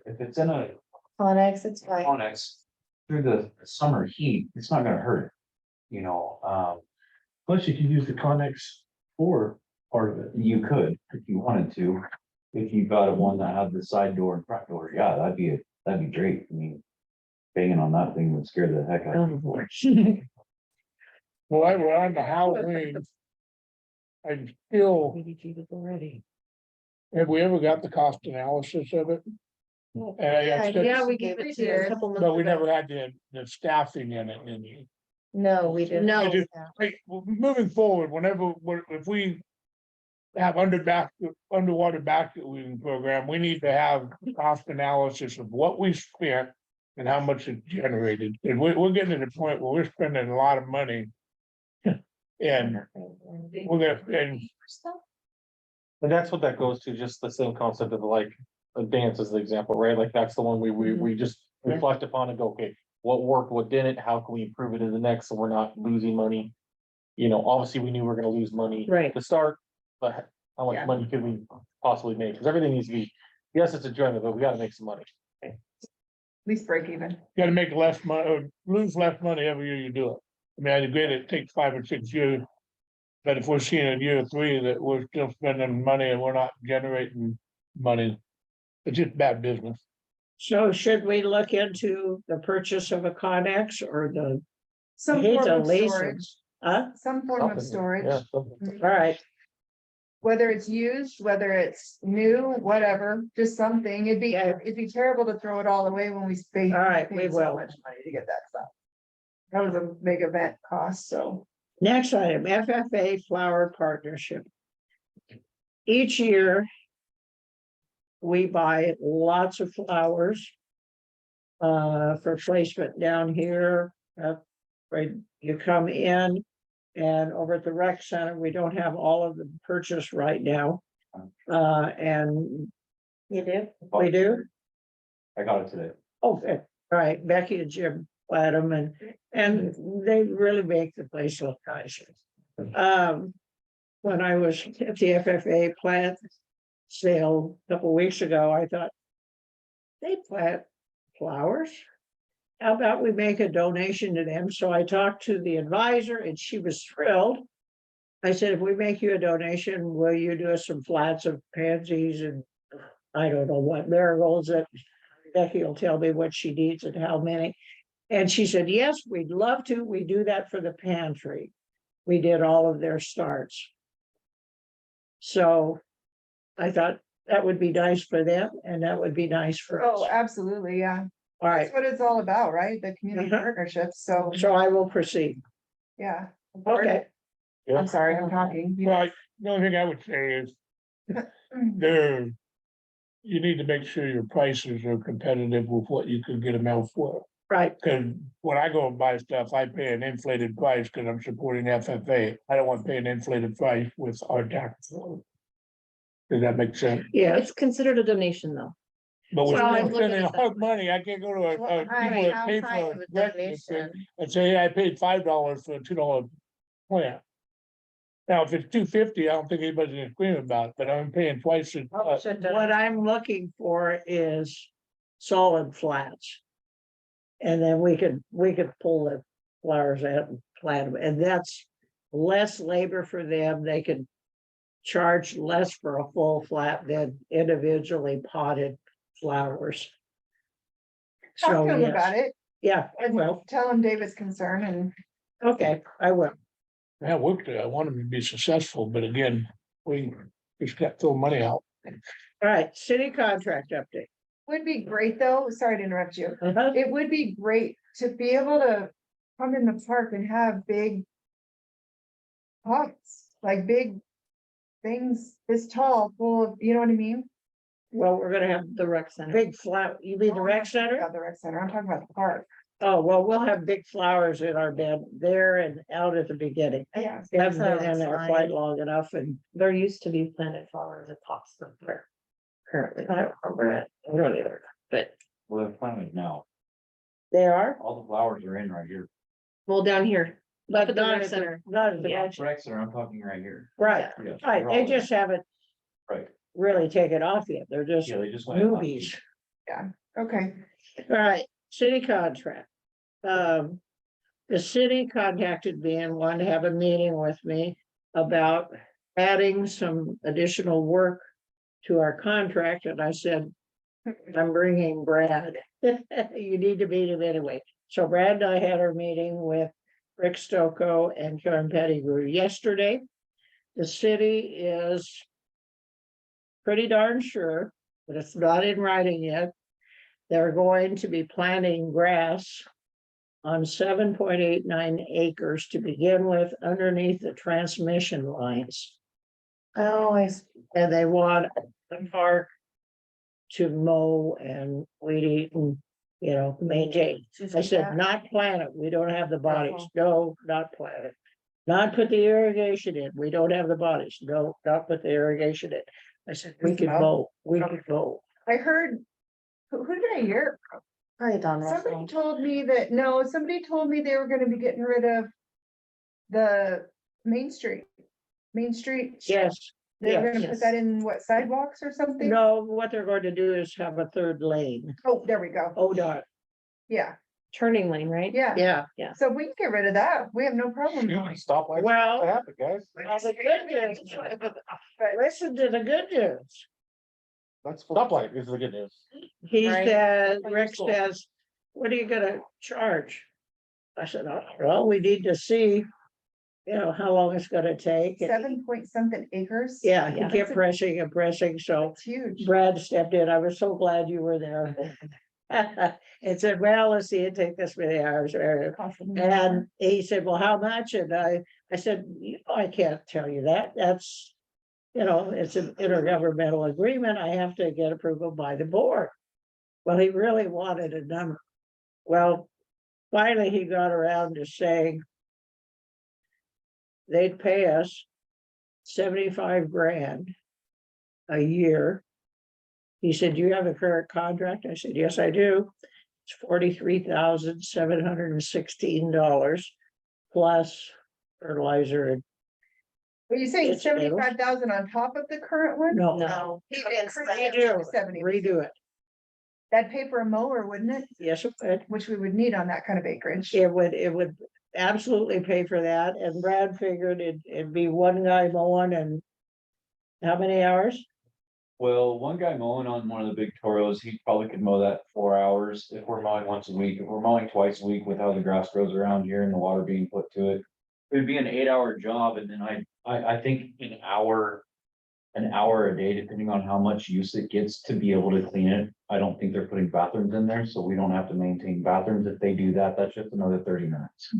Connex, it's fine. Onyx. Through the summer heat, it's not gonna hurt it. Plus you could use the Connex for part of it. You could, if you wanted to. If you got one that had the side door and front door, yeah, that'd be great, I mean. Banging on that thing would scare the heck out of people. Well, I were on the Halloween. I'm still, already. have we ever got the cost analysis of it? And I said- Yeah, we gave it to you a couple months But we ago. never had the staffing in it, and you. No, we didn't. No. I just- Hey, well, moving forward, if we. Have underwater basket weaving program, we need to have cost analysis of what we spent. And how much it generated, and we're getting to the point where we're spending a lot of money. And we're gonna, and And that's what that goes to, just the same concept of like, a dance is the example, right? Like, that's the one we just Yeah. reflect upon and go, okay, what worked, what didn't, how can we improve it in the next, so we're not losing money? You know, obviously, we knew we were gonna lose money. Right. To start, but how much Yeah. money could we possibly make? Because everything needs to be, yes, it's enjoyment, but we gotta make some money. At least break even. gotta make less money, or lose less money every year you do it. I mean, I agree that it takes 5 or 6 years. But if we're seeing in year 3 that we're still spending money and we're not generating money. It's just bad business. So should we look into the purchase of a Connex or the, Some hate form to of lease storage, huh? some form of Something, storage, yeah, something. All right, whether it's used, whether it's new, whatever, just something. It'd be terrible to throw it all away when we spend. All right, we paid so will. much money to get that stuff. That was a big event cost, so. next item, FFA Flower Partnership. Each year. We buy lots of flowers. For placement down here, right, you come in. And over at the rec center, we don't have all of them purchased right now. And You do? we do. I got it today. Oh, good. All right, Becky and Jim plant them and they really make the place look nice. When I was at the FFA plant sale a couple weeks ago, I thought. They plant flowers? how about we make a donation to them? So I talked to the advisor and she was thrilled. I said, if we make you a donation, will you do us some flats of pansies and I don't know what marigolds that Becky will tell me what she needs and how many. And she said, yes, we'd love to. We do that for the pantry. We did all of their starts. So I thought that would be nice for them and that would be nice for us. Oh, absolutely, yeah. All right, That's what it's all about, right? The community Mhm. partnerships, so, so I will proceed. yeah. Okay, I'm sorry, I'm talking. Right, the only thing I would say is there. You need to make sure your prices are competitive with what you could get them out for. right. Cause when I go and buy stuff, I pay an inflated price because I'm supporting FFA. I don't want to pay an inflated price with our tax. Does that make sense? Yeah, It's considered a donation though. But So when I'm I'm looking spending at that. hard money, I can't go to Well, a people that pay outside for of a rent donation. and say, hey, I paid $5 for a $2 plant. Now, if it's $2.50, I don't think anybody's gonna scream about it, but I'm paying twice as much. what I'm looking for is solid flats. And then we could pull the flowers out and plant them, and that's less labor for them. They can charge less for a full flat than individually potted flowers. Talk So, to him yes, about it yeah, I and will. tell him David's concern and Okay, I will. Yeah, work there. I want them to be successful, but again, we just got to throw money out. All right, city contract update. would be great though, sorry to interrupt you. Uh-huh. It would be great to be able to come in the park and have big pots, like big things this tall, full of, you know what I mean? Well, we're gonna have The rec center. big flower, you mean the rec center? About the rec center, I'm talking about the park. Oh, well, we'll have big flowers in our bed there and out at the beginning. Yeah. We haven't been in Sounds there fine. quite long enough and There used to be planted flowers at tops of there. Currently, I don't remember it. I don't either, but Well, they're planted now. they are, All the flowers are in right here. well, down here, but at the not rec at the, center. not at the, Yeah. rec- Rex, I'm talking right here. right, Yes, right, they're they all just haven't Right. really taken off yet, they're just Yeah, they just went. up. newbies. Okay, All right, city contract. The city contacted me and wanted to have a meeting with me about adding some additional work to our contract, and I said, I'm bringing Brad. You need to meet him anyway. So Brad and I had our meeting with Rick Stocco and Karen Pettigrew yesterday. The city is pretty darn sure, but it's not in writing yet. They're going to be planting grass on 7.89 acres to begin with underneath the transmission lines. Oh, And they want the park to mow and weed eat and, you know, maintain. I said, not plant it. We don't have the bodies. No, not plant it. Not put the irrigation in. We don't have the bodies. No, not put the irrigation in. I said, we could mow, we could mow. I heard, who did I hear? Probably Don Somebody Russell. told me that, no, somebody told me they were gonna be getting rid of the Main Street. Main Street. Yes. They were yes. gonna put that in what, sidewalks or something? No, what they're going to do is have a third lane. Oh, there we go. Oh, darn. Yeah, Turning lane, right? yeah. Yeah. So we can get rid of that. We have no problem. Stop like. Well, What happened, guys? well, the good news, listen to the good news. That's stoplight is the good news. He Right. said, Like Rick school. says, what are you gonna charge? I said, "Oh, well, we need to see, you know, how long it's gonna take. And 7 something acres? yeah, he Yeah, kept pressing and pressing, so It's huge. Brad stepped in. I was so glad you were there. And said, well, let's see, it take this many hours. And he said, well, how much? And I said, you know, I can't tell you that. That's, you know, it's an intergovernmental agreement. I have to get approval by the board. Well, he really wanted a number. Well, finally, he got around to saying they'd pay us 75 grand a year. He said, do you have a current contract? I said, yes, I do. It's $43,716 plus fertilizer and Are you saying It's metals. 75,000 on top of the current one? no, No. He didn't. redo, redo it. That'd pay for a mower, wouldn't it? Yes, it would. Which we would need on that kind of acreage. It would absolutely pay for that, and Brad figured it'd be one guy mowing and how many hours? Well, one guy mowing on one of the big toros, he probably could mow that 4 hours if we're mowing once a week. If we're mowing twice a week with how the grass grows around here and the water being put to it. It'd be an 8 hour job, and then I think an hour a day, depending on how much use it gets to be able to clean it. I don't think they're putting bathrooms in there, so we don't have to maintain bathrooms. If they do that, that's just another 30 minutes.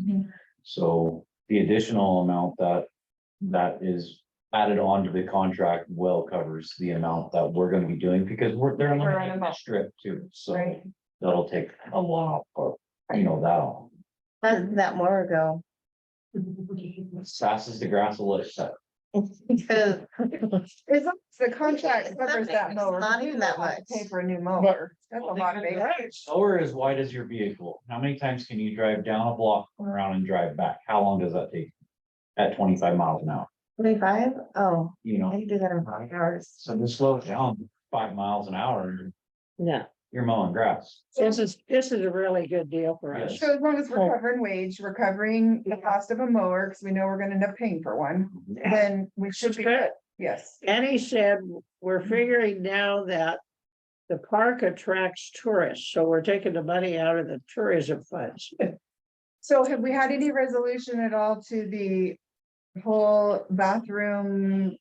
So the additional amount that is added on to the contract well covers the amount that we're gonna be doing, because they're eliminating the strip too, so. Right. That'll take a while for, that all. How did that more go? As fast as the grass will let it set. Because As long as the contract covers that mower. It's not we even don't that have to much. Pay for a new mower. That's a lot of acre. Mower as wide as your vehicle. How many times can you drive down a block, turn around and drive back? How long does that take? At 25 miles an hour, 25? Oh, you I know, can do that in 5 hours. so just slow it down 5 miles an hour, Yeah. you're mowing grass. This is a really good deal for us. Yes. So as long as we're covering wage, we're covering the cost of a mower, because we know we're gonna end up paying for one, then we should be good. Yes. And he said, we're figuring now that the park attracts tourists, so we're taking the money out of the tourism funds. So have we had any resolution at all to the whole bathroom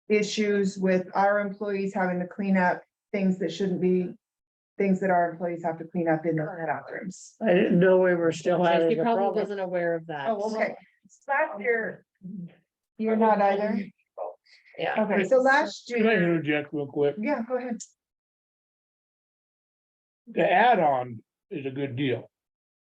issues with our employees having to clean up things that shouldn't be, things that our employees have to clean up in their bathrooms? I didn't know we were still She having a probably problem. wasn't aware of that. Oh, okay. Last year, you're not either? Yeah. Okay, so last Can I year, interject real quick? yeah, go ahead. The add-on is a good deal.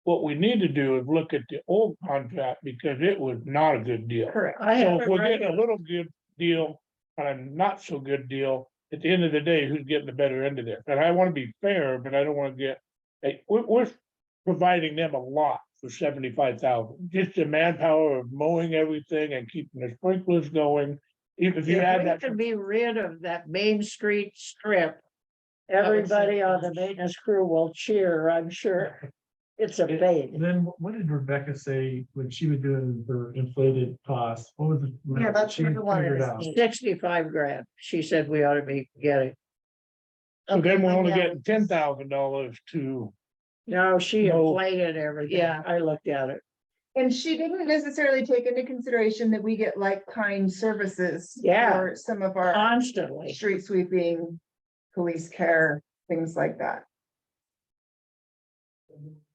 What we need to do is look at the old contract, because it was not a good deal. Correct. I So have if we're getting a little good deal and a not so good deal, at the end of the day, who's getting the better end of this? And I wanna be fair, but I don't wanna get, hey, we're providing them a lot for 75,000. Just the manpower of mowing everything and keeping the sprinklers going. Even if you add If we that, can be rid of that Main Street strip, would everybody on the maintenance crew will cheer, I'm sure. It's a pain. Then what did Rebecca say when she was doing her inflated costs? What was it? Yeah, that's she what I wanted figured to out? see. 65 grand. She said we ought to be getting. so then we're Okay, only yeah. getting $10,000 to, No, she No. inflated everything. Yeah. I looked at it. And she didn't necessarily take into consideration that we get like-kind services. Yeah. For some of our Constantly. street sweeping, police care, things like that.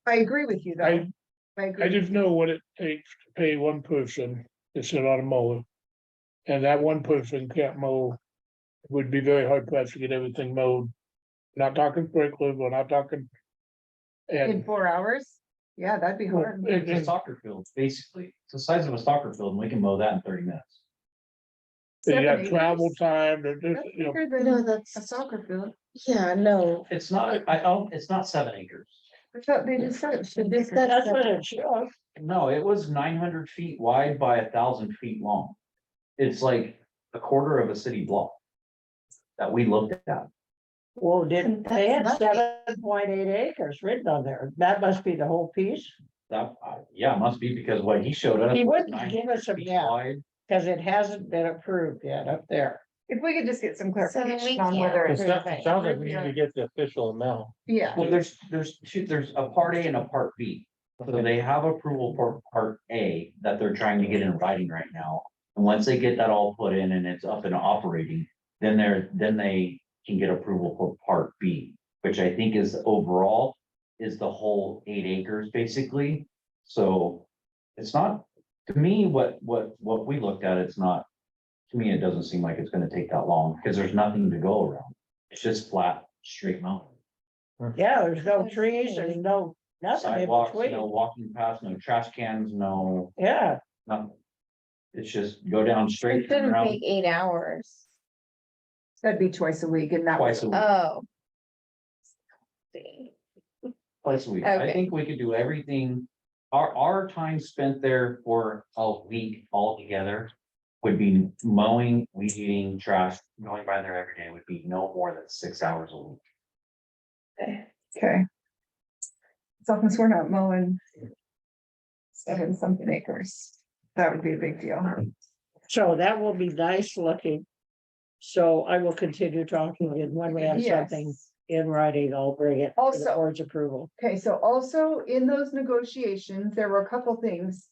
I agree with you, though. I agree. just know what it takes to pay one person to sit on a mower. And that one person can't mow. It would be very hard pressed to get everything mowed. Not talking sprinklers, we're not talking. In And 4 hours? Yeah, that'd be hard. It's a soccer field, basically. It's the size of a soccer field, and we can mow that in 30 minutes. you got 7 travel acres? time, there's That's just, you know, bigger No, than that's, a soccer field. yeah, no. It's not, it's not 7 acres. I thought they just said it should be. That's what it shows. No, it was 900 feet wide by 1,000 feet long. It's like a quarter of a city block. That we looked at. Well, they had That's nothing. 7.8 acres written on there. That must be the whole piece, That, yeah, it must be, because what he showed us. He was wouldn't 900 give us a feet map. wide. because it hasn't been approved yet up there. If we could just get some So then clarification we on can't whether It it's, sounds like we need to get the official amount. yeah, Well, there's a part A and a part B. So they have approval for part A that they're trying to get in writing right now. And once they get that all put in and it's up and operating, then they can get approval for part B, which I think is overall is the whole 8 acres basically. So it's not, to me, what we looked at, it's not, to me, it doesn't seem like it's gonna take that long because there's nothing to go around. It's just flat, straight mountain. Yeah, there's no trees, there's no, nothing in Sidewalks, no between. walking paths, no trash cans, no, Yeah, nothing. It's just go down It straight turn shouldn't around take 8 hours. that'd be twice a week and that was. twice a week. Oh. See. Twice a week. I Okay. think we could do everything. Our time spent there for a week altogether would be mowing, weed eating, trash, going by there every day would be no more than 6 hours a week. Okay. As long as we're not mowing 7-something acres, that would be a big deal. So that will be nice looking. So I will continue talking, and when we have something Yes. in writing, I'll bring it for the Also- board's approval. Okay, so also in those negotiations, there were a couple things.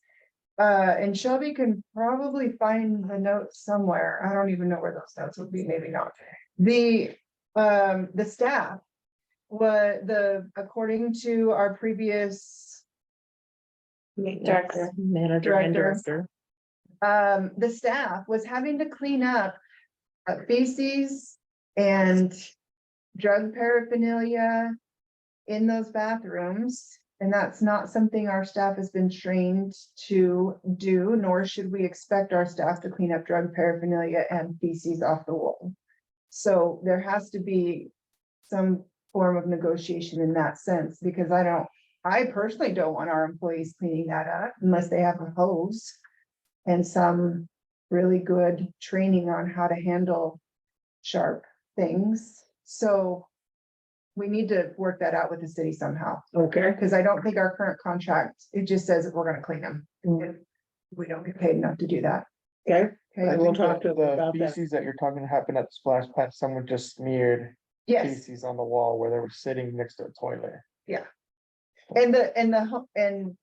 And Shelby can probably find the notes somewhere. I don't even know where those notes would be, maybe not. The staff. According to our previous Director. Manager and Director. director. The staff was having to clean up feces and drug paraphernalia in those bathrooms. And that's not something our staff has been trained to do, nor should we expect our staff to clean up drug paraphernalia and feces off the wall. So there has to be some form of negotiation in that sense, because I personally don't want our employees cleaning that up unless they have a hose and some really good training on how to handle sharp things. So we need to work that out with the city somehow, Okay, because I don't think our current contract, it just says that we're gonna clean them. We don't get paid enough to do that. okay, Okay, I will talk to them The about that. feces that you're talking happened at the splash pad, someone just smeared yes, feces on the wall where they were sitting next to a toilet. and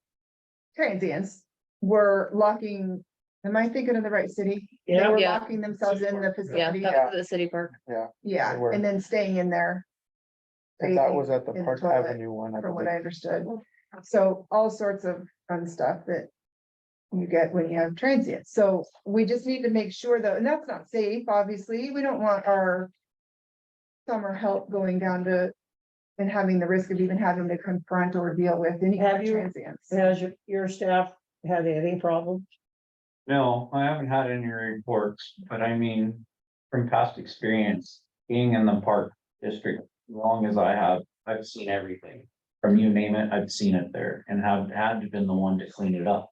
transients were locking, am I thinking of the right city? They Yeah. were Yeah. locking themselves in the Yeah, facility, that was the city park. yeah, they were. and then staying in there. And that was at the In the Park toilet, Avenue one, I From what believe. I understood, so all sorts of fun stuff that you get when you have transients, so we just need to make sure though, and that's not safe, obviously, we don't want our summer help going down to and having the risk of even having to confront or deal with any kind Have of you- transients. Has your staff had any problem? No, I haven't had any reports, but I mean, from past experience, being in the park district, as long as I have, I've seen everything. From you name it, I've seen it there and have had to been the one to clean it up.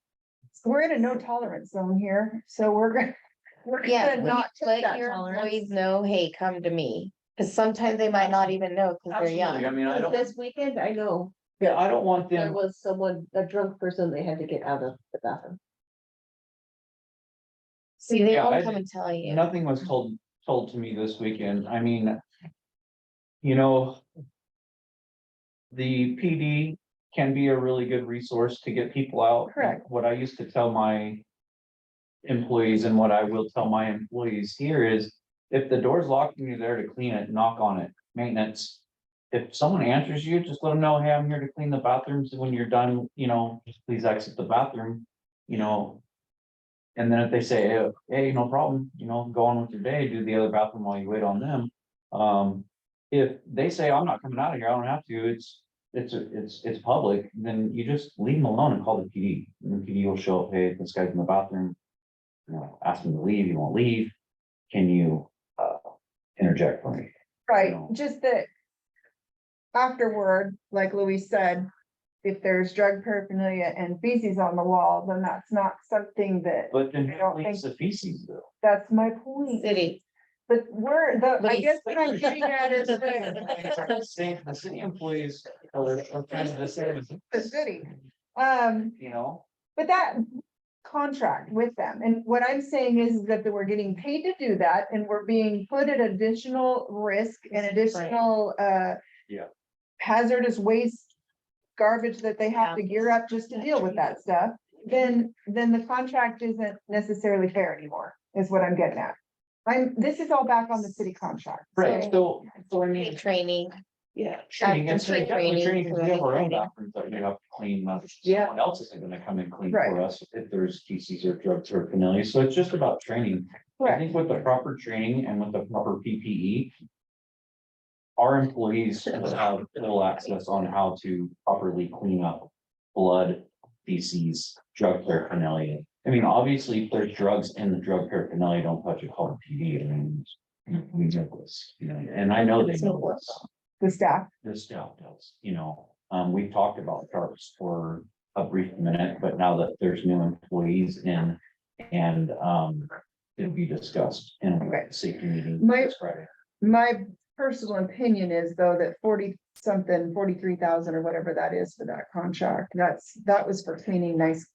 We're in a no tolerance zone here, so we're gonna. We're Yeah, gonna not take let that your tolerance. employees know, hey, come to me, because sometimes they might not even know, because they're young. Absolutely, I mean, I don't, This weekend, I know, yeah, I don't want there them, was someone, a drunk person, they had to get out of the bathroom. See, they Yeah, won't I come did- and tell you. nothing was told to me this weekend. I mean. You know. The PD can be a really good resource to get people out. Correct. What I used to tell my. Employees and what I will tell my employees here is, if the door's locked and you're there to clean it, knock on it, maintenance. If someone answers you, just let them know, hey, I'm here to clean the bathrooms. When you're done, just please exit the bathroom, And then if they say, hey, no problem, go on with your day, do the other bathroom while you wait on them. If they say, I'm not coming out of here, I don't have to, it's public, then you just leave them alone and call the PD. And the PD will show up, hey, this guy's in the bathroom. Ask him to leave, he won't leave. Can you interject for me? Right, No. just that. Afterward, like Louise said, if there's drug paraphernalia and feces on the wall, then that's not something that, But then I don't who cleans the feces though? that's my point. City, But we're, I Louise. guess what I'm getting at is that The city employees are kind of the same as. the city, but that contract with them, and what I'm saying is that we're getting paid to do that, and we're being put at additional risk and additional, Yeah. hazardous waste garbage that they have to gear up just to deal with that stuff, then the contract isn't necessarily fair anymore, is what I'm getting at. This is all back on the city contract. Right, so I mean. training, Yeah. Training and Training, training, because we have our own training. bathrooms that we have to clean, Yeah. someone else isn't gonna come and clean Right. for us if there's feces or drugs or paraphernalia, so it's just about training. I Correct. think with the proper training and with the proper PPE. Our employees will have full access on how to properly clean up blood, feces, drug paraphernalia. I mean, obviously, if there's drugs in the drug paraphernalia, don't touch it, call the PD, I mean. We know this, and I know they know this. The staff, The staff does, we've talked about sharps for a brief minute, but now that there's new employees in. And it'll be discussed in Okay. a safety meeting My- this Friday. my personal opinion is though that 40-something, 43,000 or whatever that is for that contract, that was for cleaning nice.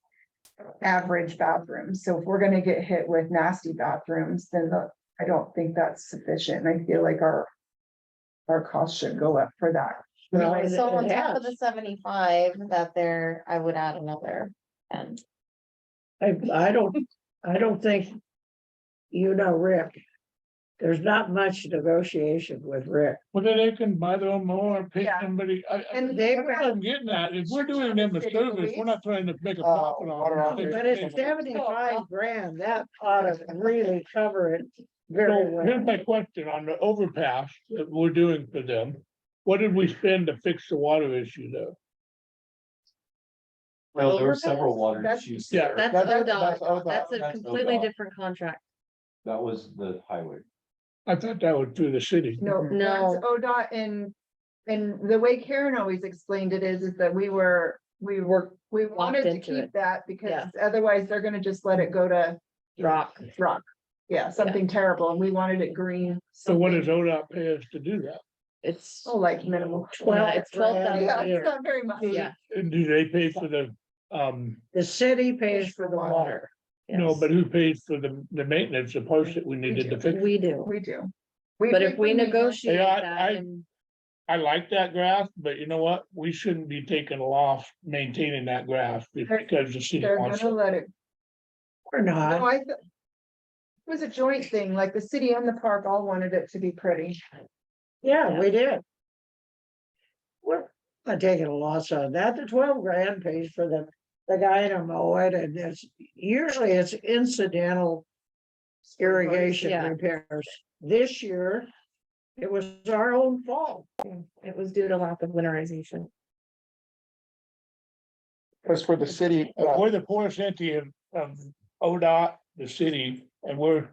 Average bathrooms, so if we're gonna get hit with nasty bathrooms, then I don't think that's sufficient, and I feel like our costs should go up for that. Well, Anyway, So on it top of the has. 75 that there, I would add another. And I don't think, you know, Rick. There's not much negotiation with Rick. Well, then they can buy their own mower and pay Yeah. somebody, And they- that's what I'm getting at, if we're doing them a service, we're not trying to make a profit water on on it. But it's 75 grand, that ought to really cover it very So here's well. my question on the overpass that we're doing for them. What did we spend to fix the water issue though? Well, there were several water That's- issues yeah, there. That's That's ODOT, ODOT, that's a that's completely ODOT. different contract. That was the highway. I thought that was through the city. no, No. that's ODOT and the way Karen always explained it is that we wanted to into keep it. that because Yeah. otherwise they're gonna just let it go to Rock. rock. Yeah, something terrible, and we wanted it green. So what does something- ODOT pay us to do that? It's, Oh, like minimal. yeah, it's 12,000 Yeah, a it's year. not very much. Yeah. And do they pay for the, The city pays for the water. no, Yes. but who pays for the maintenance, the parts that we needed to fix? We do, We do. but pay if we for maintenance. negotiate Yeah, that and I like that graph, but you know what? We shouldn't be taking a loss maintaining that graph because the city They're wants gonna it. let it, Or no, not, it was a joint thing, like the city and the park all wanted it to be pretty. yeah, we did. We're not taking a loss on that, the 12 grand pays for the guy to mow it, and usually it's incidental. Irrigation Yeah. repairs, this year, it was our own fault. it was due to lack of winterization. Because for the city, But we're the poorest entity of ODOT, the city, and we're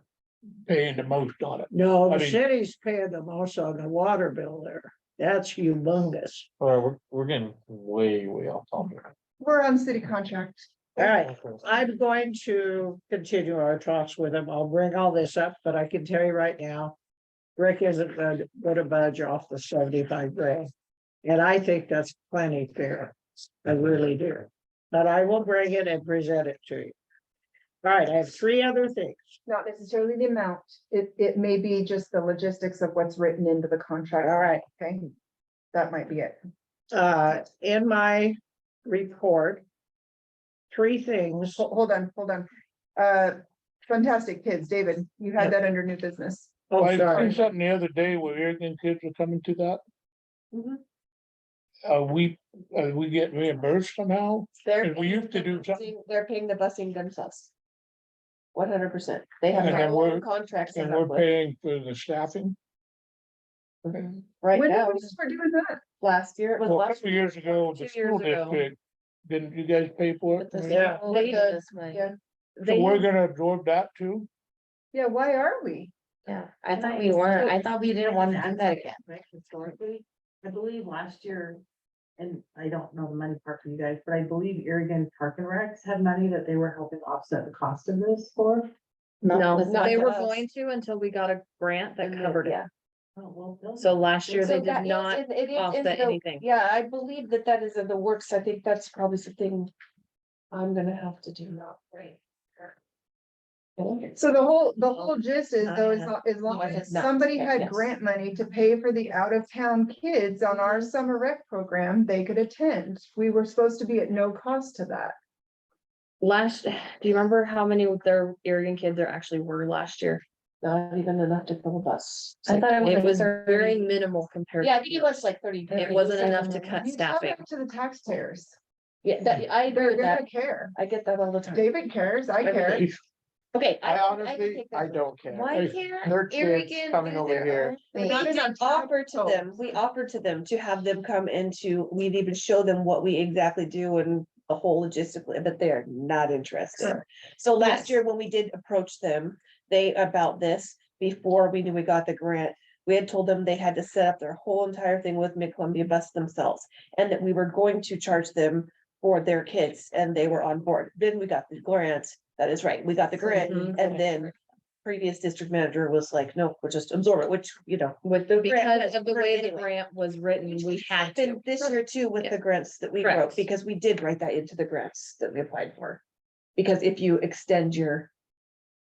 paying the most on it. No, I the mean- city's paying the most on the water bill there, that's humongous. We're getting way off topic. We're on city contract. All right, I'm going to continue our talks with him. I'll bring all this up, but I can tell you right now. Rick isn't gonna budge off the 75 grand. And I think that's plenty fair. I really do. But I will bring it and present it to you. All right, I have 3 other things. Not necessarily the amount, it may be just the logistics of what's written into the contract. All right. Okay, that might be it. In my report. 3 things. Hold on. Fantastic kids, David, you had that under new business. Oh, I sorry. seen something the other day where Oregon kids are coming to that. Mhm. We get reimbursed somehow? And we used to do something, They're paying the busing themselves. 100%. They have And their then we're- own contracts. they and have we're with- paying for the staffing. Right When now, did we start doing that? last year, it was Well, a last. couple years ago, the 2 years school ago. district, didn't you guys pay for it? with the- Yeah. with They- the- Yeah. So They we're have- gonna absorb that too? Yeah, why are we? yeah, I thought we weren't, I thought we didn't want to do that again. Right, historically, I believe last year, and I don't know the money part for you guys, but I believe Oregon Park and Recs had money that they were helping offset the cost of this for. No, not they to were us. going to until we got a grant that And then- covered it. yeah. Oh, well, they'll- So last year they So that did is- not it is in offset the- anything. Yeah, I believe that is in the works. I think that's probably something I'm gonna have to do now. Right. So the whole gist is though, as long No, as it's not. somebody Okay, had yes. grant money to pay for the out of town kids on our summer rec program, they could attend. We were supposed to be at no cost to that. Last, do you remember how many of their Oregon kids there actually were last year? Not even enough to fill a bus. I thought It like was 30. very minimal compared. Yeah, I to- think it was like 30. It wasn't enough to cut You tell staffing. that to the taxpayers. Yeah, that, I agree They're with that. gonna care. I get that all the time. David cares, I care. Okay. I can honestly, take that. I don't care. Why Hey, can't Their kids Oregon coming do over their here. own They're thing? not in our We offered to tax them, codes. we offered to them to have them come into, we'd even show them what we exactly do and the whole logistically, but they're not interested. Sure. So Yes. last year when we did approach them, about this, before we knew we got the grant, we had told them they had to set up their whole entire thing with Mid-Columbia Bus themselves, and that we were going to charge them for their kids, and they were on board. Then we got the grant, that is right, we got the grant, Mhm. and then previous district manager was like, no, we'll just absorb it, which, you know. With the, grant because was of the great way the anyway. grant was written, we had to. Happened this year too with Yeah. the grants that we wrote, Correct. because we did write that into the grants that we applied for. Because if you extend your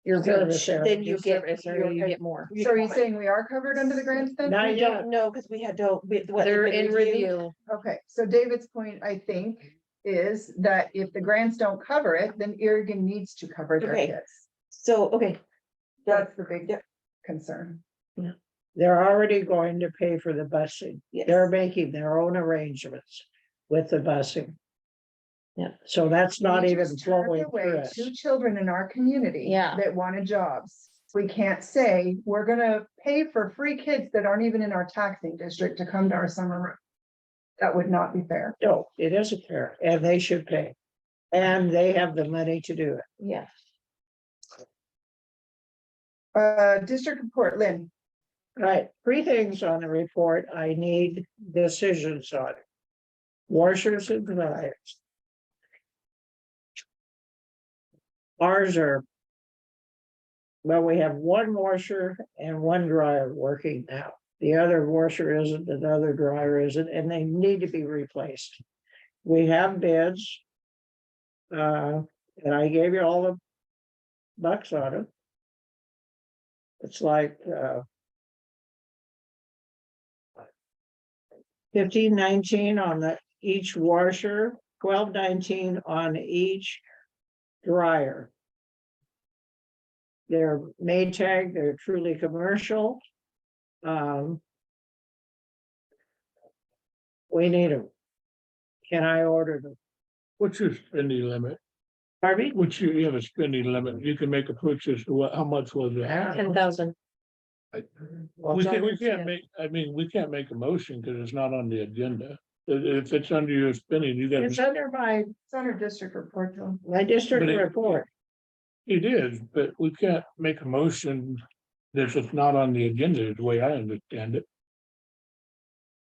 Service reach, area, then you Your get. service area, you get more. So are you saying we are covered under the grants then? Not We yet. don't know, because we had to. They're in review. Okay, so David's point, I think, is that if the grants don't cover it, then Irrigan needs to cover their Okay. kids. So, okay, That's the big Yep. concern. They're already going to pay for the busing. yes, They're making their own arrangements with the busing. Yeah. So that's not We even just turned flowing away through us. 2 children in our community. Yeah. That wanted jobs. We can't say, we're gonna pay for free kids that aren't even in our taxing district to come to our summer room. That would not be fair. No, it isn't fair, and they should pay. And they have the money to do it. yeah. District report, Lynn. Right, 3 things on the report I need decisions on. Washers and dryers. Ours are. Well, we have 1 washer and 1 dryer working now. The other washer isn't, another dryer isn't, and they need to be replaced. We have bids. And I gave you all the bucks on it. It's like, $15.19 on each washer, $12.19 on each dryer. They're Maytag, they're truly commercial. We need them. Can I order them? What's your spending limit? Pardon me? What's your, you have a spending limit, you can make a purchase, what, how much was it? 10,000. We can't make, I mean, we can't make a motion because it's not on the agenda. If it's under your spending, you It's got, under my It's on our district report though. district But it- report. it is, but we can't make a motion that it's not on the agenda, is the way I understand it.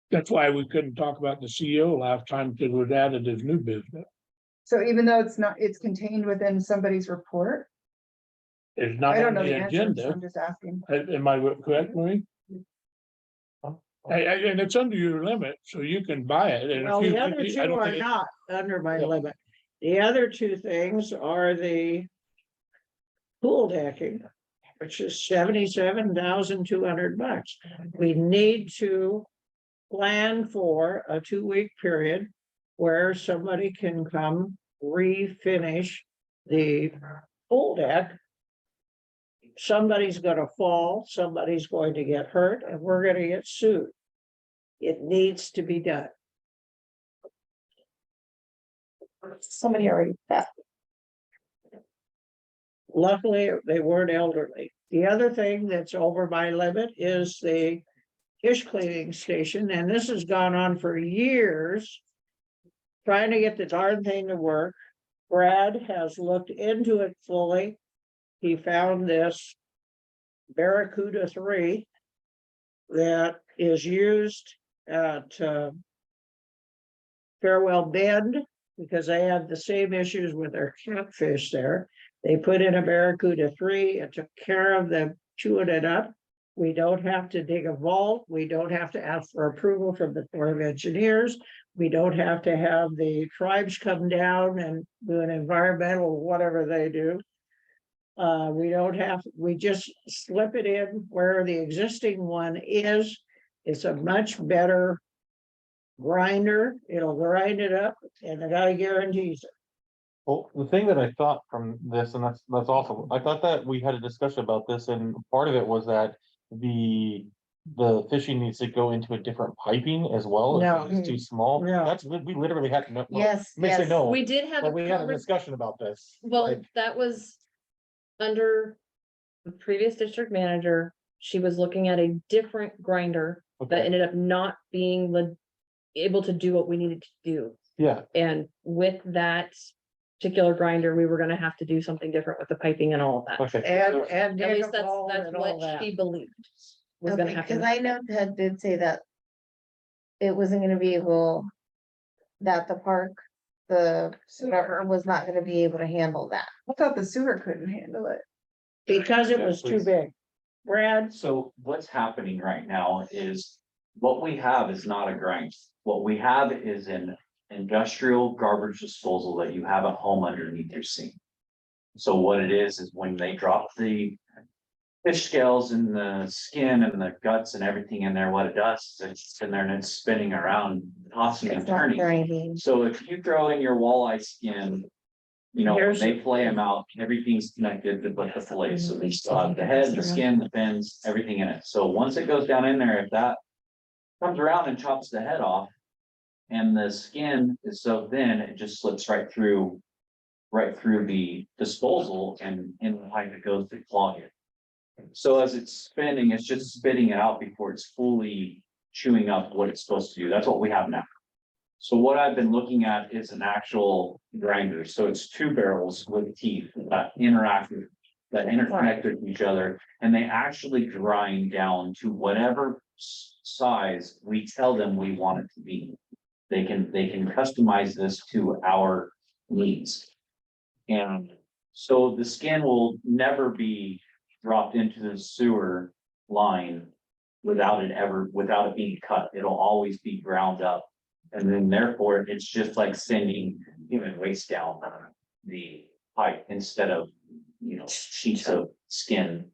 That's why we couldn't talk about the CEO last time, because it was added as new business. So even though it's not, it's contained within somebody's report, It's not I don't on know the the answer, so agenda. I'm just asking. Am I correct, Marie? And it's under your limit, so you can buy it. and if Well, you- the other I 2 don't are think it- not under my Yeah. limit. The other 2 things are the pool decking, which is $77,200. We need to plan for a 2-week period where somebody can come refinish the pool deck. Somebody's gonna fall, somebody's going to get hurt, and we're gonna get sued. It needs to be done. Somebody already, Luckily, they weren't elderly. The other thing that's over my limit is the dish cleaning station, and this has gone on for years. Trying to get the darn thing to work. Brad has looked into it fully. He found this Barracuda 3 that is used at Farewell Bend, because they had the same issues with their catfish there. They put in a Barracuda 3, it took care of them chewing it up. We don't have to dig a vault, we don't have to ask for approval from the Corps of Engineers. We don't have to have the tribes come down and do an environmental, whatever they do. We just slip it in where the existing one is. It's a much better grinder. It'll grind it up, and the guy guarantees it. Well, the thing that I thought from this, and that's awesome, I thought that we had a discussion about this, and part of it was that the fishing needs to go into a different piping as well. No. It's too small. No. That's, we literally had to know. well, Yes, May say yes. no, We did have but we had a conversation. discussion about this. Well, like- that was under the previous district manager. She was looking at a different grinder that Okay, ended up not being able to do what we needed to do. yeah, And with that particular grinder, we were gonna have to do something different with the piping and all of that. okay. And At dig least a that's vault and all what that. she believed was gonna Okay, happen. cause I know Ted did say that. It wasn't gonna be able. That the park, the whatever was not gonna be able to handle that. I thought the sewer couldn't handle it. because it was too big. Brad, So what's happening right now is what we have is not a grind. What we have is an industrial garbage disposal that you have at home underneath your sink. So what it is when they drop the fish scales and the skin and the guts and everything in there, what it does is it's in there and it's spinning around, tossing and It's not turning. grinding. So if you throw in your walleye skin, you know, when Here's- they flay them out, everything's connected with the fillet, so they still have the head, the skin, the fins, everything in it. So once it goes down in there, if that comes around and chops the head off, and the skin is so thin, it just slips right through the disposal and in the pipe it goes to clog it. So as it's spinning, it's just spitting it out before it's fully chewing up what it's supposed to do. That's what we have now. So what I've been looking at is an actual grinder. So it's two barrels with teeth that interact with, that interconnect with each other. And they actually grind down to whatever size we tell them we want it to be. They can customize this to our needs. And so the skin will never be dropped into the sewer line without it being cut. It'll always be ground up. And then therefore, it's just like sending human waste down the pipe instead of, you know, sheets of skin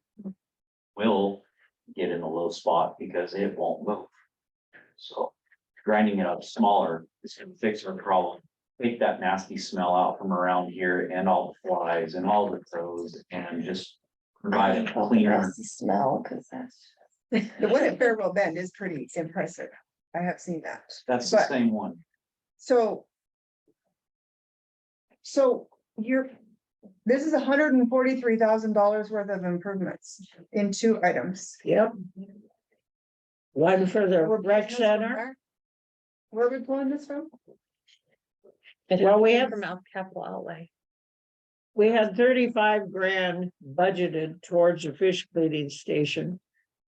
will get in a low spot because it won't move. So grinding it up smaller is gonna fix our problem. Take that nasty smell out from around here and all the flies and all the crows and just provide a cleaner. Smell, cause that's. The one at Farewell Bend is pretty impressive. I have seen that. That's the But- same one. So. So this is $143,000 worth of improvements in 2 items. yep. One for the We're rec pulling this from center. Where are we pulling this from? Well, we have- From capital outlay. We had 35 grand budgeted towards a fish cleaning station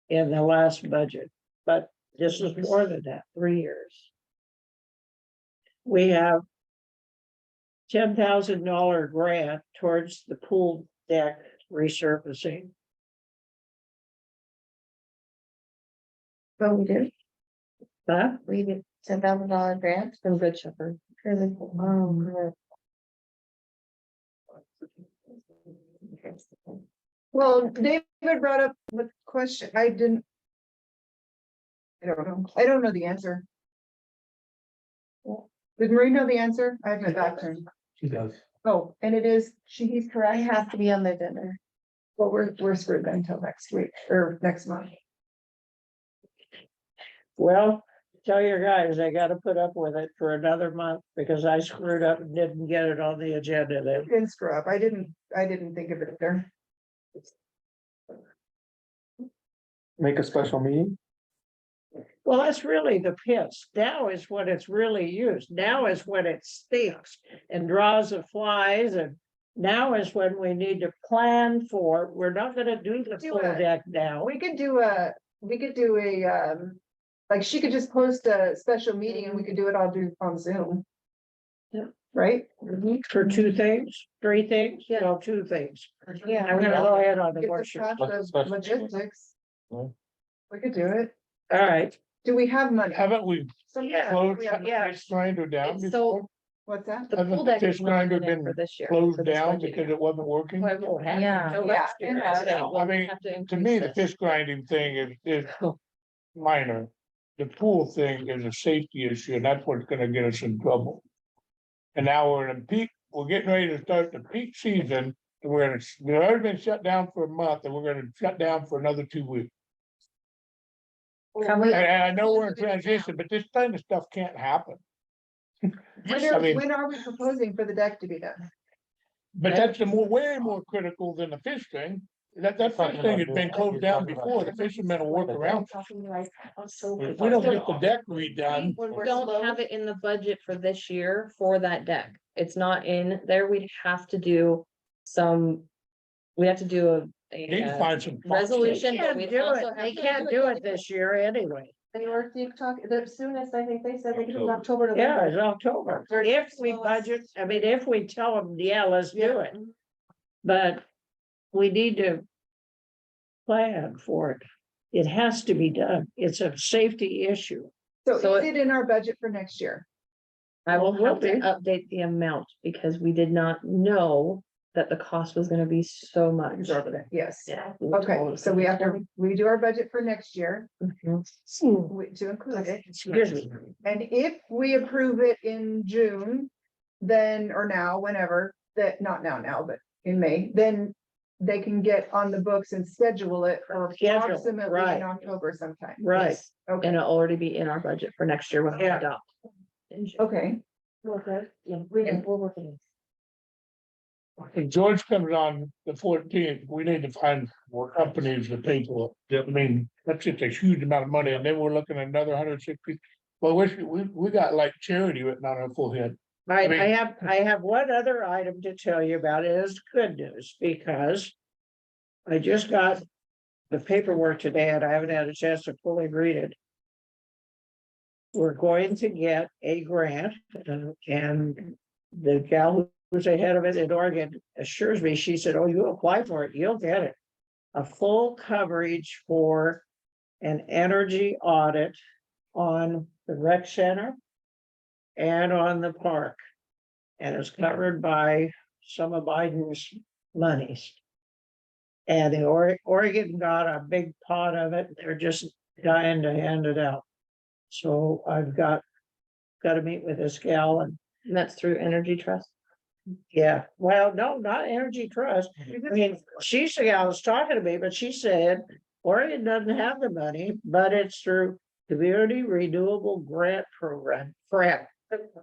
in the last budget, but this is more than that, 3 years. We have $10,000 grant towards the pool deck resurfacing. But we did, Huh? we did $10,000 grant From Good Shepherd. for the, good. Well, David brought up the question. I don't know. I don't know the answer. Did Marie know the answer? I have my back turned. She does. Oh, and he's I correct. have to be on the dinner. Well, we're screwed then until next week or next month. Well, tell your guys, I gotta put up with it for another month because I screwed up and didn't get it on the agenda then. Didn't screw up. I didn't think of it there. Make a special meeting. Well, that's really the pits. Now is when it's really used. Now is when it stinks and draws the flies and now is when we need to plan for, we're not gonna do the Do full it. deck now. We could do a, like she could just post a special meeting and we could do it all on Zoom. Yeah. Right? For 2 things, 3 things, Yeah. no, 2 things. Yeah. I'm gonna go ahead on the Get the workshop. cost Like a of special- logistics. Yeah. We could do it. All right, Do we have money? Haven't we yeah, closed yeah, that yeah. fish grinder down It's before? What's that? The Hasn't pool the deck fish is not grinder in it been for this year. closed for this down budget because year. it wasn't working? Well, it won't happen Yeah. until Yeah, next year. it has. So I we'll mean, have To increase me, the this. fish grinding thing is minor. The pool thing is a safety issue, and that's what's gonna get us in trouble. And now we're in we're getting ready to start the peak season, and we've already been shut down for a month, and we're gonna shut down for another 2 weeks. Can we- And I know we're in transition, but this kind of stuff can't happen. I mean- When are we proposing for the deck to be done? But that's way more critical than the fish thing. That fish thing has been closed down before. The fishermen will work around. If we don't get the deck redone, We don't have it in the budget for this year for that deck. It's not in there. We'd have to do we have to do we need to a find some. resolution, but Can't we do also it, have they to. can't do it this year anyway. They were the soonest, I think they said they could do October. October. Yeah, November. it's October. If we budget, I mean, if we tell them, yeah, let's do it. But we need to plan for it. It has to be done. It's a safety issue. So is it in our budget for next year? I will Will have to be. update the amount because we did not know that the cost was gonna be so much. Exorbitant, yes. Yeah. Okay, so we have to redo our budget for next year Mhm. to include it. Excuse me. And if we approve it in June, then, or now, whenever, that, not now, but in May, then they can get on the books and schedule it for Schedule, approximately right. in October sometime. Right. Yes, Okay, and it'll already be in our budget for next year when we Yeah. adopt. in June. okay, Okay, yeah, we're working. If George comes on the 14th, we need to find more companies to pay for it. I mean, that's just a huge amount of money, and then we're looking at another 160. Well, we got like charity written on our forehead. I mean- I have one other item to tell you about. It is good news because I just got the paperwork today and I haven't had a chance to fully read it. We're going to get a grant and the gal who's ahead of it in Oregon assures me, she said, oh, you apply for it, you'll get it. A full coverage for an energy audit on the rec center and on the park. And it's covered by some of Biden's monies. And the Oregon got a big pot of it. They're just dying to hand it out. So I've got to meet with this gal and, And that's through Energy Trust. yeah, well, no, not Energy Trust. I mean, she's the gal that's talking to me, but she said Oregon doesn't have the money, but it's through Community Renewable Grant Program, FRAP,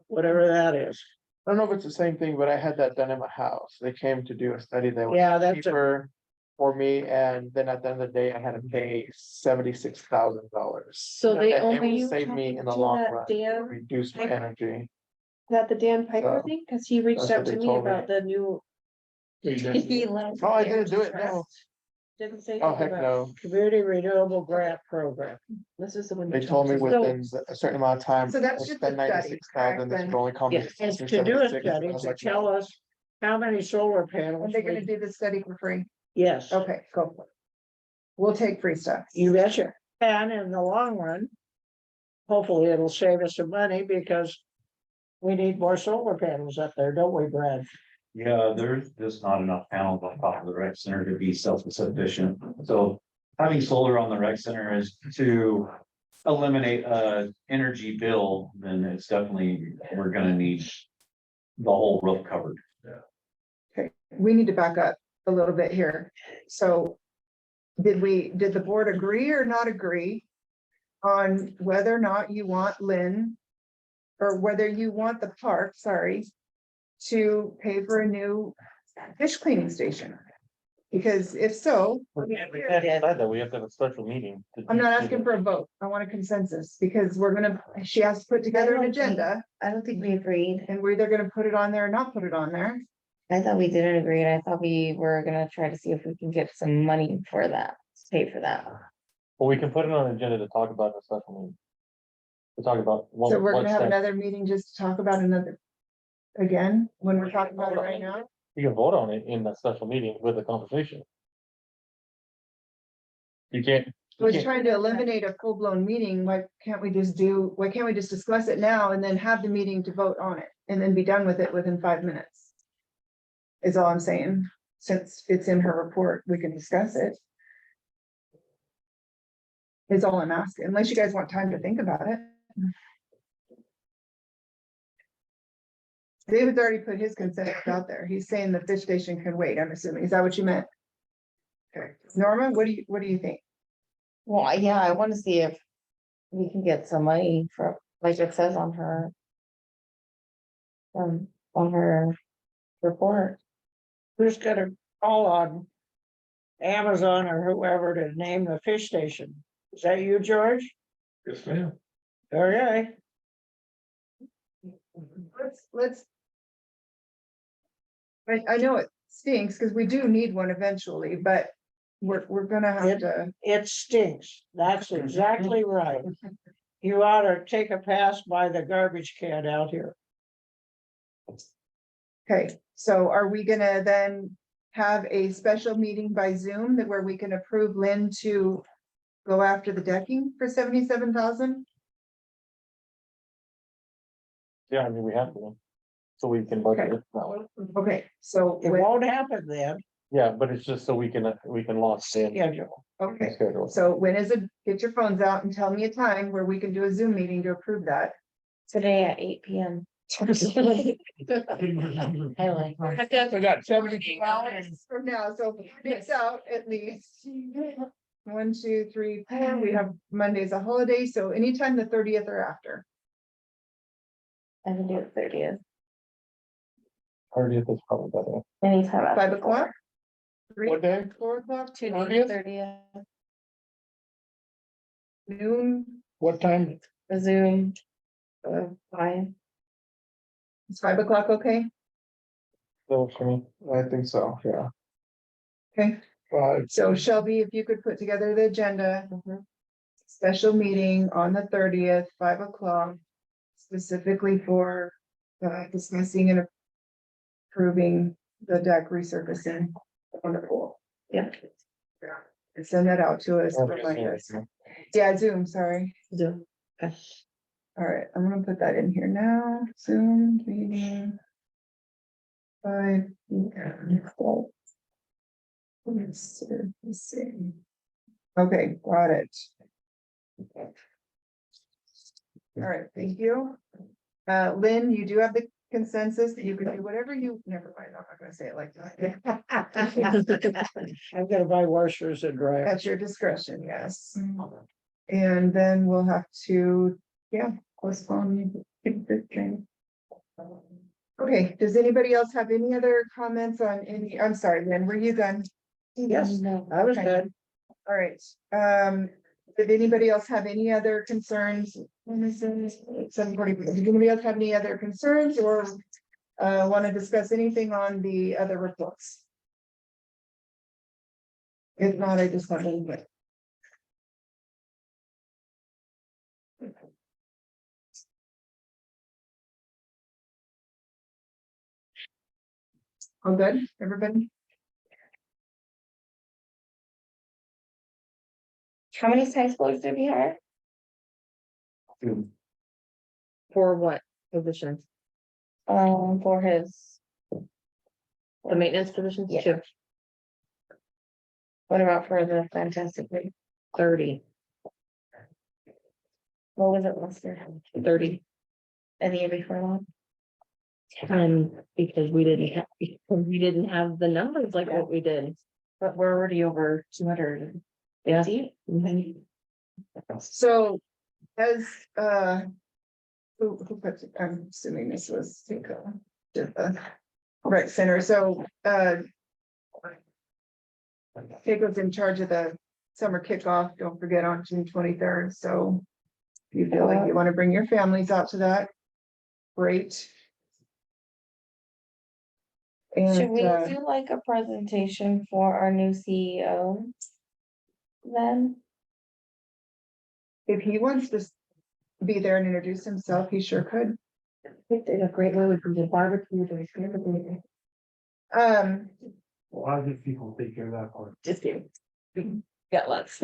whatever that is. I don't know if it's the same thing, but I had that done in my house. They came to do a study that Yeah, was that's a- cheaper for me, and then at the end of the day, I had to pay $76,000. So they It only, would save me in the long run, reduce my energy. That the Dan Piper Uh, thing, cause he reached that's what out to they me told me. about the new. He let- Oh, I didn't do it, no. Didn't say. Oh, anything heck about- no. Community Renewable Grant Program. This is the one. They you told me talked about. within a certain amount of time. So that's I just spend a study, 96,000, this correct, would only come. Yes, It's to do a study to tell us how many solar panels. and they're gonna we- do the study for free. Yes, Okay, go for it. We'll take free stuff. you betcha. And in the long run, hopefully it'll save us some money because we need more solar panels up there, don't we, Brad? Yeah, there's just not enough panels on top of the rec center to be self-sufficient. So having solar on the rec center is to eliminate a energy bill, then it's definitely, we're gonna need the whole roof covered. We need to back up a little bit here. So did the board agree or not agree on whether or not you want Lynn or whether you want the park, sorry, to pay for a new fish cleaning station? Because if so, We can't decide that, we have to have a special meeting. I'm not asking for a vote. I want a consensus because she has to put together an agenda I don't think we agreed. and we're either gonna put it on there or not put it on there. I thought we didn't agree. I thought we were gonna try to see if we can get some money for that, to pay for that. Well, we can put it on an agenda to talk about the special meeting. To talk about. what- So we're gonna what's have that- another meeting just to talk about another. Again, when we're talking about it right now. You can vote on it in that special meeting with a conversation. You can't. I you was can't- trying to eliminate a full-blown meeting. Why can't we just discuss it now and then have the meeting to vote on it and then be done with it within 5 minutes? Is all I'm saying. Since it's in her report, we can discuss it. Is all I'm asking, unless you guys want time to think about it. David's already put his consent out there. He's saying the fish station can wait, I'm assuming. Is that what you meant? Okay, Norma, what do you think? Well, yeah, I wanna see if we can get some money for, like it says on her. On her report. Who's gonna call on Amazon or whoever to name the fish station? Is that you, George? Yes, ma'am. Okay, Let's. I know it stinks because we do need one eventually, but we're gonna have to, it stinks. That's exactly right. You ought to take a pass by the garbage can out here. okay, so are we gonna then have a special meeting by Zoom that where we can approve Lynn to go after the decking for 77,000? Yeah, I mean, we have to. So we can budget it that way. Okay, so, It won't happen then. Yeah, but it's just so we can lock in. Schedule. okay, Schedule. so when is it, get your phones out and tell me a time where we can do a Zoom meeting to approve that. Today at 8 p.m. I got 72 hours. From now, so it's out at least. 1, 2, 3, 4, we have Monday's a holiday, so anytime the 30th or after. I can do it 30th. 30th is probably better. Anytime. after 5 o'clock? 3, What day? 4 o'clock, Tuesday, 30th? 30th, noon, What time? Zoom. Fine. is 5 o'clock okay? So for me, I think so, yeah. Okay, so Shelby, if you could put together the agenda. Special meeting on the 30th, 5 o'clock, specifically for discussing and approving the deck resurfacing on the pool. Yeah. And send that out to us. Remind us. Yeah, Zoom, sorry. Zoom. Okay. All right, I'm gonna put that in here now. Zoom meeting. 5 p.m. Let's see. Okay, got it. All right, thank you. Lynn, you do have the consensus that you can do whatever you, never mind, I'm not gonna say it like that. I'm gonna buy washers and dryers. At your discretion, yes. And then we'll have to, yeah, postpone. Okay, does anybody else have any other comments on any, I'm sorry, Lynn, were you done? Yes, I was Okay. good. All right, did anybody else have any other concerns? 7:40. Did anybody else have any other concerns or want to discuss anything on the other reports? If not, I just want to. All good, everybody? How many science floors did we hire? For what positions? For his, The maintenance positions? Yeah. Two. what about for the Fantastic League? 30. What was it last year? 30. And the year before that? Because we didn't have the numbers like what we did. But we're already over 250. Yeah. So as who puts it, I'm assuming this was Tinko, did the rec center, so Tinko's in charge of the summer kickoff, don't forget on June 23rd, so if you feel like you want to bring your families out to that, great. Should we And do like a presentation for our new CEO? Then, if he wants to be there and introduce himself, he sure could. in a great way, we can do barbecue, there's everything. Well, I'll get people to take care of that part. Just kidding. Got lots.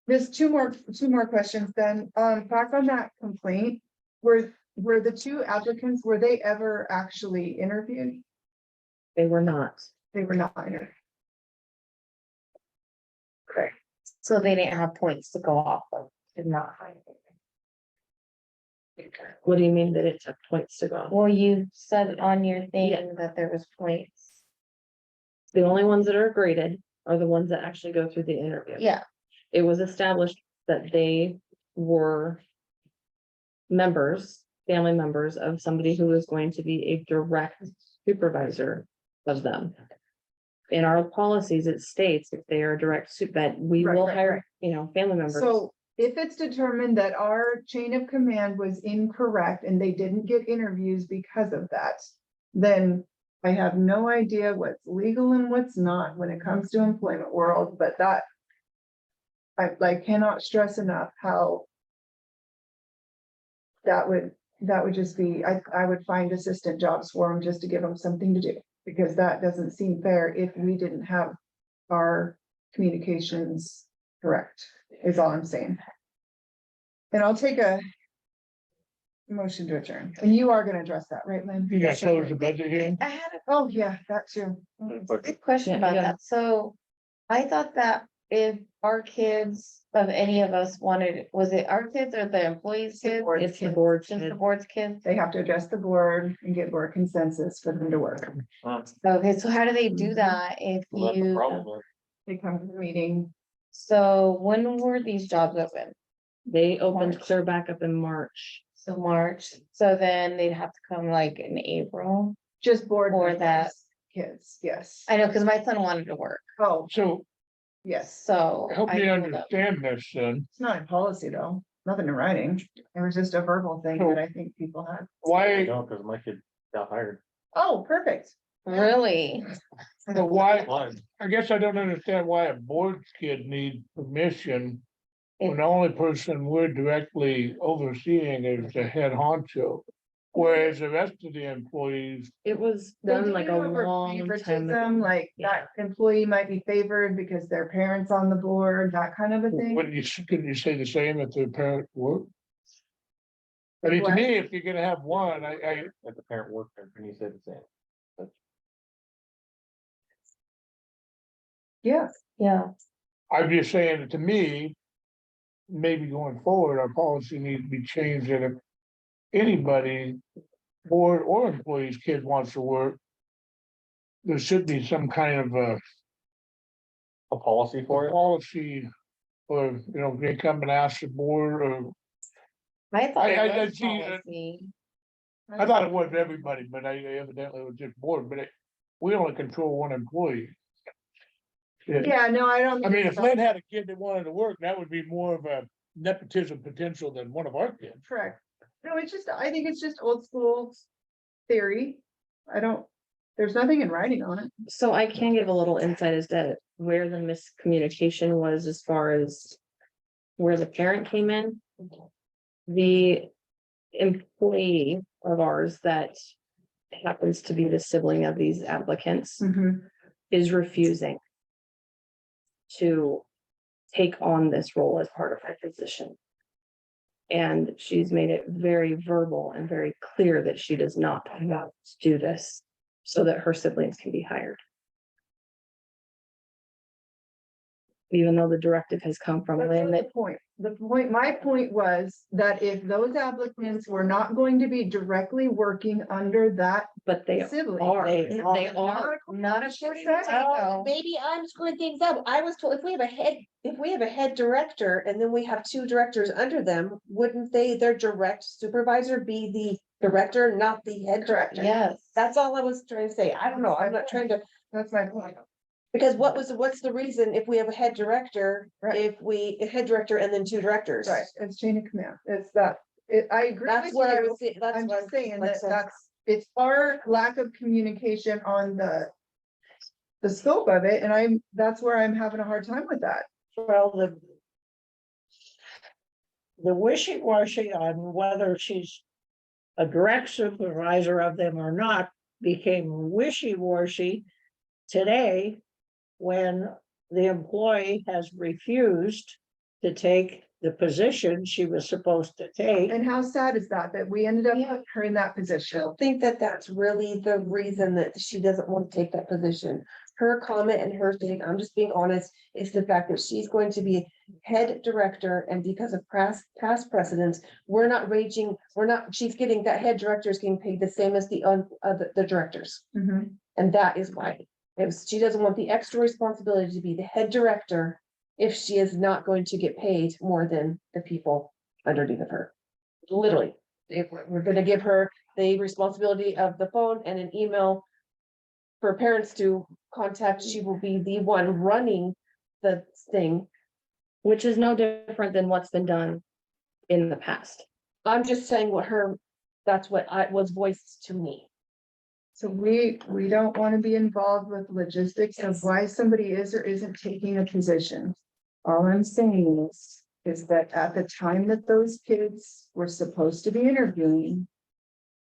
Just two more questions then. Back on that complaint, were the two applicants, were they ever actually interviewed? They were not. They were not interviewed. Okay, So they didn't have points to go off of, did not. What do you mean that it took points to go? Well, you said on your thing that there was points. The only ones that are graded are the ones that actually go through the interview. Yeah, It was established that they were family members of somebody who was going to be a direct supervisor of them. In our policies, it states if they are that we Right, will right, hire, right. family members. so if it's determined that our chain of command was incorrect and they didn't get interviews because of that, then I have no idea what's legal and what's not when it comes to employment world, but that I cannot stress enough how that would just be, I would find assistant jobs for them just to give them something to do. Because that doesn't seem fair if we didn't have our communications correct, is all I'm saying. And I'll take a motion to adjourn, and you are gonna address that, right, Lynn? You got close the budget here? I had a Oh, yeah, that too. quick question Yeah, about yeah. that. So I thought that if our kids, of any of us wanted, was it our kids or the employees' kids? board's It's the kids. board's Just the kid. board's kids? They have to address the board and get board consensus for them to work. Okay, so how do they do Mhm. that if Well, that's the you, problem. They come to the meeting. so when were these jobs open? They opened March. clear back up in March. So March, so then they'd have to come like in April. Just board. Or members, that- Kids, yes. I know, because my son wanted to work, Oh, So yes. so. help I me told him. understand this then. It's not in policy though, nothing in writing. It was just a verbal thing that I think people had. Why, No, because my kid got hired. Oh, perfect. Really? so why, Why? I guess I don't understand why a board kid needs permission. When the only person we're directly overseeing is the head honcho. Whereas the rest of the employees, It was They done do like it a over long time ago. favoritism, like that employee might be favored because their parents on the board, that kind of a thing. wouldn't you, couldn't you say the same if their parent work? I mean, to me, if you're gonna have one, I, At the parent work there, and he said the same. Yeah, Yeah, I'm just saying that to me. Maybe going forward, our policy needs to be changed that if anybody, board or employee's kid wants to work. There should be some kind of A policy for a it? policy. Or, you know, they come and ask the board, or I thought I it was see that- policy. I thought it was everybody, but I evidently it was just board, but we only control one employee. yeah, no, I don't. I mean, if Lynn had a kid that wanted to work, that would be more of a nepotism potential than one of our kids. Correct. No, it's just, I think it's just old school theory. I don't, there's nothing in writing on it. So I can give a little insight as to where the miscommunication was as far as where the parent came in. The employee of ours that happens to be the sibling of these applicants is refusing to take on this role as part of her position. And she's made it very verbal and very clear that she does not want to do this so that her siblings can be hired. Even though the directive has come from That's Lynn not that the point. The point, my point was that if those applicants were not going to be directly working under that but they sibling. are, They they are. are. Not according to Well, Taco. Maybe I'm screwing things up. I was told if we have a head director and then we have two directors under them, wouldn't their direct supervisor be the director, not the head director? Yes. That's all I was trying to say. I don't know. I'm not trying to, That's my point. because what's the reason if we have a head director, Right. a head director and then two directors? Right, it's chain of command. It's that, I agree That's with what I you. was saying. That's I'm what just saying like that said. it's our lack of communication on the scope of it, and that's where I'm having a hard time with that. Well, the wishy-washy on whether she's a direct supervisor of them or not became wishy-washy today when the employee has refused to take the position she was supposed to take. And how sad is that, that we ended up putting her in that I position? don't think that that's really the reason that she doesn't want to take that position. Her comment and her thing, I'm just being honest, is the fact that she's going to be head director, and because of past precedents, she's getting, that head director is getting paid the same as the directors. Mhm. And that is why, she doesn't want the extra responsibility to be the head director if she is not going to get paid more than the people underneath of her. Literally, if we're gonna give her the responsibility of the phone and an email for parents to contact, she will be the one running the thing. Which is no different than what's been done in the past. I'm just saying that's what was voiced to me. So we don't want to be involved with logistics of why somebody is or isn't taking a position. All I'm saying is that at the time that those kids were supposed to be interviewing,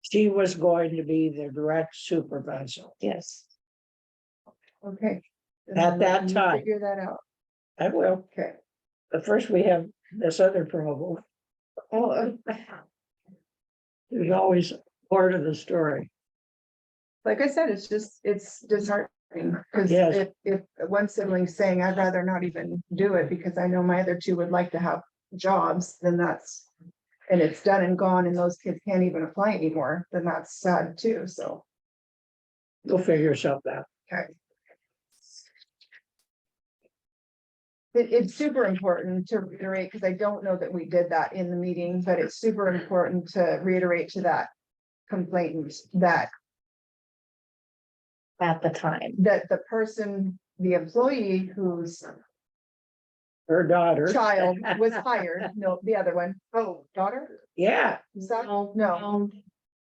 She was going to be the direct supervisor. Yes. Okay. At that You time. Figure that out. I will, Okay. but first we have this other problem. Well, There's always part of the story. like I said, it's disheartening, because Yes. if one sibling's saying, I'd rather not even do it because I know my other two would like to have jobs, then that's. And it's done and gone and those kids can't even apply anymore, then that's sad too, so. We'll figure something out. Okay. It's super important to reiterate, because I don't know that we did that in the meeting, but it's super important to reiterate to that complainant that At the time. the person, the employee whose Her daughter. child was hired, no, the other one, oh, daughter? Yeah, Son? No, No.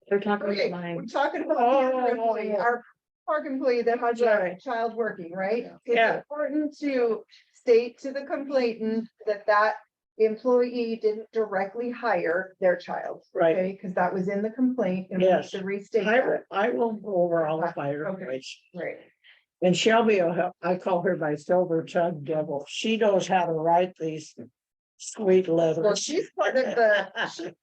They're talking Okay, about mine. we're talking about the other employee, our park employee that has a Right. child working, right? It's Yeah. important to state to the complainant that that employee didn't directly hire their child. right. Okay, because that was in the complaint and we need Yes. to restate I will, that. I will go over all the fire Okay. information. Right. And Shelby will help, I call her my silver tongue devil. She knows how to write these sweet letters. Well, she's part of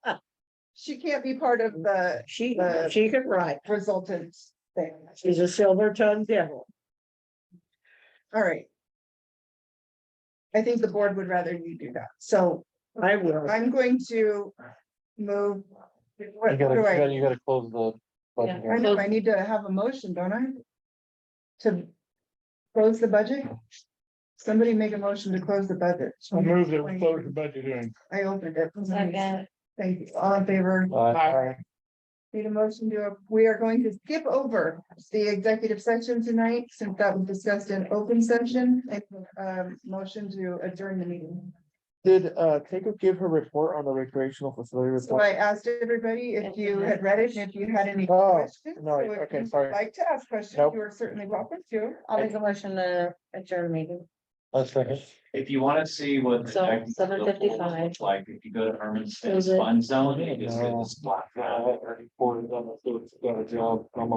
she can't be part of the She can write. resultant thing. She's a silver tongue devil. All right. I think the board would rather you do that, so I will. I'm going to move. What You gotta, do I? you gotta close the. budget I hearing. know, I need to have a motion, don't I? To close the budget? Somebody make a motion to close the budget. I move that we close the budget hearing. I opened it. Second. Thank you. All in favor? Aye. Need a motion to, we are going to skip over the executive session tonight, since that was discussed in open session. Motion to adjourn the meeting. Did Keiko give her report on the recreational facility So report? I asked everybody if you had read it, and if you had any Oh, questions. no, So if okay, you'd sorry. Like to ask questions, Nope. you are certainly welcome to. I'll make a motion to adjourn meeting. That's second. If you wanna see what. the So, technical 7:55. looks Like, if you go to Herman's Is it? Fun Zone, you just get this block. Got a job. I'm on the